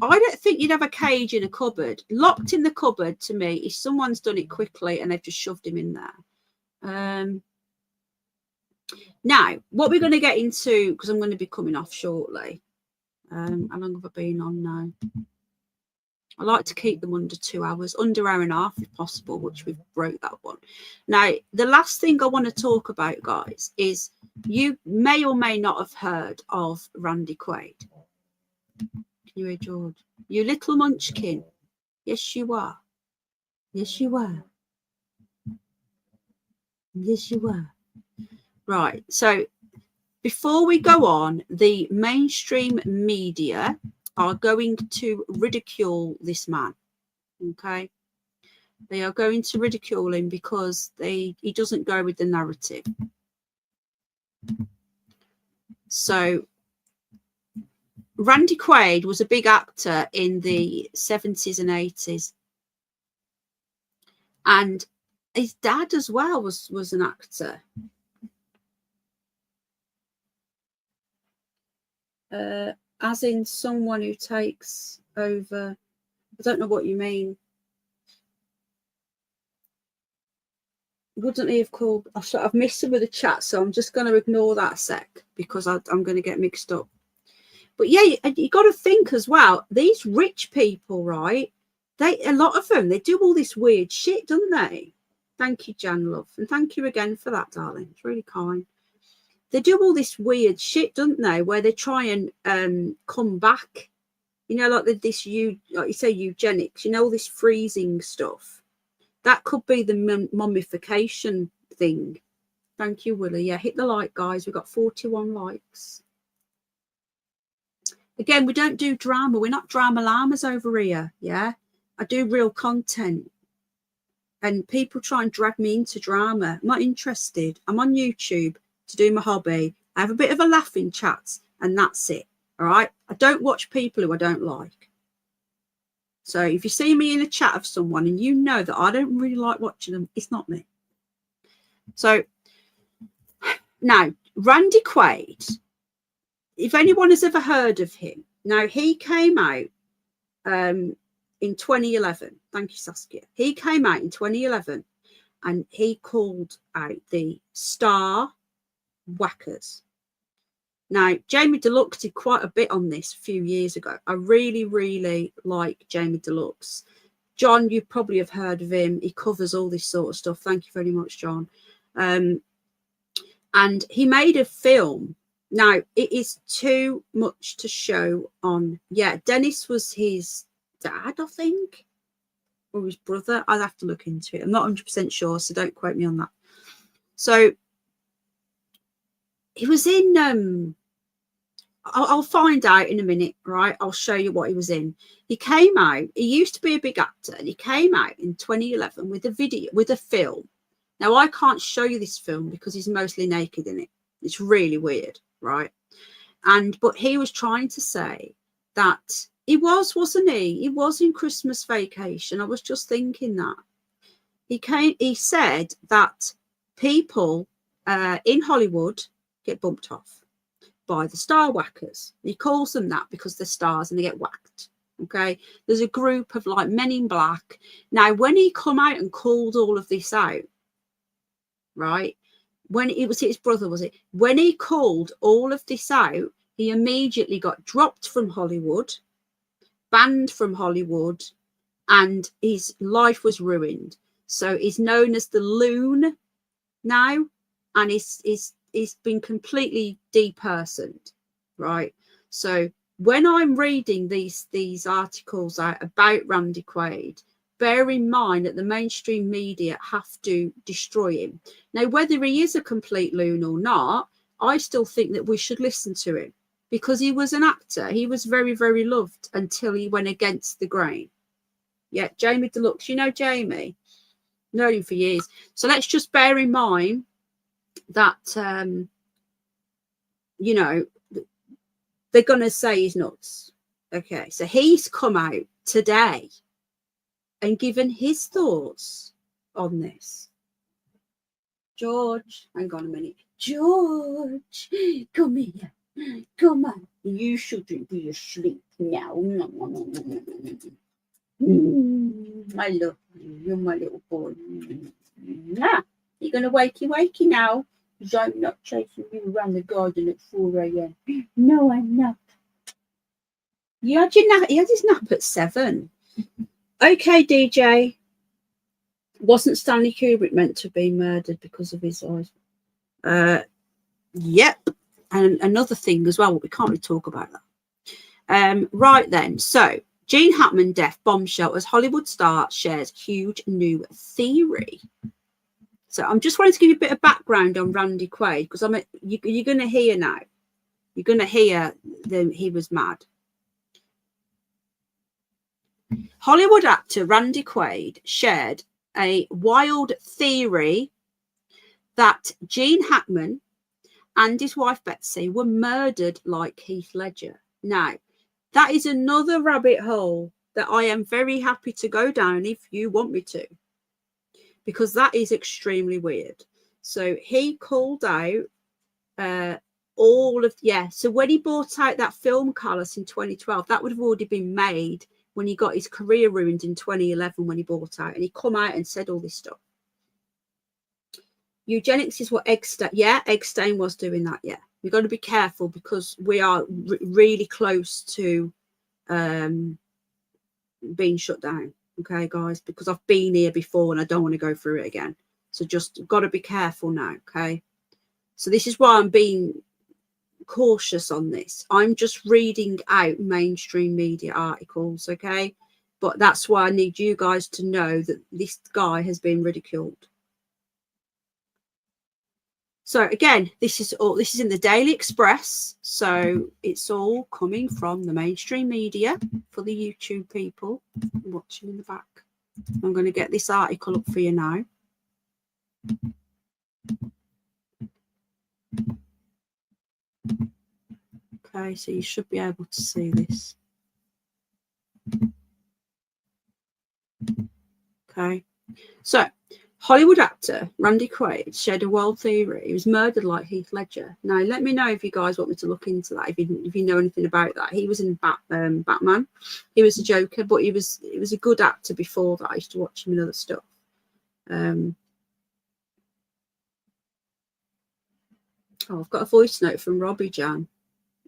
I don't think you'd have a cage in a cupboard. Locked in the cupboard, to me, is someone's done it quickly and they've just shoved him in there. Now, what we're going to get into, because I'm going to be coming off shortly. How long have I been on now? I like to keep them under 2 hours, under hour and a half if possible, which we've broke that one. Now, the last thing I want to talk about, guys, is you may or may not have heard of Randy Quaid. Can you hear George? You little munchkin. Yes, you are. Yes, you are. Yes, you are. Right. So before we go on, the mainstream media are going to ridicule this man. Okay. They are going to ridicule him because he doesn't go with the narrative. So Randy Quaid was a big actor in the 70s and 80s. And his dad as well was an actor. As in someone who takes over. I don't know what you mean. Wouldn't he have called? I've missed him with the chat, so I'm just going to ignore that a sec because I'm going to get mixed up. But yeah, you got to think as well. These rich people, right? A lot of them, they do all this weird shit, don't they? Thank you, Jan Love, and thank you again for that, darling. It's really kind. They do all this weird shit, don't they? Where they try and come back. You know, like like you say, eugenics. You know, all this freezing stuff. That could be the mummification thing. Thank you, Willie. Yeah, hit the like, guys. We've got 41 likes. Again, we don't do drama. We're not drama llamas over here. Yeah, I do real content. And people try and drag me into drama. I'm not interested. I'm on YouTube to do my hobby I have a bit of a laugh in chats, and that's it. All right. I don't watch people who I don't like. So if you see me in a chat of someone and you know that I don't really like watching them, it's not me. So now, Randy Quaid, if anyone has ever heard of him, now he came out in 2011. Thank you, Saskia. He came out in 2011 and he called out the Star Whackers. Now, Jamie Deluxe did quite a bit on this a few years ago. I really, really like Jamie Deluxe. John, you probably have heard of him. He covers all this sort of stuff. Thank you very much, John. And he made a film. Now, it is too much to show on. Yeah, Dennis was his dad, I think, or his brother. I'd have to look into it. I'm not 100% sure, so don't quote me on that. So he was in... I'll find out in a minute, right? I'll show you what he was in. He came out. He used to be a big actor, and he came out in 2011 with a film. Now, I can't show you this film because he's mostly naked in it. It's really weird, right? But he was trying to say that he wasn't he? He was in Christmas Vacation. I was just thinking that. He said that people in Hollywood get bumped off by the star whackers. He calls them that because they're stars and they get whacked. Okay, there's a group of like Men in Black. Now, when he come out and called all of this out, right, when it was his brother, was it? When he called all of this out, he immediately got dropped from Hollywood, banned from Hollywood, and his life was ruined. So he's known as the Loon now, and he's been completely depersoned, right? So when I'm reading these articles out about Randy Quaid, bear in mind that the mainstream media have to destroy him. Now, whether he is a complete loon or not, I still think that we should listen to him because he was an actor. He was very, very loved until he went against the grain. Yeah, Jamie Deluxe, you know Jamie? Known him for years. So let's just bear in mind that, you know, they're going to say he's nuts. Okay, so he's come out today and given his thoughts on this. George, hang on a minute. George, come here. Come on. You shouldn't be asleep now. I love you. You're my little boy. Nah, you're going to wakey now. Because I'm not chasing you around the garden at 4 a.m. No, I'm not. He had his nap at 7. Okay, DJ. Wasn't Stanley Kubrick meant to be murdered because of his eyes? Yep. And another thing as well, we can't really talk about that. Right then. So, Gene Hackman death bombshell as Hollywood star shares huge new theory. So I'm just wanting to give you a bit of background on Randy Quaid because you're going to hear now. You're going to hear that he was mad. Hollywood actor Randy Quaid shared a wild theory that Gene Hackman and his wife Betsy were murdered like Heath Ledger. Now, that is another rabbit hole that I am very happy to go down if you want me to, because that is extremely weird. So he called out so when he bought out that film Callous in 2012, that would have already been made when he got his career ruined in 2011 when he bought out, and he come out and said all this stuff. Eugenics is what Eggstein, Eggstein was doing that. Yeah, we've got to be careful because we are really close to being shut down. Okay, guys, because I've been here before and I don't want to go through it again. So just got to be careful now. Okay, so this is why I'm being cautious on this. I'm just reading out mainstream media articles. Okay, but that's why I need you guys to know that this guy has been ridiculed. So again, this is in the Daily Express. So it's all coming from the mainstream media for the YouTube people watching in the back. I'm going to get this article up for you now. Okay, so you should be able to see this. Okay, so Hollywood actor Randy Quaid shared a wild theory. He was murdered like Heath Ledger. Now, let me know if you guys want me to look into that. If you know anything about that, he was in Batman. He was a Joker, but he was a good actor before that. I used to watch him in other stuff. Oh, I've got a voice note from Robbie Jan.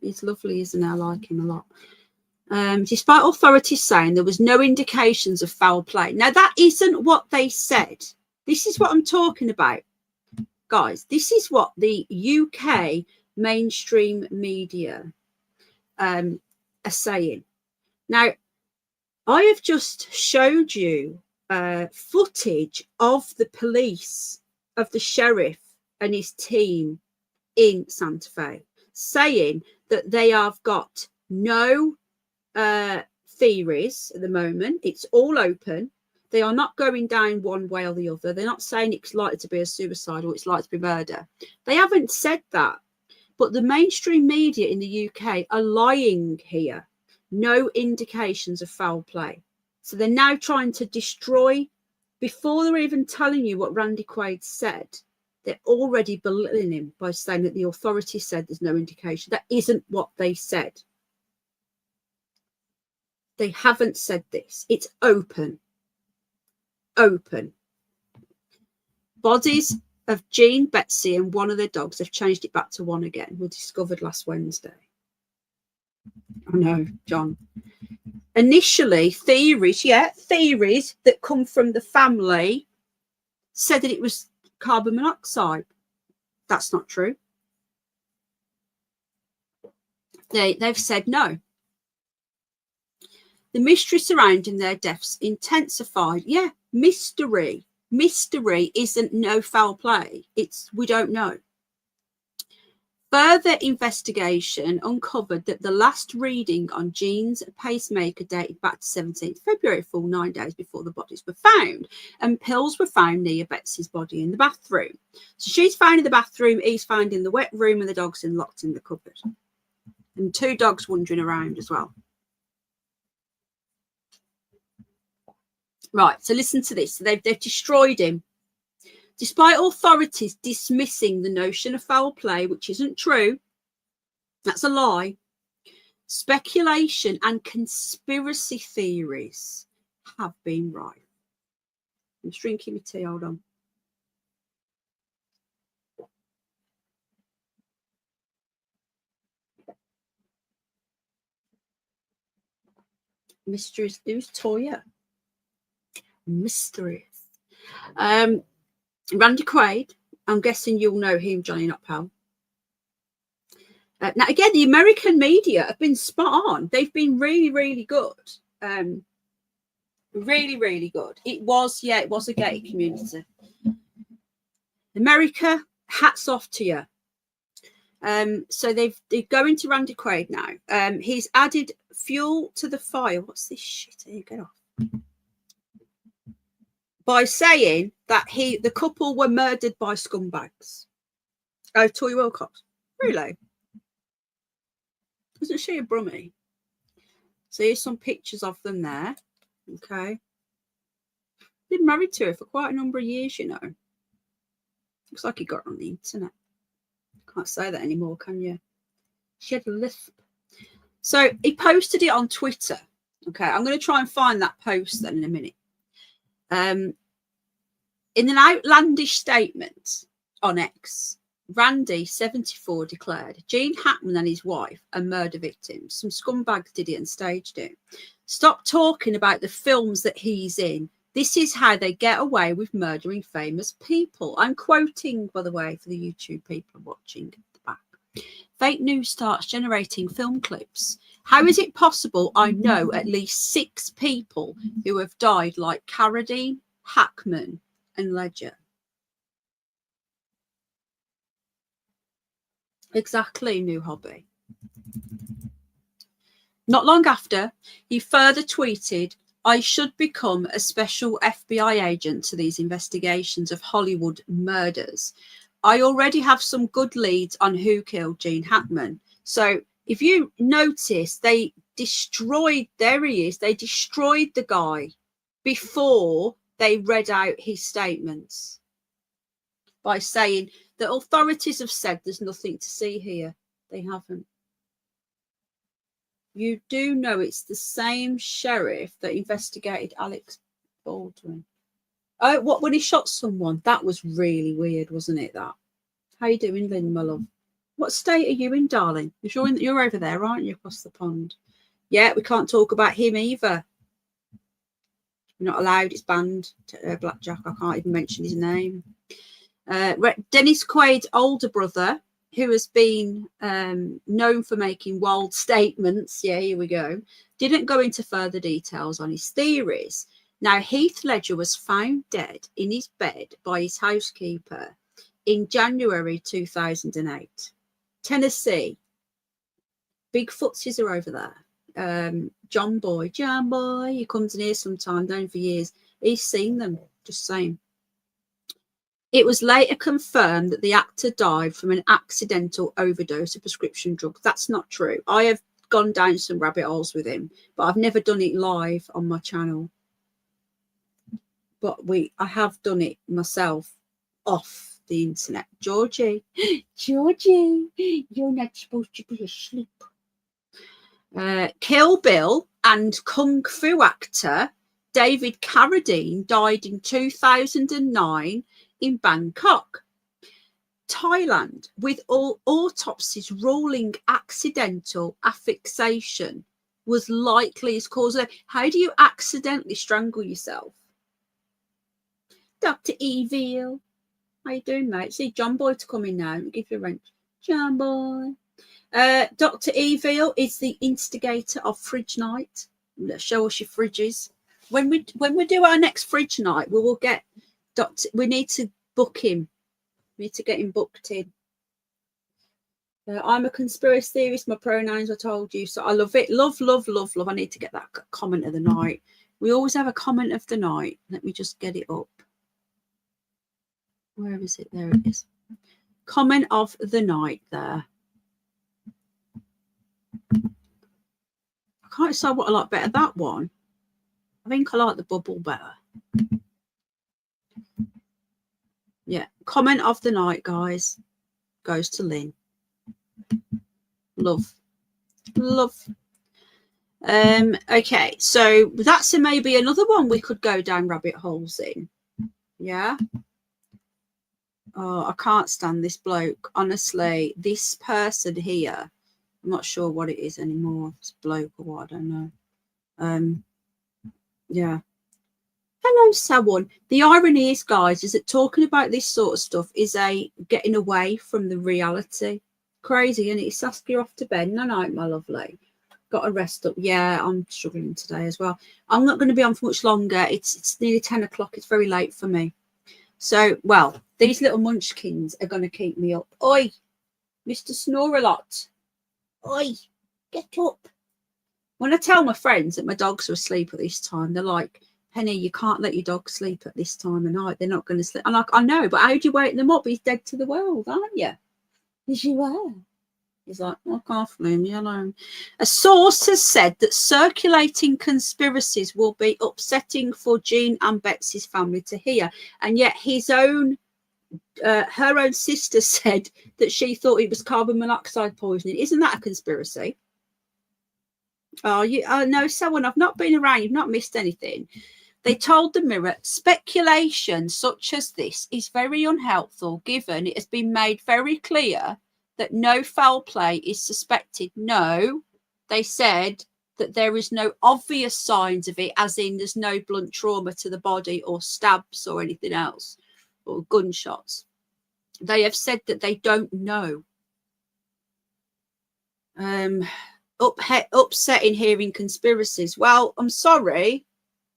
He's lovely, isn't he? I like him a lot. Despite authorities saying there was no indications of foul play. Now, that isn't what they said. This is what I'm talking about, guys. This is what the UK mainstream media are saying. Now, I have just showed you footage of the police, of the sheriff and his team in Santa Fe, saying that they have got no theories at the moment. It's all open. They are not going down one way or the other. They're not saying it's likely to be a suicide or it's likely to be murder. They haven't said that. But the mainstream media in the UK are lying here. No indications of foul play. So they're now trying to destroy, before they're even telling you what Randy Quaid said, they're already belittling him by saying that the authorities said there's no indication. That isn't what they said. They haven't said this. It's open. Open. Bodies of Gene, Betsy, and one of their dogs. They've changed it back to one again. Were discovered last Wednesday. I know, John. Initially, theories that come from the family said that it was carbon monoxide. That's not true. They've said no. The mystery surrounding their deaths intensified. Yeah, mystery. Mystery isn't no foul play. It's we don't know. Further investigation uncovered that the last reading on Gene's pacemaker dated back to 17th February, full 9 days before the bodies were found, and pills were found near Betsy's body in the bathroom. So she's found in the bathroom, he's found in the wet room, and the dog's locked in the cupboard. And 2 dogs wandering around as well. Right, so listen to this. So they've destroyed him. Despite authorities dismissing the notion of foul play, which isn't true, that's a lie, speculation and conspiracy theories have been right. I'm just drinking my tea, hold on. Mysteries. Who's Toya? Mysteries. Randy Quaid, I'm guessing you'll know him, Johnny Not Pal. Now, again, the American media have been spot on. They've been really, really good. Really, really good. It was a gated community. America, hats off to you. So they're going to Randy Quaid now. He's added fuel to the fire. What's this shit here? Get off. By saying that the couple were murdered by scumbags. Oh, Toy Wilcox. Really? Isn't she a brummie? So here's some pictures of them there. Okay. Been married to her for quite a number of years, you know. Looks like he got her on the internet. Can't say that anymore, can you? She had a lisp. So he posted it on Twitter. Okay, I'm going to try and find that post then in a minute. In an outlandish statement on X, Randy, 74, declared Gene Hackman and his wife are murder victims. Some scumbags did it and staged it. Stop talking about the films that he's in. This is how they get away with murdering famous people. I'm quoting, by the way, for the YouTube people watching at the back. Fake news starts generating film clips. How is it possible I know at least 6 people who have died like Carradine, Hackman, and Ledger? Exactly, new hobby. Not long after, he further tweeted, I should become a special FBI agent to these investigations of Hollywood murders. I already have some good leads on who killed Gene Hackman. So If you notice, they destroyed, there he is, they destroyed the guy before they read out his statements by saying that authorities have said there's nothing to see here. They haven't. You do know it's the same sheriff that investigated Alex Baldwin. Oh, what, when he shot someone? That was really weird, wasn't it, that? How you doing, Lynn, my love? What state are you in, darling? You're over there, aren't you, across the pond? Yeah, we can't talk about him either. You're not allowed. It's banned. Blackjack. I can't even mention his name. Dennis Quaid's older brother, who has been known for making wild statements. Yeah, here we go. Didn't go into further details on his theories. Now, Heath Ledger was found dead in his bed by his housekeeper in January 2008. Tennessee. Big footsies are over there. John Boy, he comes in here sometime, known for years. He's seen them, just saying. It was later confirmed that the actor died from an accidental overdose of prescription drugs. That's not true. I have gone down some rabbit holes with him, but I've never done it live on my channel. But I have done it myself off the internet. Georgie, you're not supposed to be asleep. Kill Bill and Kung Fu actor David Carradine died in 2009 in Bangkok, Thailand, with all autopsies ruling accidental asphyxiation was likely as cause of death. How do you accidentally strangle yourself? Dr. Evil, how you doing, mate? See John Boy to come in now. Give you a wrench. John Boy. Dr. Evil is the instigator of Fridge Night. Show us your fridges. When we do our next Fridge Night, we will get Doctor. We need to book him. We need to get him booked in. I'm a conspiracy theorist. My pronouns, I told you, so I love it. Love, love, love, love. I need to get that comment of the night. We always have a comment of the night. Let me just get it up. Where is it? There it is. Comment of the night there. I can't decide what I like better. That one. I think I like the bubble better. Yeah. Comment of the night, guys. Goes to Lynn. Love. Love. Okay. So that's maybe another one we could go down rabbit holes in. Yeah. Oh, I can't stand this bloke. Honestly, this person here, I'm not sure what it is anymore. It's bloke or what, I don't know. Yeah. Hello, someone. The irony is, guys, is that talking about this sort of stuff is a getting away from the reality. Crazy, and it's Saskia off to bed. No night, my lovely. Got to rest up. Yeah, I'm struggling today as well. I'm not going to be on for much longer. It's nearly 10 o'clock. It's very late for me. So, well, these little munchkins are going to keep me up. Oi, Mr. Snore-a-lot. Oi, get up. When I tell my friends that my dogs are asleep at this time, they're like, Penny, you can't let your dog sleep at this time of night. They're not going to sleep. I'm like, I know, but how do you wake them up? He's dead to the world, aren't you? Yes, you are. He's like, I can't leave me alone. A source has said that circulating conspiracies will be upsetting for Gene and Betsy's family to hear. And yet her own sister said that she thought it was carbon monoxide poisoning. Isn't that a conspiracy? Oh, no, someone, I've not been around. You've not missed anything. They told the Mirror, speculation such as this is very unhelpful, given it has been made very clear that no foul play is suspected. No, they said that there is no obvious signs of it, as in there's no blunt trauma to the body or stabs or anything else, or gunshots. They have said that they don't know. Upsetting hearing conspiracies. Well, I'm sorry,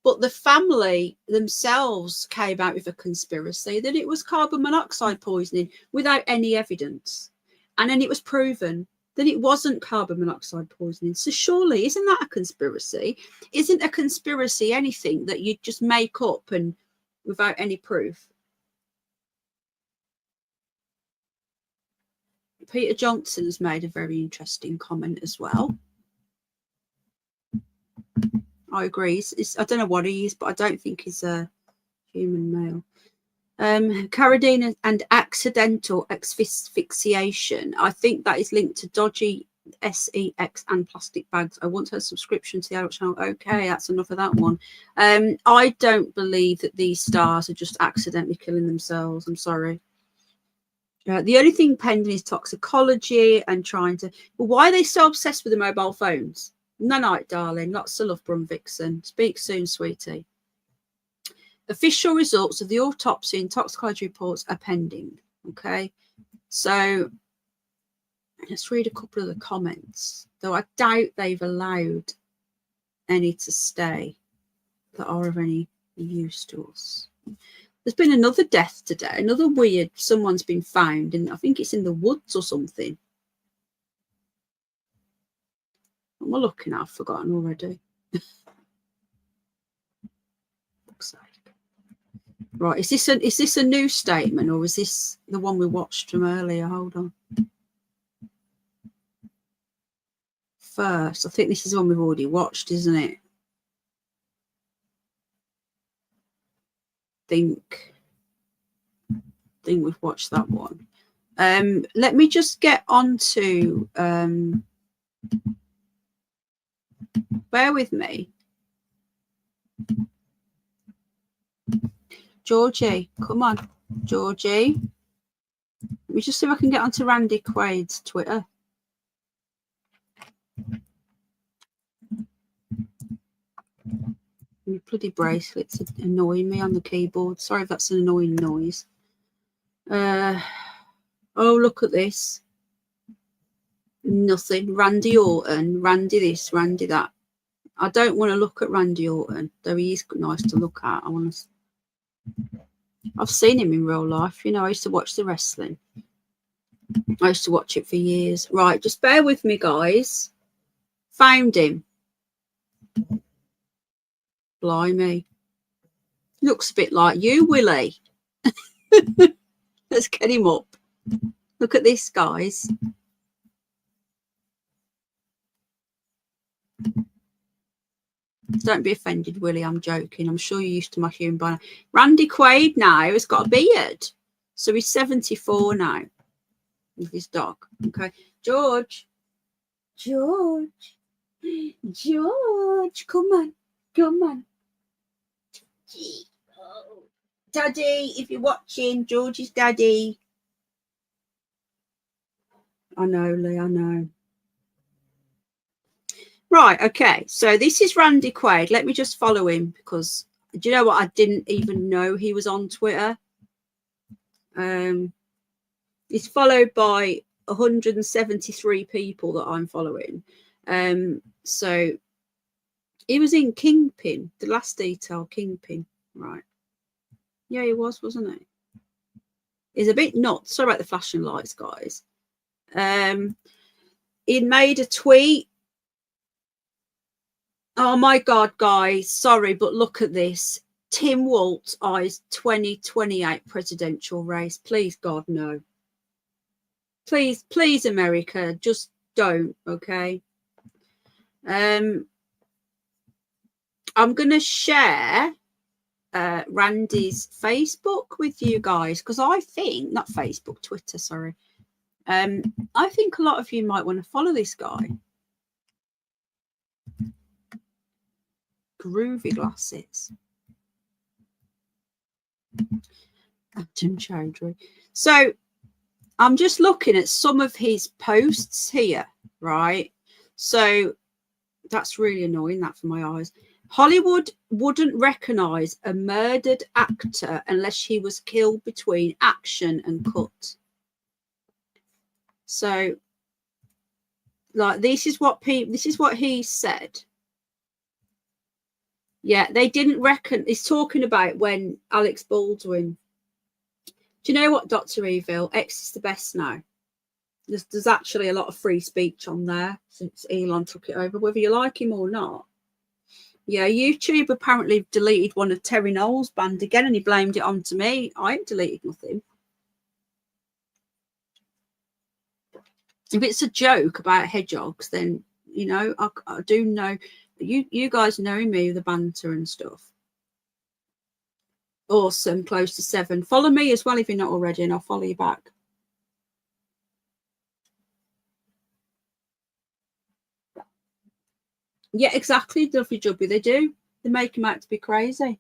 but the family themselves came out with a conspiracy that it was carbon monoxide poisoning without any evidence. And then it was proven that it wasn't carbon monoxide poisoning. So surely, isn't that a conspiracy? Isn't a conspiracy anything that you just make up and without any proof? Peter Johnson has made a very interesting comment as well. I agree. I don't know what he is, but I don't think he's a human male. Carradine and accidental asphyxiation. I think that is linked to dodgy sex and plastic bags. I want her subscription to the adult channel. Okay, that's enough of that one. I don't believe that these stars are just accidentally killing themselves. I'm sorry. The only thing pending is toxicology and trying to. Well, why are they so obsessed with the mobile phones? No, night, darling. Lots of love, Brum Vixen. Speak soon, sweetie. Official results of the autopsy and toxicology reports are pending. Okay, so let's read a couple of the comments. Though I doubt they've allowed any to stay that are of any use to us. There's been another death today. Another weird. Someone's been found, and I think it's in the woods or something. What am I looking at? I've forgotten already. Looks like. Right, is this a new statement, or is this the one we watched from earlier? Hold on. First, I think this is the one we've already watched, isn't it? Think we've watched that one. Let me just get on to bear with me. Georgie, come on, Georgie. Let me just see if I can get onto Randy Quaid's Twitter. My bloody bracelets are annoying me on the keyboard. Sorry if that's an annoying noise. Oh, look at this. Nothing. Randy Orton. Randy this, Randy that. I don't want to look at Randy Orton, though he is nice to look at. I've seen him in real life. You know, I used to watch the wrestling. I used to watch it for years. Right, just bear with me, guys. Found him. Blimey. Looks a bit like you, Willie. Let's get him up. Look at this, guys. Don't be offended, Willie. I'm joking. I'm sure you're used to my humour by now. Randy Quaid now has got a beard. So he's 74 now with his dog. Okay. George. Come on. Daddy, if you're watching, George's daddy. I know, Lee, I know. Right, okay. So this is Randy Quaid. Let me just follow him because, do you know what? I didn't even know he was on Twitter. He's followed by 173 people that I'm following. So he was in Kingpin, the last detail, Kingpin. Right. Yeah, he was, wasn't he? He's a bit nuts. Sorry about the flashing lights, guys. He made a tweet. Oh my God, guys. Sorry, but look at this. Tim Walz eyes 2028 presidential race. Please, God, no. Please, America, just don't, okay? I'm going to share Randy's Facebook with you guys because I think, not Facebook, Twitter, sorry. I think a lot of you might want to follow this guy. Groovy glasses. Jim Chowdhury. So I'm just looking at some of his posts here, right? So that's really annoying, that for my eyes. Hollywood wouldn't recognize a murdered actor unless he was killed between action and cut. So, like, this is what he said. Yeah, they didn't reckon. He's talking about when Alex Baldwin. Do you know what, Dr. Evil? X is the best now. There's actually a lot of free speech on there since Elon took it over, whether you like him or not. Yeah, YouTube apparently deleted one of Terry Knowles' band again, and he blamed it on to me. I ain't deleted nothing. If it's a joke about hedgehogs, then, you know, I do know, you guys know me, the banter and stuff. Awesome, close to 7. Follow me as well if you're not already, and I'll follow you back. Yeah, exactly, Duffy Jubby, they do. They make him out to be crazy.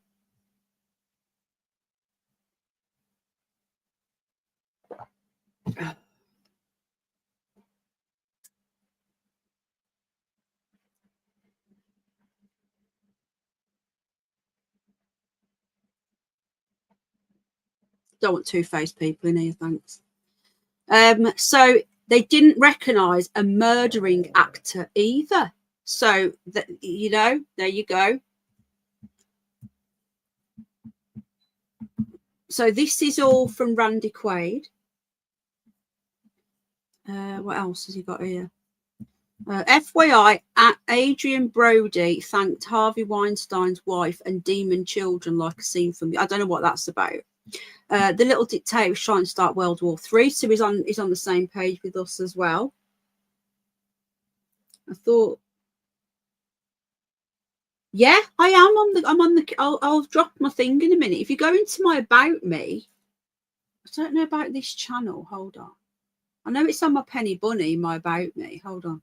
Don't want two-faced people in here, thanks. So they didn't recognise a murdering actor either. So that, you know, there you go. So this is all from Randy Quaid. What else has he got here? FYI, Adrian Brody thanked Harvey Weinstein's wife and demon children like a scene from. I don't know what that's about. The little dictator was trying to start World War III, so he's on the same page with us as well. I thought, yeah, I am on the. I'll drop my thing in a minute. If you go into my about me, I don't know about this channel. Hold on, I know it's on my Penny Bunny, my about me. Hold on,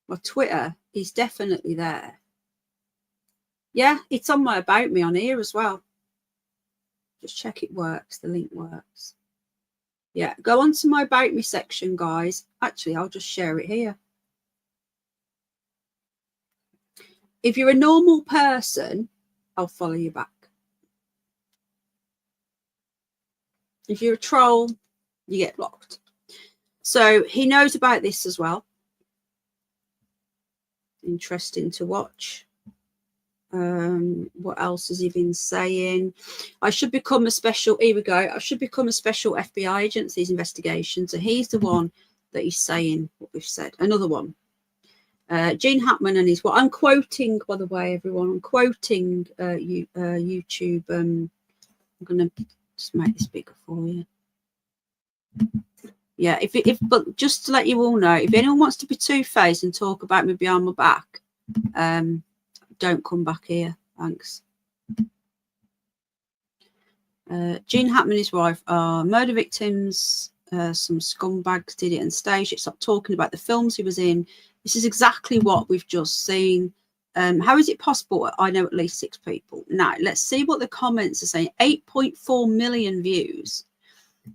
my Twitter is definitely there. Yeah, it's on my about me on here as well. Just check it works. The link works. Yeah, go on to my about me section, guys. Actually, I'll just share it here. If you're a normal person, I'll follow you back. If you're a troll, you get blocked. So he knows about this as well. Interesting to watch. What else has he been saying? I should become a special, here we go, I should become a special FBI agent to these investigations. So he's the one that he's saying what we've said. Another one. Gene Hackman and his, what I'm quoting, by the way, everyone, I'm quoting YouTube. I'm going to just make this bigger for you. Yeah, but just to let you all know, if anyone wants to be two-faced and talk about me behind my back, don't come back here, thanks. Gene Hackman and his wife are murder victims. Some scumbags did it on stage. Stop talking about the films he was in. This is exactly what we've just seen. How is it possible? I know at least 6 people. Now, let's see what the comments are saying. 8.4 million views.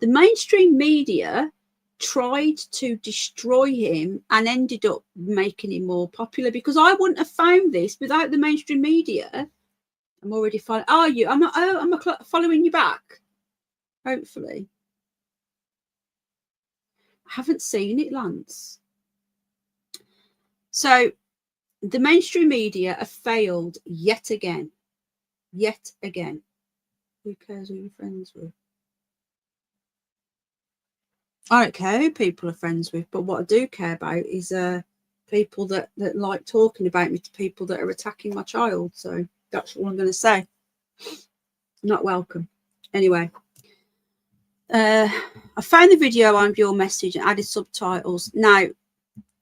The mainstream media tried to destroy him and ended up making him more popular, because I wouldn't have found this without the mainstream media. I'm already following. Are you? I'm following you back. Hopefully. I haven't seen it, Lance. So the mainstream media have failed yet again. Yet again. Who cares who you're friends with? I don't care who people are friends with, but what I do care about is people that like talking about me to people that are attacking my child. So that's all I'm going to say. Not welcome. Anyway, I found the video on your message and added subtitles. Now,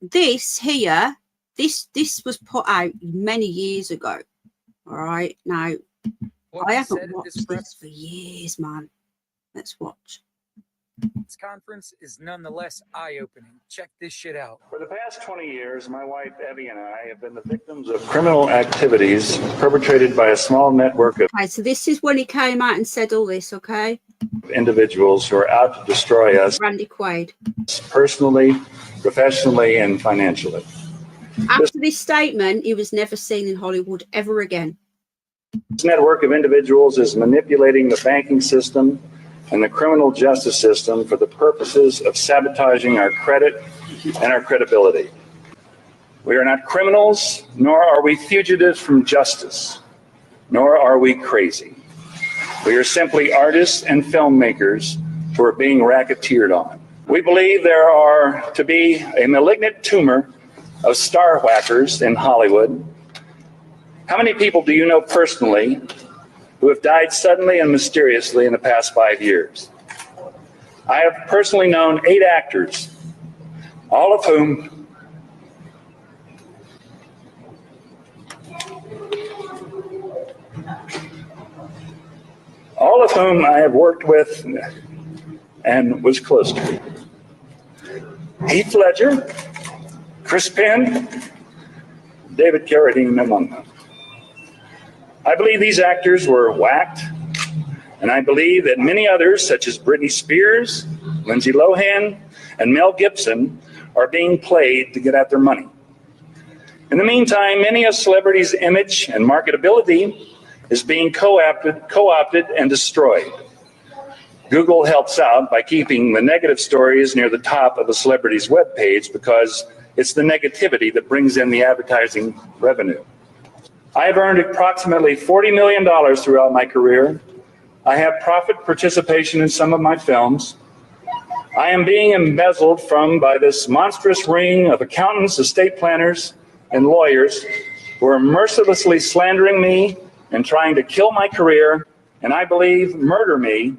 this here, this was put out many years ago. All right. Now, I haven't watched this for years, man. Let's watch. This conference is nonetheless eye-opening. Check this shit out. For the past 20 years, my wife, Evie, and I have been the victims of criminal activities perpetrated by a small network of so this is when he came out and said all this, okay? Individuals who are out to destroy us. Randy Quaid. Personally, professionally, and financially. After this statement, he was never seen in Hollywood ever again. This network of individuals is manipulating the banking system and the criminal justice system for the purposes of sabotaging our credit and our credibility. We are not criminals, nor are we fugitives from justice, nor are we crazy. We are simply artists and filmmakers who are being racketeered on. We believe there are to be a malignant tumor of star whackers in Hollywood. How many people do you know personally who have died suddenly and mysteriously in the past 5 years? I have personally known 8 actors all of whom I have worked with and was close to. Heath Ledger, Chris Penn, David Carradine among them. I believe these actors were whacked, and I believe that many others, such as Britney Spears, Lindsay Lohan, and Mel Gibson, are being played to get at their money. In the meantime, many a celebrity's image and marketability is being co-opted and destroyed. Google helps out by keeping the negative stories near the top of a celebrity's webpage because it's the negativity that brings in the advertising revenue. I have earned approximately $40 million throughout my career. I have profit participation in some of my films. I am being embezzled from by this monstrous ring of accountants, estate planners, and lawyers who are mercilessly slandering me and trying to kill my career, and I believe murder me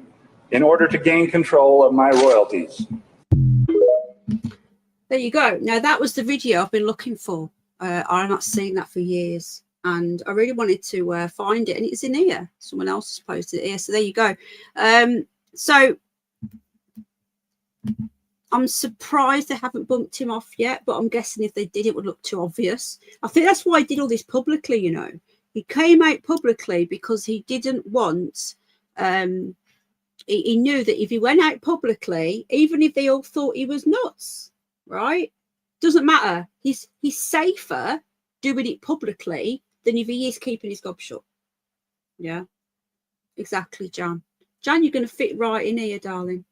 in order to gain control of my royalties. There you go. Now, that was the video I've been looking for. I've not seen that for years, and I really wanted to find it, and it's in here. Someone else has posted it here, so there you go. So I'm surprised they haven't bumped him off yet, but I'm guessing if they did, it would look too obvious. I think that's why he did all this publicly, you know. He came out publicly because he didn't want... he knew that if he went out publicly, even if they all thought he was nuts, right? Doesn't matter. He's safer doing it publicly than if he is keeping his gob shut. Yeah, exactly, Jan. Jan, you're going to fit right in here, darling.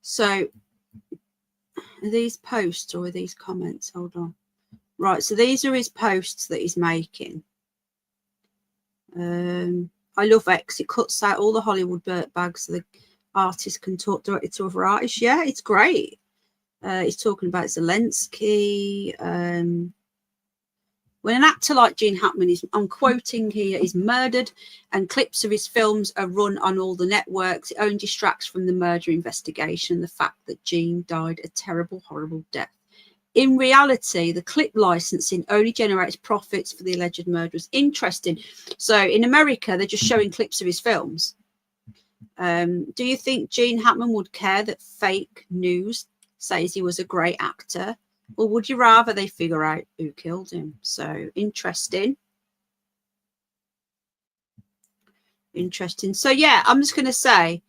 So, are these posts or are these comments? Hold on. Right, so these are his posts that he's making. I love X. It cuts out all the Hollywood dirtbags so the artist can talk directly to other artists. Yeah, it's great. He's talking about Zelensky. When an actor like Gene Hackman is, I'm quoting here, is murdered and clips of his films are run on all the networks, it only distracts from the murder investigation, the fact that Gene died a terrible, horrible death. In reality, the clip licensing only generates profits for the alleged murderers. Interesting. So in America, they're just showing clips of his films. Do you think Gene Hackman would care that fake news says he was a great actor? Or would you rather they figure out who killed him? So interesting. Interesting. So yeah, I'm just going to say,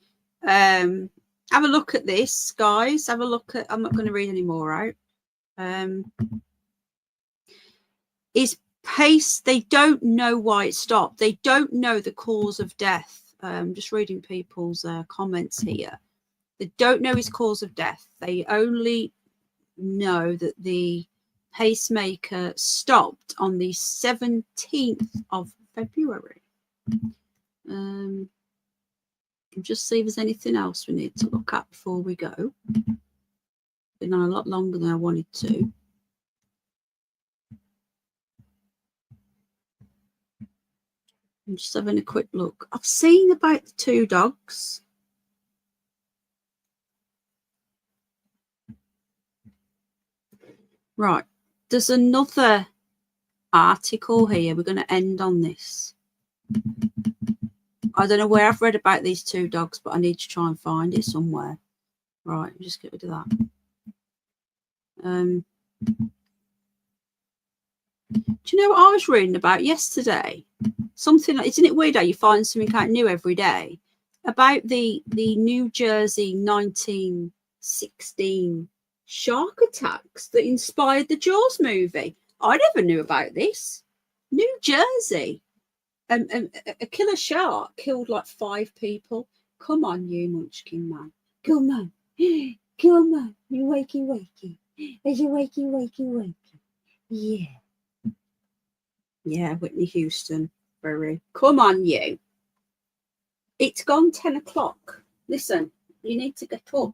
have a look at this, guys. Have a look at, I'm not going to read any more out. Is pace, they don't know why it stopped. They don't know the cause of death. Just reading people's comments here. They don't know his cause of death. They only know that the pacemaker stopped on the 17th of February. Just see if there's anything else we need to look at before we go. Been on a lot longer than I wanted to. I'm just having a quick look. I've seen about the two dogs. Right. There's another article here. We're going to end on this. I don't know where I've read about these two dogs, but I need to try and find it somewhere. Right. Just get rid of that. Do you know what I was reading about yesterday? Something, isn't it weird how you find something kind of new every day? About the New Jersey 1916 shark attacks that inspired the Jaws movie. I never knew about this. New Jersey. A killer shark killed like 5 people. Come on, you munchkin man. Come on. Come on. You wakey wakey. Is you wakey wakey wakey? Yeah. Yeah, Whitney Houston. Very. Come on, you. It's gone 10 o'clock. Listen, you need to get up.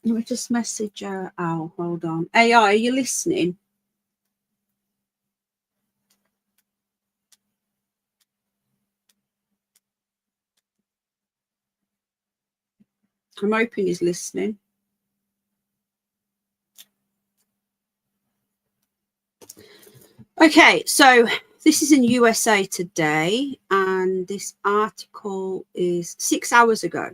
Let me just message Al. Hold on. AI, are you listening? I'm hoping he's listening. Okay, so this is in USA Today, and this article is 6 hours ago.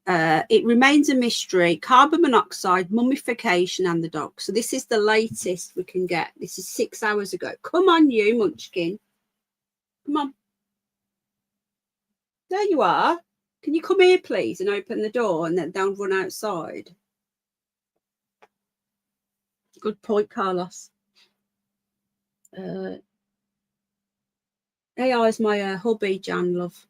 It remains a mystery. Carbon monoxide, mummification, and the dog. So this is the latest we can get. This is 6 hours ago. Come on, you munchkin. Come on. There you are. Can you come here, please, and open the door, and then don't run outside? Good point, Carlos. AI is my hobby, Jan, love.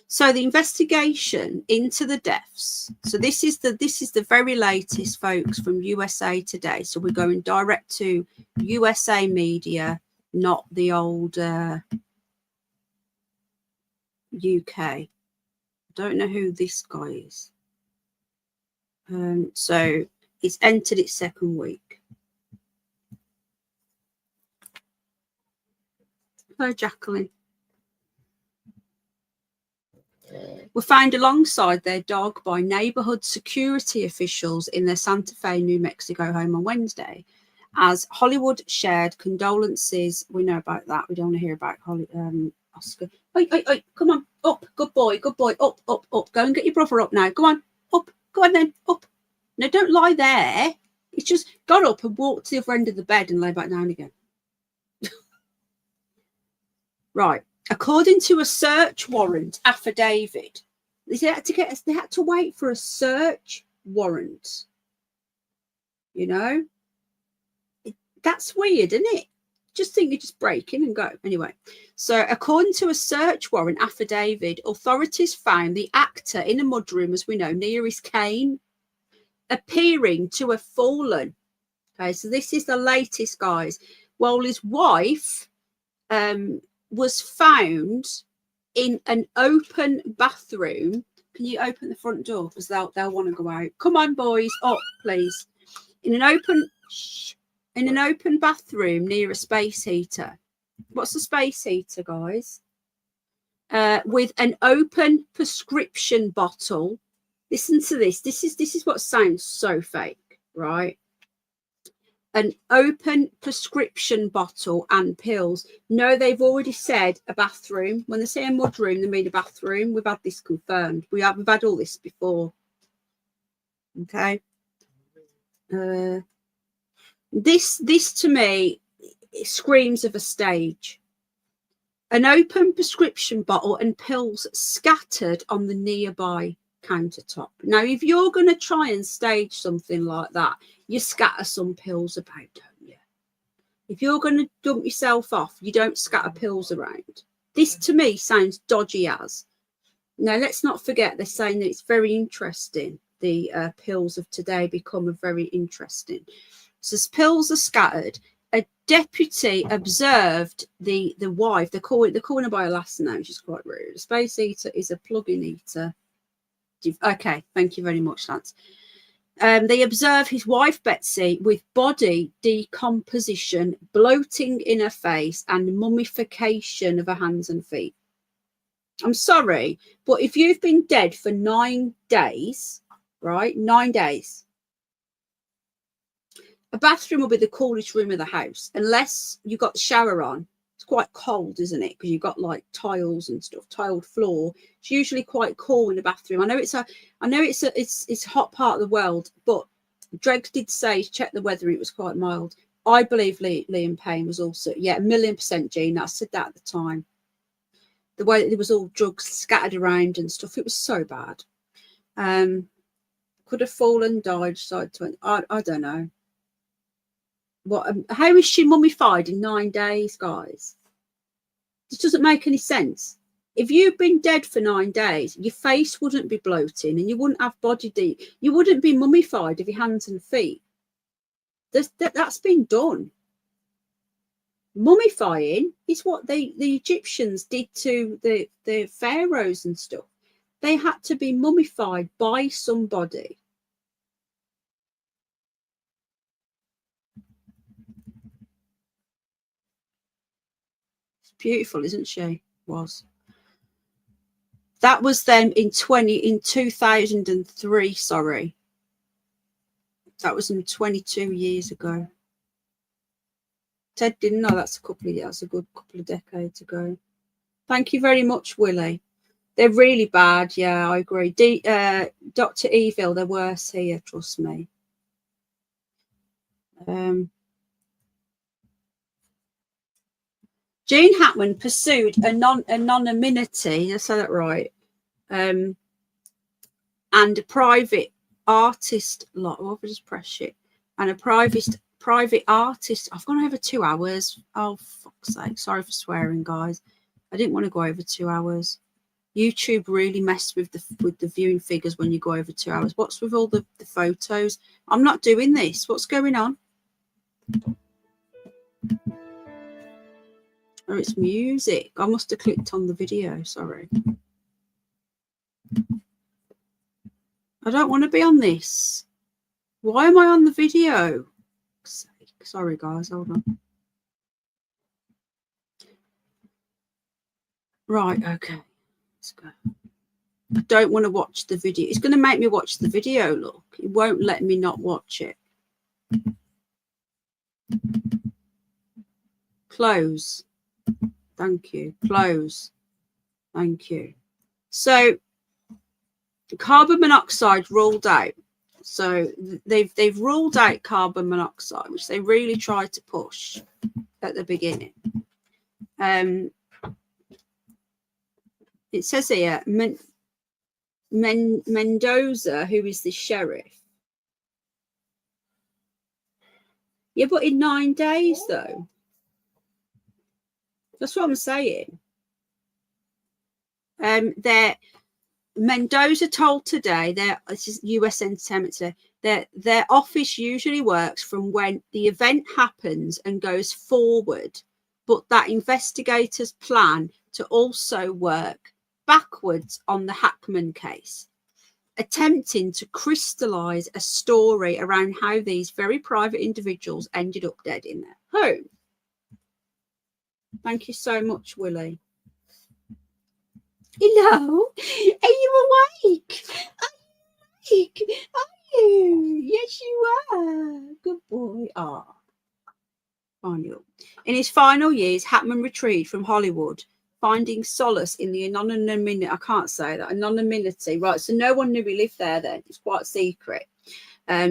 So the investigation into the deaths. So this is the very latest, folks, from USA Today. So we're going direct to USA Media, not the old UK. Don't know who this guy is. So it's entered its second week. Hello, Jacqueline. Were found alongside their dog by neighborhood security officials in their Santa Fe, New Mexico home on Wednesday. As Hollywood shared condolences, we know about that. We don't want to hear about Oscar. Oi, come on, up, good boy, up. Go and get your brother up now. Go on, up, go on then, up. No, don't lie there. It's just got up and walked to the other end of the bed and lay back down again. Right. According to a search warrant affidavit, they had to wait for a search warrant. You know, that's weird, isn't it? Just think you just break in and go. Anyway, so according to a search warrant affidavit, authorities found the actor in a mudroom, as we know, near his cane, appearing to have fallen. Okay, so this is the latest, guys. While his wife was found in an open bathroom. Can you open the front door? Because they'll want to go out. Come on, boys, up, please. In an open bathroom near a space heater. What's a space heater, guys? With an open prescription bottle. Listen to this. This is what sounds so fake, right? An open prescription bottle and pills. No, they've already said a bathroom. When they say a mudroom, they mean a bathroom. We've had this confirmed. We've had all this before. Okay. This to me, it screams of a stage. An open prescription bottle and pills scattered on the nearby countertop. Now, if you're going to try and stage something like that, you scatter some pills about, don't you? If you're going to dump yourself off, you don't scatter pills around. This to me sounds dodgy as. Now, let's not forget they're saying that it's very interesting. The pills of today become very interesting. So as pills are scattered, a deputy observed the wife. They're calling her by her last name, which is quite rude. A space eater is a plug-in eater. Okay, thank you very much, lads. They observe his wife Betsy with body decomposition, bloating in her face, and mummification of her hands and feet. I'm sorry, but if you've been dead for 9 days, right? 9 days. A bathroom will be the coolest room of the house, unless you've got the shower on. It's quite cold, isn't it? Because you've got like tiles and stuff, tiled floor. It's usually quite cool in the bathroom. I know it's a hot part of the world, but Dregs did say check the weather. It was quite mild. I believe Liam Payne was also, yeah, 1,000,000%, Gene. I said that at the time. The way that there was all drugs scattered around and stuff, it was so bad. Could have fallen, died, side 20. I don't know. What? How is she mummified in 9 days, guys? This doesn't make any sense. If you've been dead for 9 days, your face wouldn't be bloating and you wouldn't have you wouldn't be mummified of your hands and feet. That's been done. Mummifying is what the Egyptians did to the pharaohs and stuff. They had to be mummified by somebody. Beautiful, isn't she? Was. That was them in 2003. Sorry, that was 22 years ago. Ted didn't know that's a good couple of decades ago. Thank you very much, Willie. They're really bad. Yeah, I agree. Dr. Evil, they're worse here. Trust me. Gene Hackman pursued anonymity. I say that right. And a private artist. I'll just press it. And a private artist. I've gone over 2 hours. Oh, fuck's sake! Sorry for swearing, guys. I didn't want to go over 2 hours. YouTube really messed with the viewing figures when you go over 2 hours. What's with all the photos? I'm not doing this. What's going on? Oh, it's music. I must have clicked on the video. Sorry. I don't want to be on this. Why am I on the video? Sorry, guys. Hold on. Right. Okay. Let's go. I don't want to watch the video. It's going to make me watch the video. Look, it won't let me not watch it. Close. Thank you. Close. Thank you. So carbon monoxide ruled out. So they've ruled out carbon monoxide, which they really tried to push at the beginning. It says here, Mendoza, who is the sheriff. Yeah, but in 9 days, though. That's what I'm saying. Mendoza told today, this is US Entertainment today, their office usually works from when the event happens and goes forward, but that investigators plan to also work backwards on the Hackman case, attempting to crystallize a story around how these very private individuals ended up dead in their home. Thank you so much, Willie. Hello, are you awake? Are you awake? Are you? Yes, you are. Good boy. Ah, final. In his final years, Hackman retreated from Hollywood, finding solace in the anonymity. I can't say that. Anonymity. Right, so no one knew he lived there then. It's quite secret.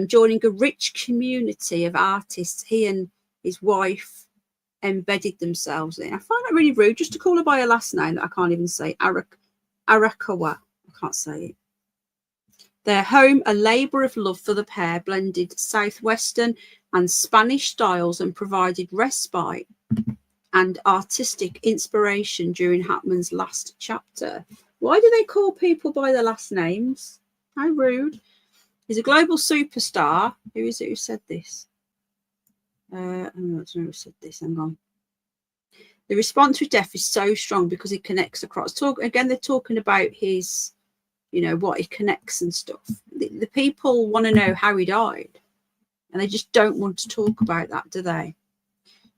Joining a rich community of artists, he and his wife embedded themselves in. I find that really rude just to call her by her last name that I can't even say. Arakawa. I can't say it. Their home, a labour of love for the pair, blended Southwestern and Spanish styles and provided respite and artistic inspiration during Hackman's last chapter. Why do they call people by their last names? How rude. He's a global superstar. Who is it who said this? I don't know who said this. Hang on. The response to death is so strong because it connects across. They're talking about his, what he connects and stuff. The people want to know how he died, and they just don't want to talk about that, do they?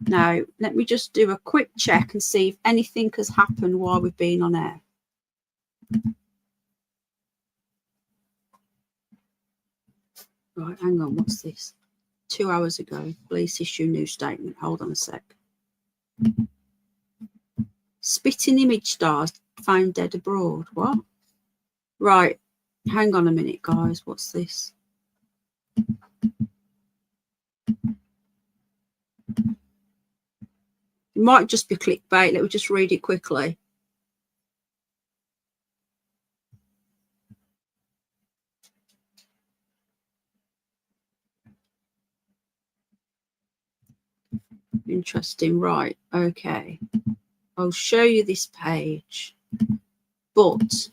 Now, let me just do a quick check and see if anything has happened while we've been on air. Right, hang on. What's this? 2 hours ago, police issue new statement. Hold on a sec. Spitting image stars found dead abroad. What? Right. Hang on a minute, guys. What's this? It might just be clickbait. Let me just read it quickly. Interesting. Right. Okay. I'll show you this page. But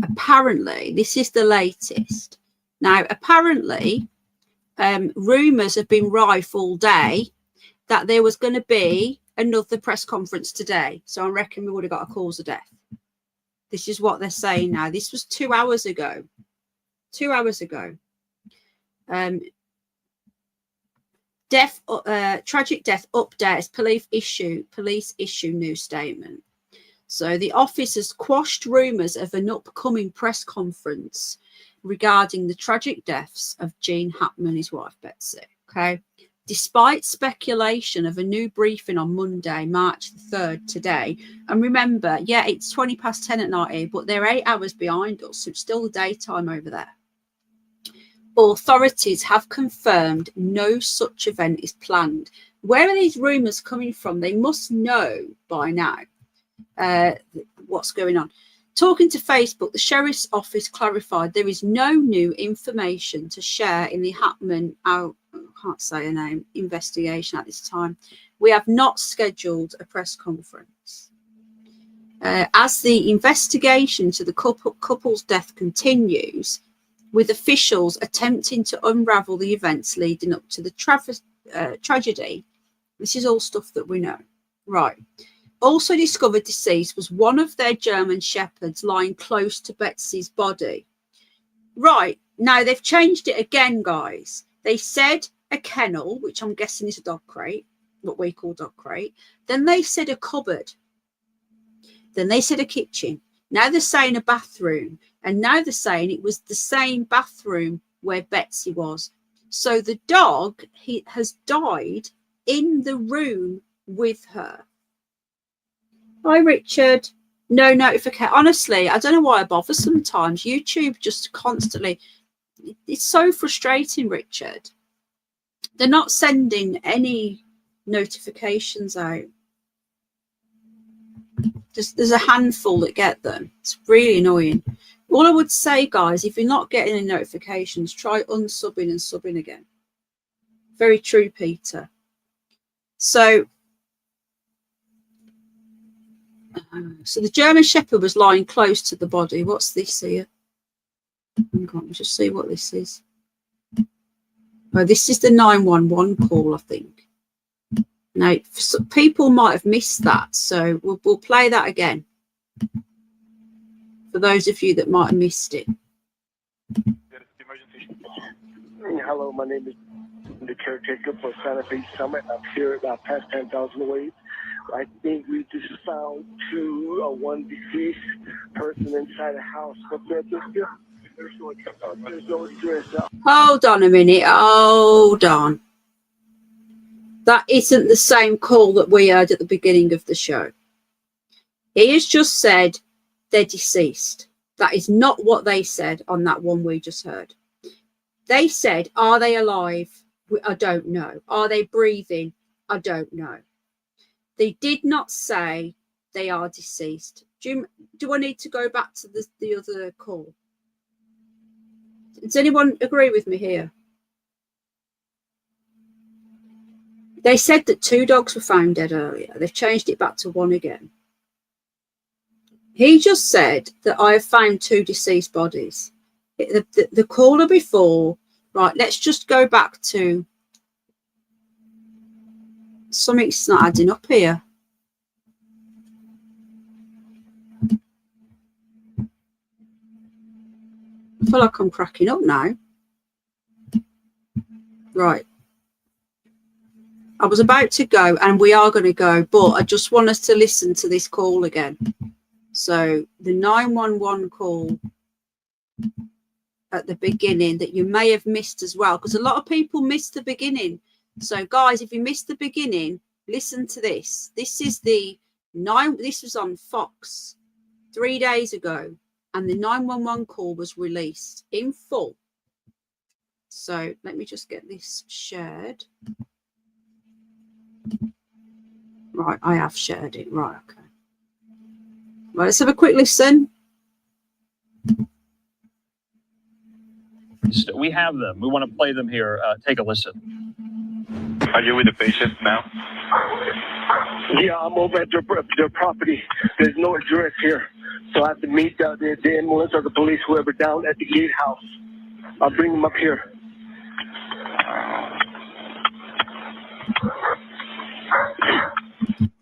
apparently, this is the latest. Now, apparently, rumours have been rife all day that there was going to be another press conference today. So I reckon we would have got a cause of death. This is what they're saying now. This was 2 hours ago. 2 hours ago. Tragic death updates. Police issue new statement. So the office has quashed rumours of an upcoming press conference regarding the tragic deaths of Gene Hackman and his wife Betsy. Okay. Despite speculation of a new briefing on Monday, March the 3rd, today. And remember, yeah, it's 20 past 10 at night here, but they're 8 hours behind us, so it's still the daytime over there. Authorities have confirmed no such event is planned. Where are these rumours coming from? They must know by now what's going on. Talking to Facebook, the sheriff's office clarified there is no new information to share in the Hackman, I can't say her name, investigation at this time. We have not scheduled a press conference. As the investigation to the couple's death continues, with officials attempting to unravel the events leading up to the tragedy, this is all stuff that we know. Right. Also discovered deceased was one of their German shepherds lying close to Betsy's body. Right, now they've changed it again, guys. They said a kennel, which I'm guessing is a dog crate, what we call dog crate. Then they said a cupboard. Then they said a kitchen. Now they're saying a bathroom. And now they're saying it was the same bathroom where Betsy was. So the dog has died in the room with her. Hi, Richard. No notification. Honestly, I don't know why I bother sometimes. YouTube just constantly. It's so frustrating, Richard. They're not sending any notifications out. There's a handful that get them. It's really annoying. All I would say, guys, if you're not getting any notifications, try unsubbing and subbing again. Very true, Peter. So the German Shepherd was lying close to the body. What's this here? Hang on, just see what this is. Oh, this is the 911 call, I think. Now, people might have missed that, so we'll play that again. For those of you that might have missed it. Hello, my name is the caretaker for Santa Fe Summit. I'm here about past 10,000 ways. I think we just found one deceased person inside a house. What's that, sister? There's no address. Hold on a minute. Hold on. That isn't the same call that we heard at the beginning of the show. He has just said they're deceased. That is not what they said on that one we just heard. They said, are they alive? I don't know. Are they breathing? I don't know. They did not say they are deceased. Do I need to go back to the other call? Does anyone agree with me here? They said that 2 dogs were found dead earlier. They've changed it back to 1 again. He just said that I have found 2 deceased bodies. The caller before, right, let's just go back to something's not adding up here. I feel like I'm cracking up now. Right. I was about to go, and we are going to go, but I just want us to listen to this call again. So the 911 call at the beginning that you may have missed as well, because a lot of people missed the beginning. So guys, if you missed the beginning, listen to this. This was on Fox 3 days ago, and the 911 call was released in full. So let me just get this shared. Right, I have shared it. Right, okay. Right, let's have a quick listen. We have them. We want to play them here. Take a listen. Are you with the patient now? Yeah, I'm over at their property. There's no address here. So I have to meet the ambulance or the police, whoever, down at the gatehouse. I'll bring them up here.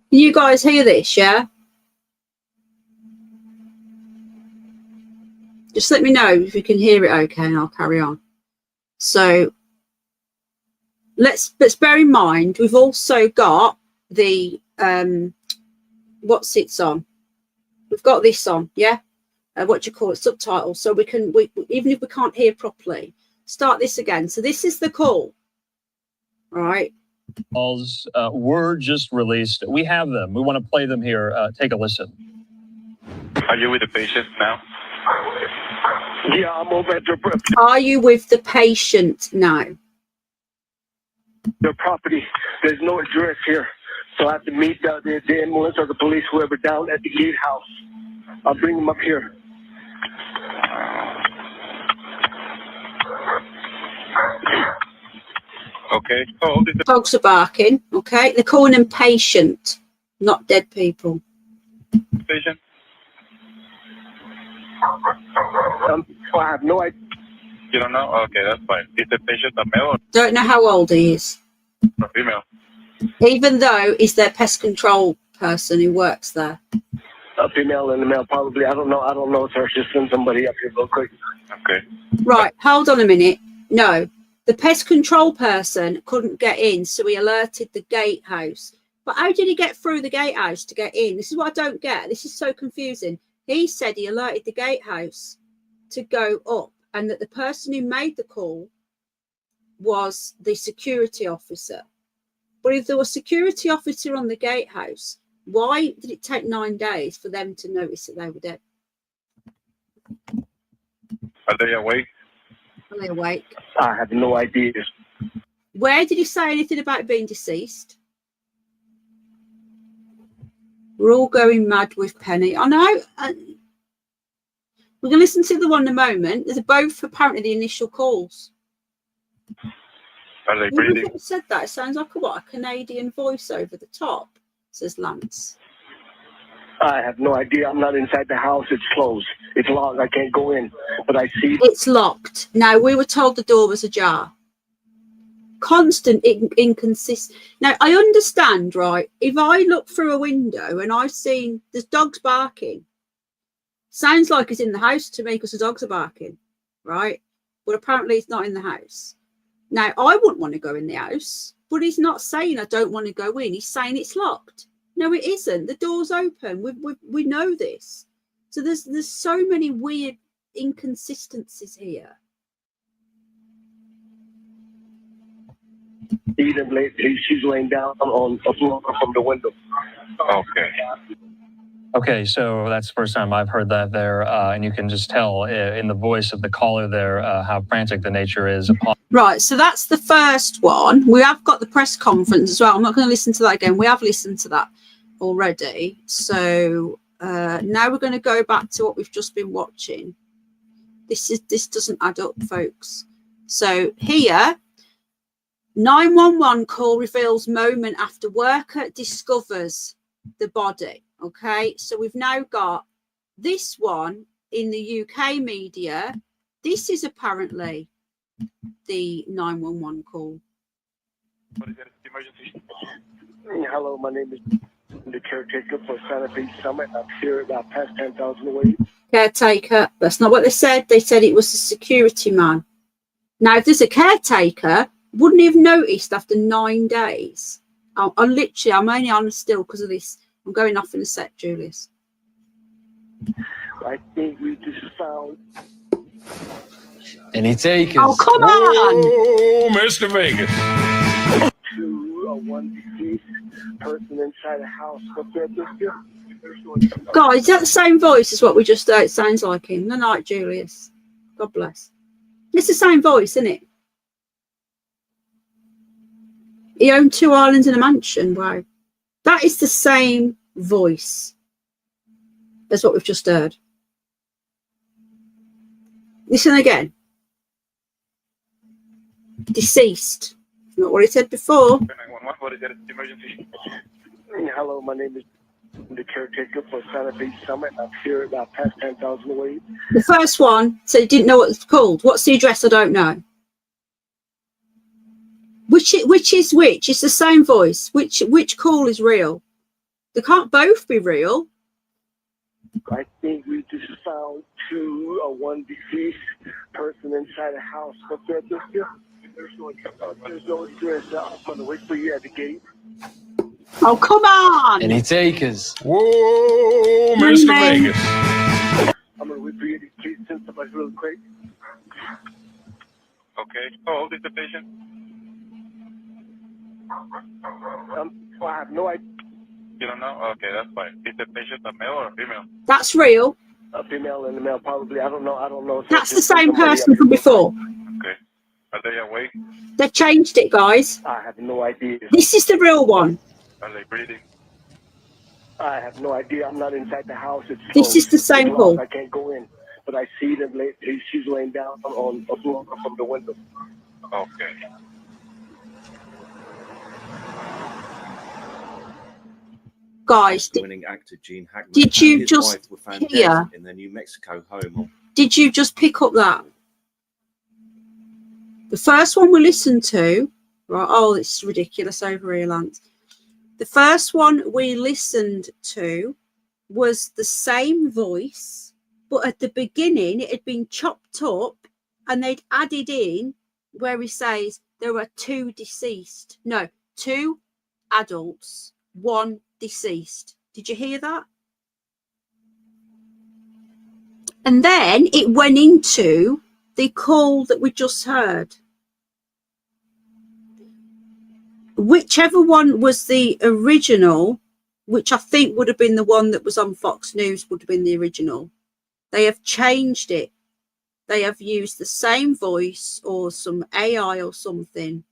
You guys hear this, yeah? Just let me know if you can hear it okay, and I'll carry on. So let's bear in mind, we've also got the what's it's on? We've got this on, yeah. What do you call it? Subtitles, so we can. Even if we can't hear properly, start this again. So this is the call, right? Calls were just released. We have them. We want to play them here. Take a listen. Are you with the patient now? Yeah, I'm over at Are you with the patient now? their property. There's no address here, so I have to meet the ambulance or the police, whoever, down at the gatehouse. I'll bring them up here. Okay. Oh, this is Dogs are barking. Okay, they're calling them patient, not dead people. the patient. I have no idea. You don't know? Okay, that's fine. Is the patient a male Don't know how old he is, or female? even though he's their pest control person who works there. A female and a male, probably. I don't know, sir. Just send somebody up here real quick. Okay. Right, hold on a minute. No, the pest control person couldn't get in, so he alerted the gatehouse. But how did he get through the gatehouse to get in? This is what I don't get. This is so confusing. He said he alerted the gatehouse to go up, and that the person who made the call was the security officer. But if there was a security officer on the gatehouse, why did it take 9 days for them to notice that they were dead? Are they awake? Are they awake? I have no idea. Where did he say anything about being deceased? We're all going mad with Penny. I know. We're going to listen to the one in a moment. They're both apparently the initial calls. Are they breathing? Who said that? It sounds like a Canadian voice over the top, says Lance. I have no idea. I'm not inside the house. It's closed. It's locked. I can't go in. But I see. It's locked. Now, we were told the door was ajar. Constant inconsistent. Now, I understand, right? If I look through a window and I've seen there's dogs barking, sounds like it's in the house to me because the dogs are barking, right? But apparently it's not in the house. Now, I wouldn't want to go in the house, but he's not saying I don't want to go in. He's saying it's locked. No, it isn't. The door's open. We know this. So there's so many weird inconsistencies here. She's laying down on a floor from the window. Okay. Okay, so that's the first time I've heard that there, and you can just tell in the voice of the caller there how frantic the nature is upon. Right, so that's the first one. We have got the press conference as well. I'm not going to listen to that again. We have listened to that already. So now we're going to go back to what we've just been watching. This doesn't add up, folks. So here, 911 call reveals moment after worker discovers the body. Okay, so we've now got this one in the UK media. This is apparently the 911 call. What is it? Emergency? Hello, my name is the caretaker for Santa Fe Summit. I'm here about past 10,000 away. Caretaker. That's not what they said. They said it was a security man. Now, if there's a caretaker, wouldn't he have noticed after 9 days? I'm only on still because of this. I'm going off in a sec, Julius. I think we just found. Any takers? Oh, come on! Oh, Mr. Vegas. One deceased person inside a house. God, is that the same voice as what we just heard? It sounds like him. No, night, Julius. God bless. It's the same voice, isn't it? He owned 2 islands and a mansion. Wow. That is the same voice as what we've just heard. Listen again. Deceased. Not what he said before. 911, what is it? Emergency? Hello, my name is the caretaker for Santa Fe Summit. I'm here about past 10,000 away. The first one said he didn't know what it's called. What's the address? I don't know. Which is which? It's the same voice. Which call is real? They can't both be real. I think we just found one deceased person inside a house. What's the address here? There's no address. I'm going to wait for you at the gate. Oh, come on. Any takers? Whoa, Mr. Man. Vegas. I'm gonna wait for you to please send somebody really quick. Okay. How old is the patient? I have no idea. You don't know? Okay, that's fine. Is the patient a male or a female? That's real. A female and a male, probably. I don't know. That's the same person from before. Okay. Are they awake? They've changed it, guys. I have no idea. This is the real one. Are they breathing? I have no idea. I'm not inside the house. This is the same locked. call. I can't go in, but I see them. She's laying down on a floor from the window. Okay. Guys, winning actor Gene Hackman did you and his just wife were found hear? dead in their New Mexico home. Did you just pick up that? The first one we listened to, right? Oh, it's ridiculous over here, Lance. The first one we listened to was the same voice, but at the beginning it had been chopped up and they'd added in where he says there were two adults, one deceased. Did you hear that? And then it went into the call that we just heard. Whichever one was the original, which I think would have been the one that was on Fox News, would have been the original. They have changed it. They have used the same voice or some AI or something.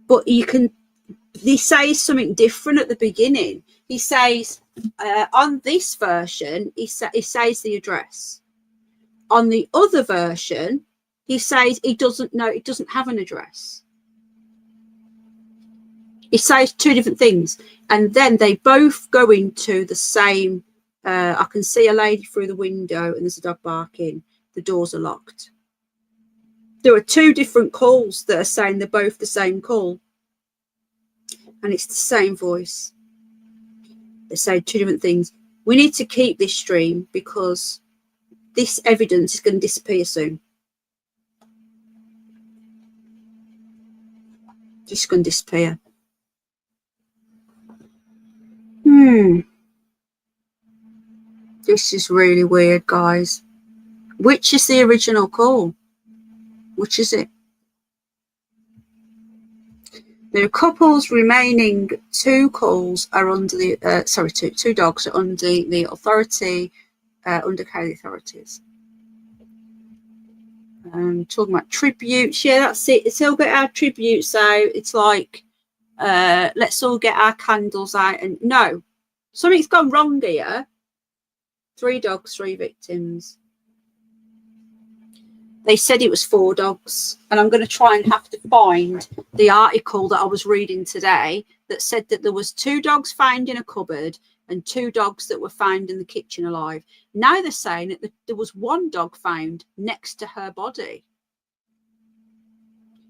But he says something different at the beginning. He says, on this version, he says the address. On the other version, he says he doesn't know, it doesn't have an address. He says two different things. And then they both go into the same, I can see a lady through the window and there's a dog barking. The doors are locked. There are two different calls that are saying they're both the same call. And it's the same voice. They say two different things. We need to keep this stream because this evidence is going to disappear soon. Just going to disappear. This is really weird, guys. Which is the original call? Which is it? There are couples remaining. Two calls are under the two dogs are under the authority, under county authorities. Talking about tributes. Yeah, that's it. Let's all get our tributes out. It's like, let's all get our candles out. And no, something's gone wrong here. 3 dogs, 3 victims. They said it was 4 dogs, and I'm going to try and have to find the article that I was reading today that said that there was 2 dogs found in a cupboard and 2 dogs that were found in the kitchen alive. Now they're saying that there was 1 dog found next to her body.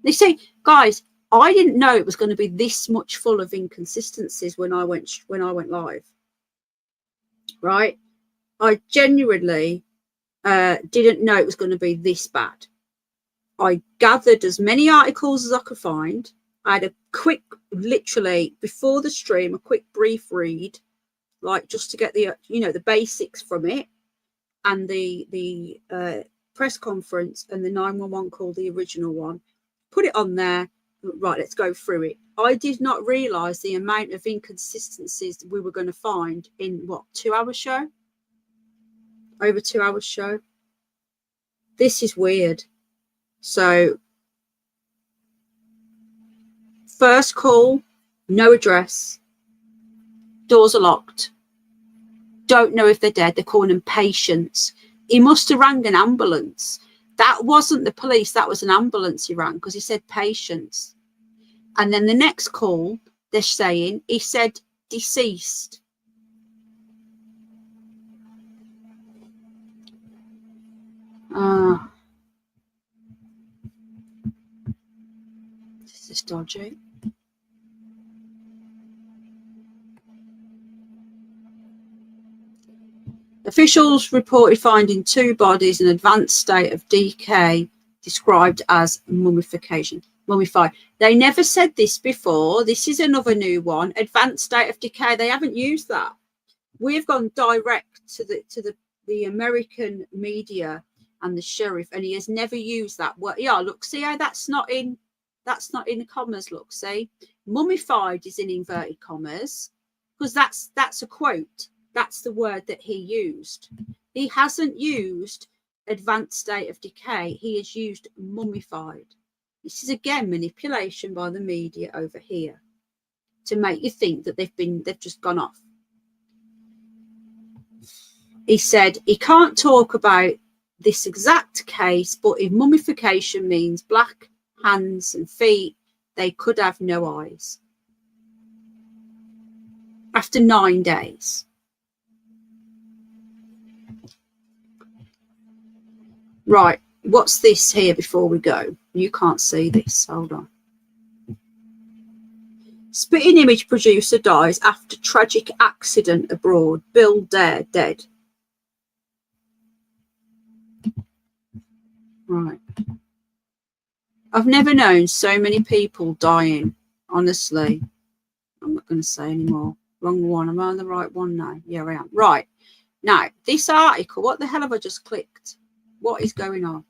They say, guys, I didn't know it was going to be this much full of inconsistencies when I went live. Right? I genuinely didn't know it was going to be this bad. I gathered as many articles as I could find. I had a quick, literally before the stream, a quick brief read, like just to get the the basics from it, and the press conference and the 911 call, the original one. Put it on there. Right, let's go through it. I did not realise the amount of inconsistencies we were going to find in what, 2-hour show? Over 2 hours show. This is weird. So, first call, no address. Doors are locked. Don't know if they're dead. They're calling them patients. He must have rang an ambulance. That wasn't the police. That was an ambulance he rang because he said patients. And then the next call, they're saying he said deceased. This is dodgy. Officials reported finding 2 bodies in advanced state of decay, described as mummification. mummified. They never said this before. This is another new one. Advanced state of decay. They haven't used that. We've gone direct to the American media and the sheriff, and he has never used that word. Yeah, look, see how that's not in the commas. Look, see, mummified is in inverted commas because that's a quote. That's the word that he used. He hasn't used advanced state of decay. He has used mummified. This is again manipulation by the media over here to make you think that they've just gone off. He said he can't talk about this exact case, but if mummification means black hands and feet, they could have no eyes after 9 days. Right, what's this here before we go? You can't see this. Hold on. Spitting image producer dies after tragic accident abroad. Bill Dare dead. Right. I've never known so many people dying, honestly. I'm not going to say anymore. Wrong one. Am I on the right one now? Yeah, I am. Right. Now, this article, what the hell have I just clicked? What is going on?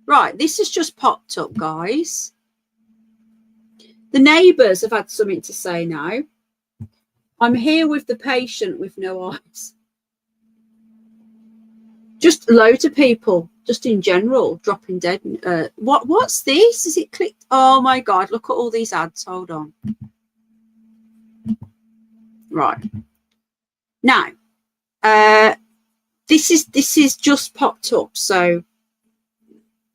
Right, this has just popped up, guys. The neighbours have had something to say now. I'm here with the patient with no eyes. Just loads of people, just in general, dropping dead. What's this? Is it clicked? Oh my God, look at all these ads. Hold on. Right. Now, this is just popped up. So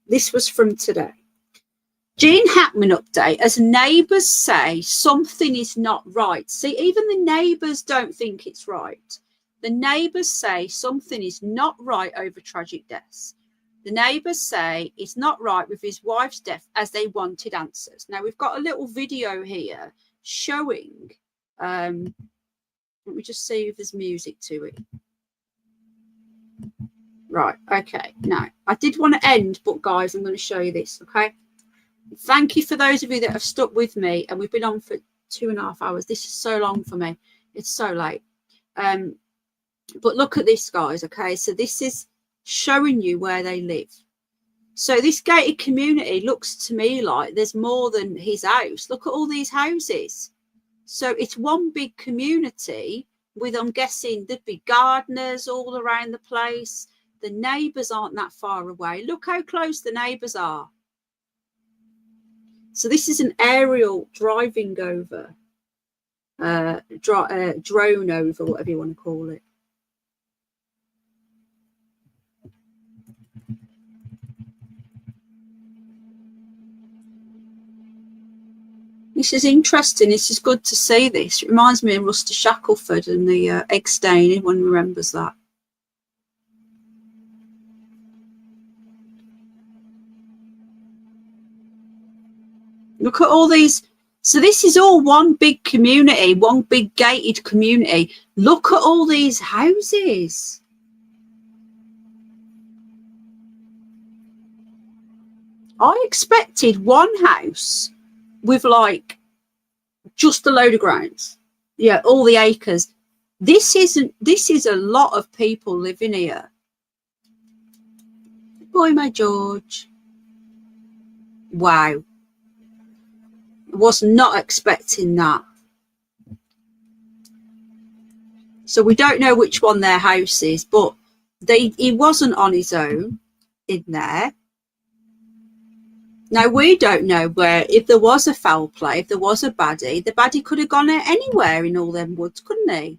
this was from today. Gene Hackman update as neighbours say something is not right. See, even the neighbours don't think it's right. The neighbours say something is not right over tragic deaths. The neighbours say it's not right with his wife's death as they wanted answers. Now, we've got a little video here showing, let me just see if there's music to it. Right, okay. Now, I did want to end, but guys, I'm going to show you this, okay? Thank you for those of you that have stuck with me, and we've been on for 2.5 hours. This is so long for me. It's so late. But look at this, guys, okay? So this is showing you where they live. So this gated community looks to me like there's more than his house. Look at all these houses. So it's one big community with, I'm guessing, there'd be gardeners all around the place. The neighbours aren't that far away. Look how close the neighbours are. So this is an aerial driving over, drone over, whatever you want to call it. This is interesting. This is good to see this. It reminds me of Rusty Shackelford and the egg stain. Everyone remembers that. Look at all these. So this is all one big community, one big gated community. Look at all these houses. I expected one house with like just a load of grounds. Yeah, all the acres. This is a lot of people living here. Boy, my George. Wow. Was not expecting that. So we don't know which one their house is, but he wasn't on his own in there. Now, we don't know where, if there was a foul play, if there was a baddie, the baddie could have gone out anywhere in all them woods, couldn't he?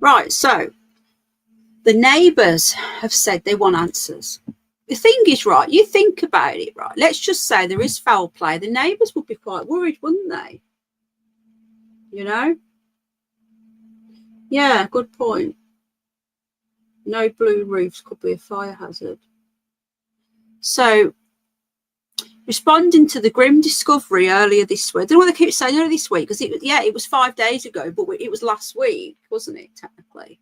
Right, so the neighbours have said they want answers. The thing is, right, you think about it, right, let's just say there is foul play. The neighbours would be quite worried, wouldn't they? You know? Yeah, good point. No blue roofs could be a fire hazard. So, responding to the grim discovery earlier this week, I don't know what they keep saying earlier this week, because it was 5 days ago, but it was last week, wasn't it, technically?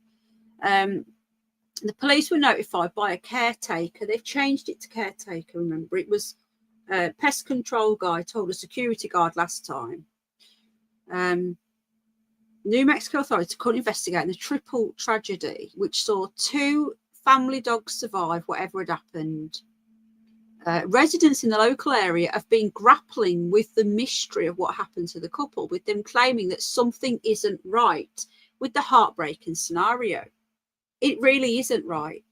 The police were notified by a caretaker. They've changed it to caretaker, remember. It was a pest control guy told a security guard last time. New Mexico authorities couldn't investigate the triple tragedy, which saw 2 family dogs survive whatever had happened. Residents in the local area have been grappling with the mystery of what happened to the couple, with them claiming that something isn't right with the heartbreaking scenario. It really isn't right.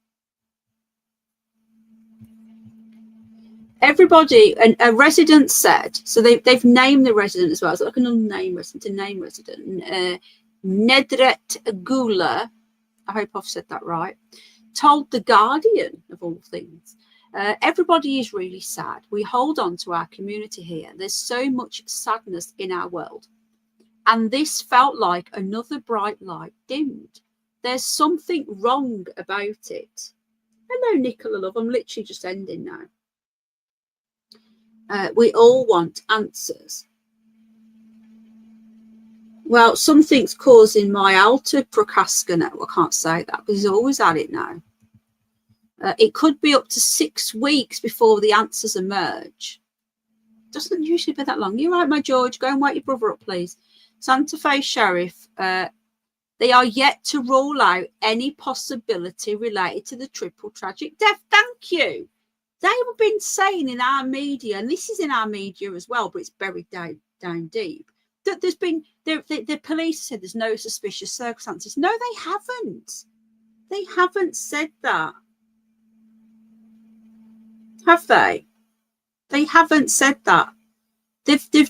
Everybody, and a resident said, so they've named the resident as well. It's like an unnamed resident, a name resident. Nedret Gula, I hope I've said that right, told The Guardian, of all things, everybody is really sad. We hold on to our community here. There's so much sadness in our world. And this felt like another bright light dimmed. There's something wrong about it. Hello, Nicola, love. I'm literally just ending now. We all want answers. Well, something's causing my alter procrastinate. I can't say that because he's always at it now. It could be up to 6 weeks before the answers emerge. Doesn't usually be that long. You're right, my George. Go and wake your brother up, please. Santa Fe Sheriff, they are yet to rule out any possibility related to the triple tragic death. Thank you. They've been saying in our media, and this is in our media as well, but it's buried down deep, that there's been, the police said there's no suspicious circumstances. No, they haven't. They haven't said that. Have they? They haven't said that. The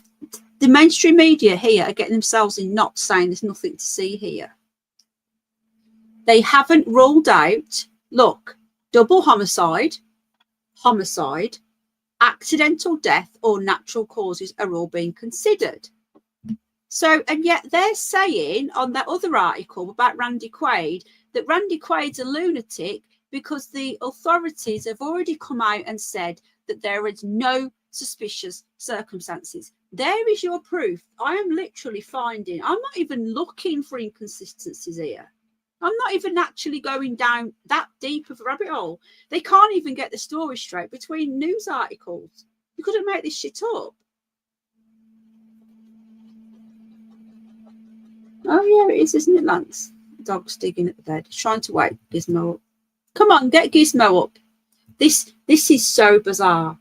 mainstream media here are getting themselves in knots saying there's nothing to see here. They haven't ruled out, look, double homicide, accidental death, or natural causes are all being considered. So, and yet they're saying on that other article about Randy Quaid that Randy Quaid's a lunatic because the authorities have already come out and said that there is no suspicious circumstances. There is your proof. I am literally finding, I'm not even looking for inconsistencies here. I'm not even actually going down that deep of a rabbit hole. They can't even get the story straight between news articles. You couldn't make this shit up. Oh, yeah, it is, isn't it, Lance? Dog's digging at the bed. He's trying to wake Gizmo up. Come on, get Gizmo up. This is so bizarre.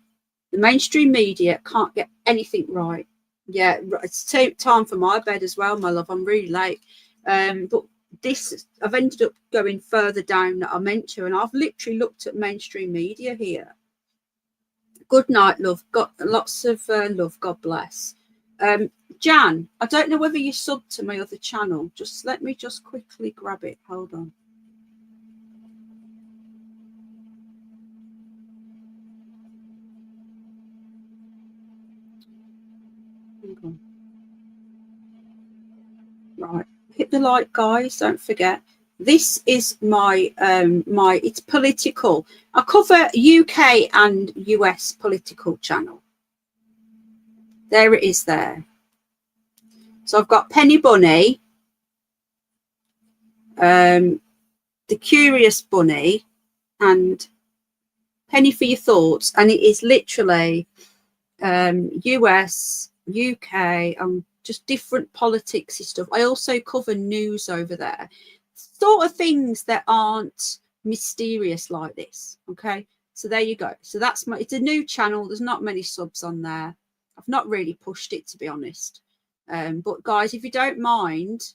The mainstream media can't get anything right. Yeah, it's time for my bed as well, my love. I'm really late. But this, I've ended up going further down that I meant to, and I've literally looked at mainstream media here. Good night, love. Got lots of love. God bless. Jan, I don't know whether you subbed to my other channel. Just let me just quickly grab it. Hold on. Hang on. Right. Hit the like, guys. Don't forget. This is my it's political. I cover UK and US political channel. There it is there. So I've got Penny Bunny, The Curious Bunny, and Penny for Your Thoughts. And it is literally US, UK, just different politics and stuff. I also cover news over there. Sort of things that aren't mysterious like this. Okay. So there you go. So that's it's a new channel. There's not many subs on there. I've not really pushed it, to be honest. But guys, if you don't mind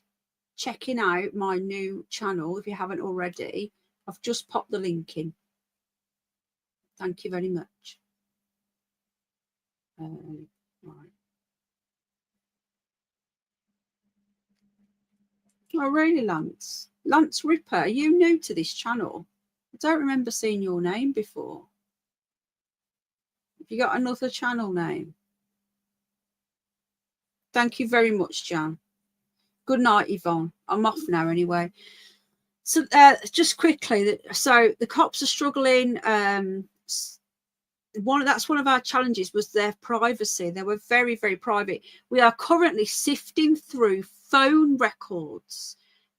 checking out my new channel, if you haven't already, I've just popped the link in. Thank you very much. Right. Oh, really, Lance? Lance Ripper, are you new to this channel? I don't remember seeing your name before. Have you got another channel name? Thank you very much, Jan. Good night, Yvonne. I'm off now anyway. So just quickly, so the cops are struggling. That's one of our challenges was their privacy. They were very, very private. We are currently sifting through phone records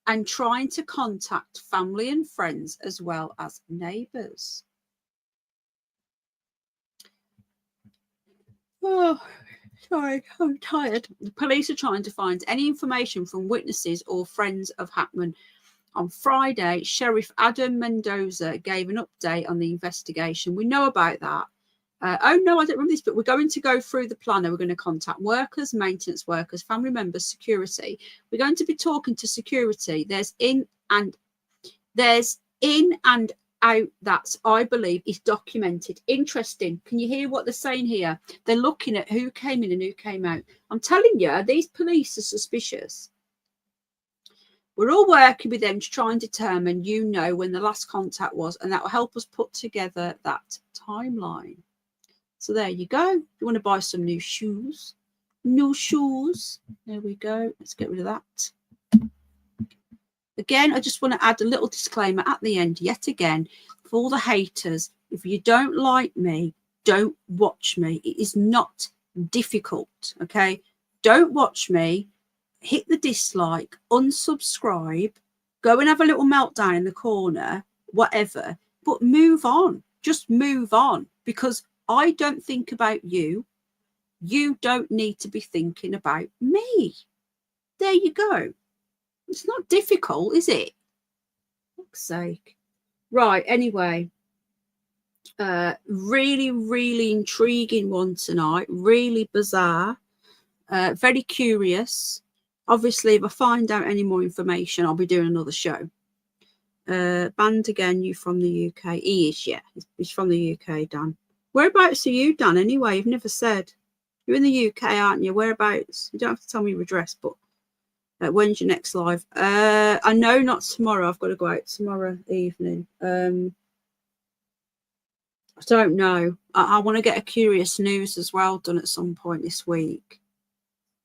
and trying to contact family and friends as well as neighbours. Oh, sorry, I'm tired. The police are trying to find any information from witnesses or friends of Hackman. On Friday, Sheriff Adam Mendoza gave an update on the investigation. We know about that. Oh, no, I don't remember this, but we're going to go through the planner. We're going to contact workers, maintenance workers, family members, security. We're going to be talking to security. There's in and out that I believe is documented. Interesting. Can you hear what they're saying here? They're looking at who came in and who came out. I'm telling you, these police are suspicious. We're all working with them to try and determine, when the last contact was, and that will help us put together that timeline. So there you go. If you want to buy some new shoes. There we go. Let's get rid of that. Again, I just want to add a little disclaimer at the end, yet again, for all the haters. If you don't like me, don't watch me. It is not difficult, okay? Don't watch me. Hit the dislike, unsubscribe, go and have a little meltdown in the corner, whatever, but move on. Just move on, because I don't think about you. You don't need to be thinking about me. There you go. It's not difficult, is it? For fuck's sake. Right, anyway. Really, really intriguing one tonight. Really bizarre. Very curious. Obviously, if I find out any more information, I'll be doing another show. Banned again, you from the UK. He is, yeah. He's from the UK, Dan. Whereabouts are you, Dan, anyway? You've never said. You're in the UK, aren't you? Whereabouts? You don't have to tell me your address, but when's your next live? I know not tomorrow. I've got to go out tomorrow evening. I don't know. I want to get a Curious News as well done at some point this week.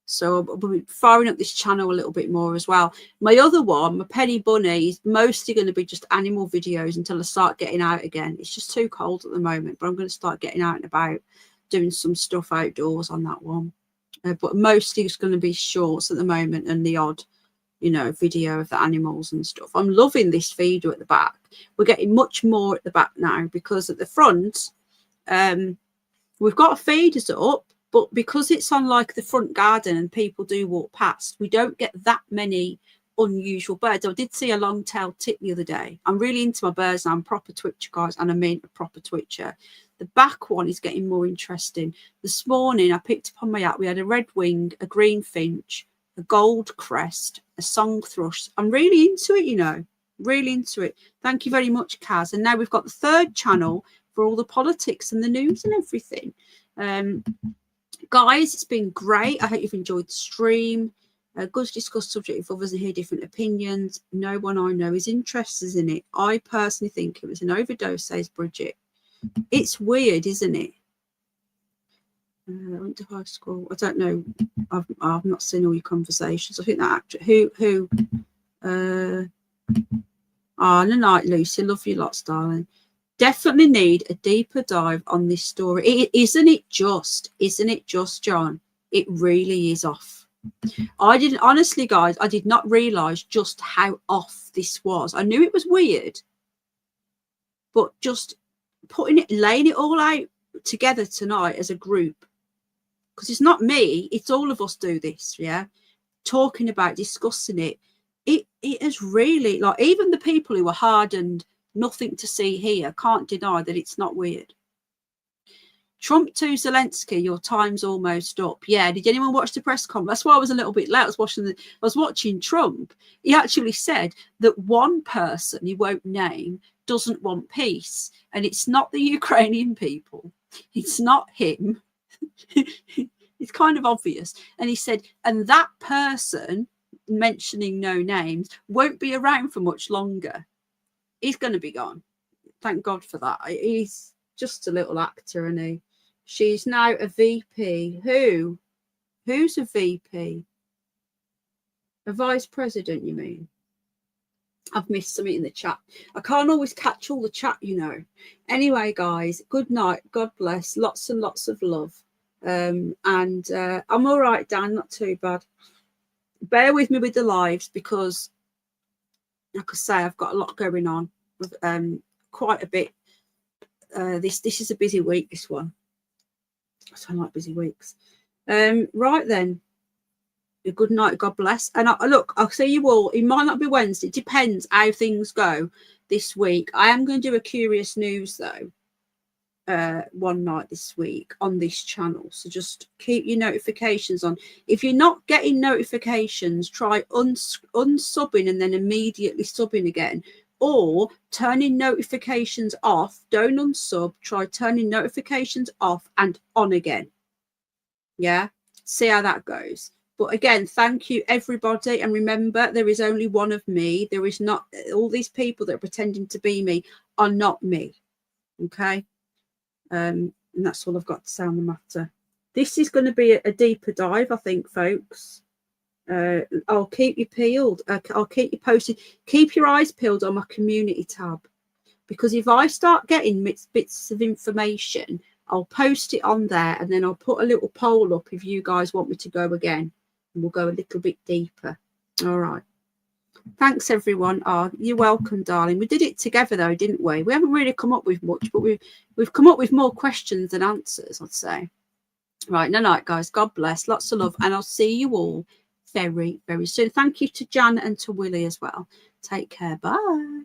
So I'll be firing up this channel a little bit more as well. My other one, my Penny Bunny, is mostly going to be just animal videos until I start getting out again. It's just too cold at the moment, but I'm going to start getting out and about, doing some stuff outdoors on that one. But mostly it's going to be shorts at the moment and the odd, video of the animals and stuff. I'm loving this feeder at the back. We're getting much more at the back now, because at the front, we've got feeders up, but because it's on like the front garden and people do walk past, we don't get that many unusual birds. I did see a long-tailed tit the other day. I'm really into my birds now. I'm a proper twitcher, guys, and I mean a proper twitcher. The back one is getting more interesting. This morning, I picked up on my app. We had a red wing, a green finch, a gold crest, a song thrush. I'm really into it, really into it. Thank you very much, Kaz. And now we've got the third channel for all the politics and the news and everything. Guys, it's been great. I hope you've enjoyed the stream. Good to discuss subject with others and hear different opinions. No one I know is interested in it. I personally think it was an overdose, says Bridget. It's weird, isn't it? I went to high school. I don't know. I've not seen all your conversations. I think that actor no night, Lucy. Love you lots, darling. Definitely need a deeper dive on this story. Isn't it just, John? It really is off. Honestly, guys, I did not realize just how off this was. I knew it was weird, but just laying it all out together tonight as a group, because it's not me, it's all of us do this, yeah, talking about, discussing it. It has really, like, even the people who are hardened, nothing to see here, can't deny that it's not weird. Trump to Zelensky, your time's almost up. Yeah, did anyone watch the press conference? That's why I was a little bit late. I was watching Trump. He actually said that one person he won't name doesn't want peace, and it's not the Ukrainian people. It's not him. It's kind of obvious. And he said, and that person, mentioning no names, won't be around for much longer. He's going to be gone. Thank God for that. He's just a little actor, isn't he? She's now a VP. Who's a VP? A vice president, you mean? I've missed something in the chat. I can't always catch all the chat, Anyway, guys, good night. God bless. Lots and lots of love. And I'm all right, Dan. Not too bad. Bear with me with the lives, because like I say, I've got a lot going on, quite a bit. This is a busy week, this one. So I like busy weeks. Right then. A good night, God bless. And look, I'll see you all. It might not be Wednesday. It depends how things go this week. I am going to do a Curious News though, one night this week on this channel. So just keep your notifications on. If you're not getting notifications, try unsubbing and then immediately subbing again, or turning notifications off. Don't unsub. Try turning notifications off and on again. Yeah, see how that goes. But again, thank you, everybody. And remember, there is only one of me. There is not all these people that are pretending to be me are not me. Okay. And that's all I've got to say on the matter. This is going to be a deeper dive, I think, folks. I'll keep you peeled. I'll keep you posted. Keep your eyes peeled on my community tab. Because if I start getting bits of information, I'll post it on there. And then I'll put a little poll up if you guys want me to go again. And we'll go a little bit deeper. All right. Thanks, everyone. Oh, you're welcome, darling. We did it together, though, didn't we? We haven't really come up with much, but we've come up with more questions than answers, I'd say. Right. Night, guys. God bless. Lots of love. And I'll see you all very, very soon. Thank you to Jan and to Willie as well. Take care. Bye.